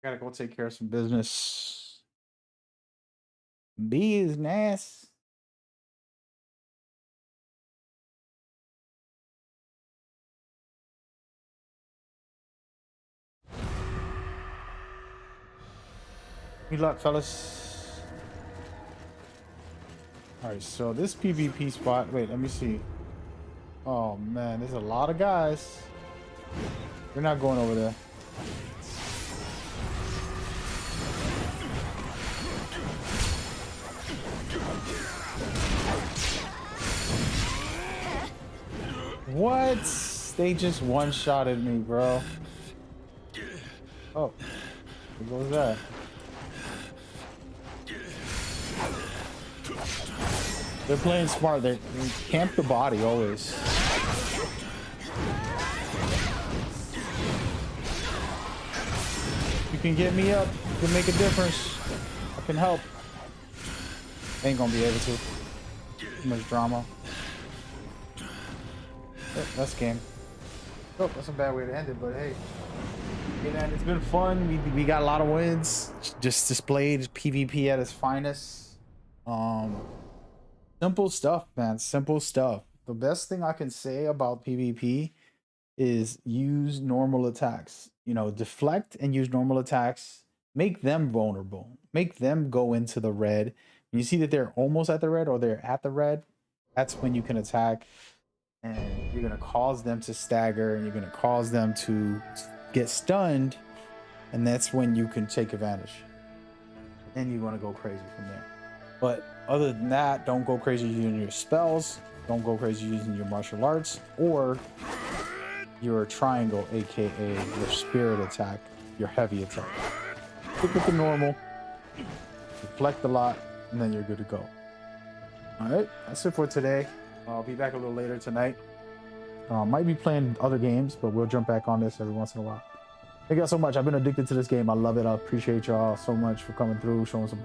gotta go take care of some business. Business. Good luck, fellas. Alright, so this PvP spot, wait, let me see. Oh man, there's a lot of guys. We're not going over there. What? They just one-shotted me, bro. Oh, what was that? They're playing smart. They camp the body always. You can get me up. You can make a difference. I can help. Ain't gonna be able to. Too much drama. Oh, that's game. Oh, that's a bad way to end it, but hey. Man, it's been fun. We got a lot of wins. Just displayed PvP at its finest. Simple stuff, man. Simple stuff. The best thing I can say about PvP is use normal attacks. You know, deflect and use normal attacks. Make them vulnerable. Make them go into the red. When you see that they're almost at the red or they're at the red, that's when you can attack. And you're going to cause them to stagger and you're going to cause them to get stunned. And that's when you can take advantage. And you want to go crazy from there. But other than that, don't go crazy using your spells. Don't go crazy using your martial arts or your triangle, aka your spirit attack, your heavy attack. Stick with the normal, deflect a lot, and then you're good to go. All right, that's it for today. I'll be back a little later tonight. Might be playing other games, but we'll jump back on this every once in a while. Thank you all so much. I've been addicted to this game. I love it. I appreciate y'all so much for coming through, showing support.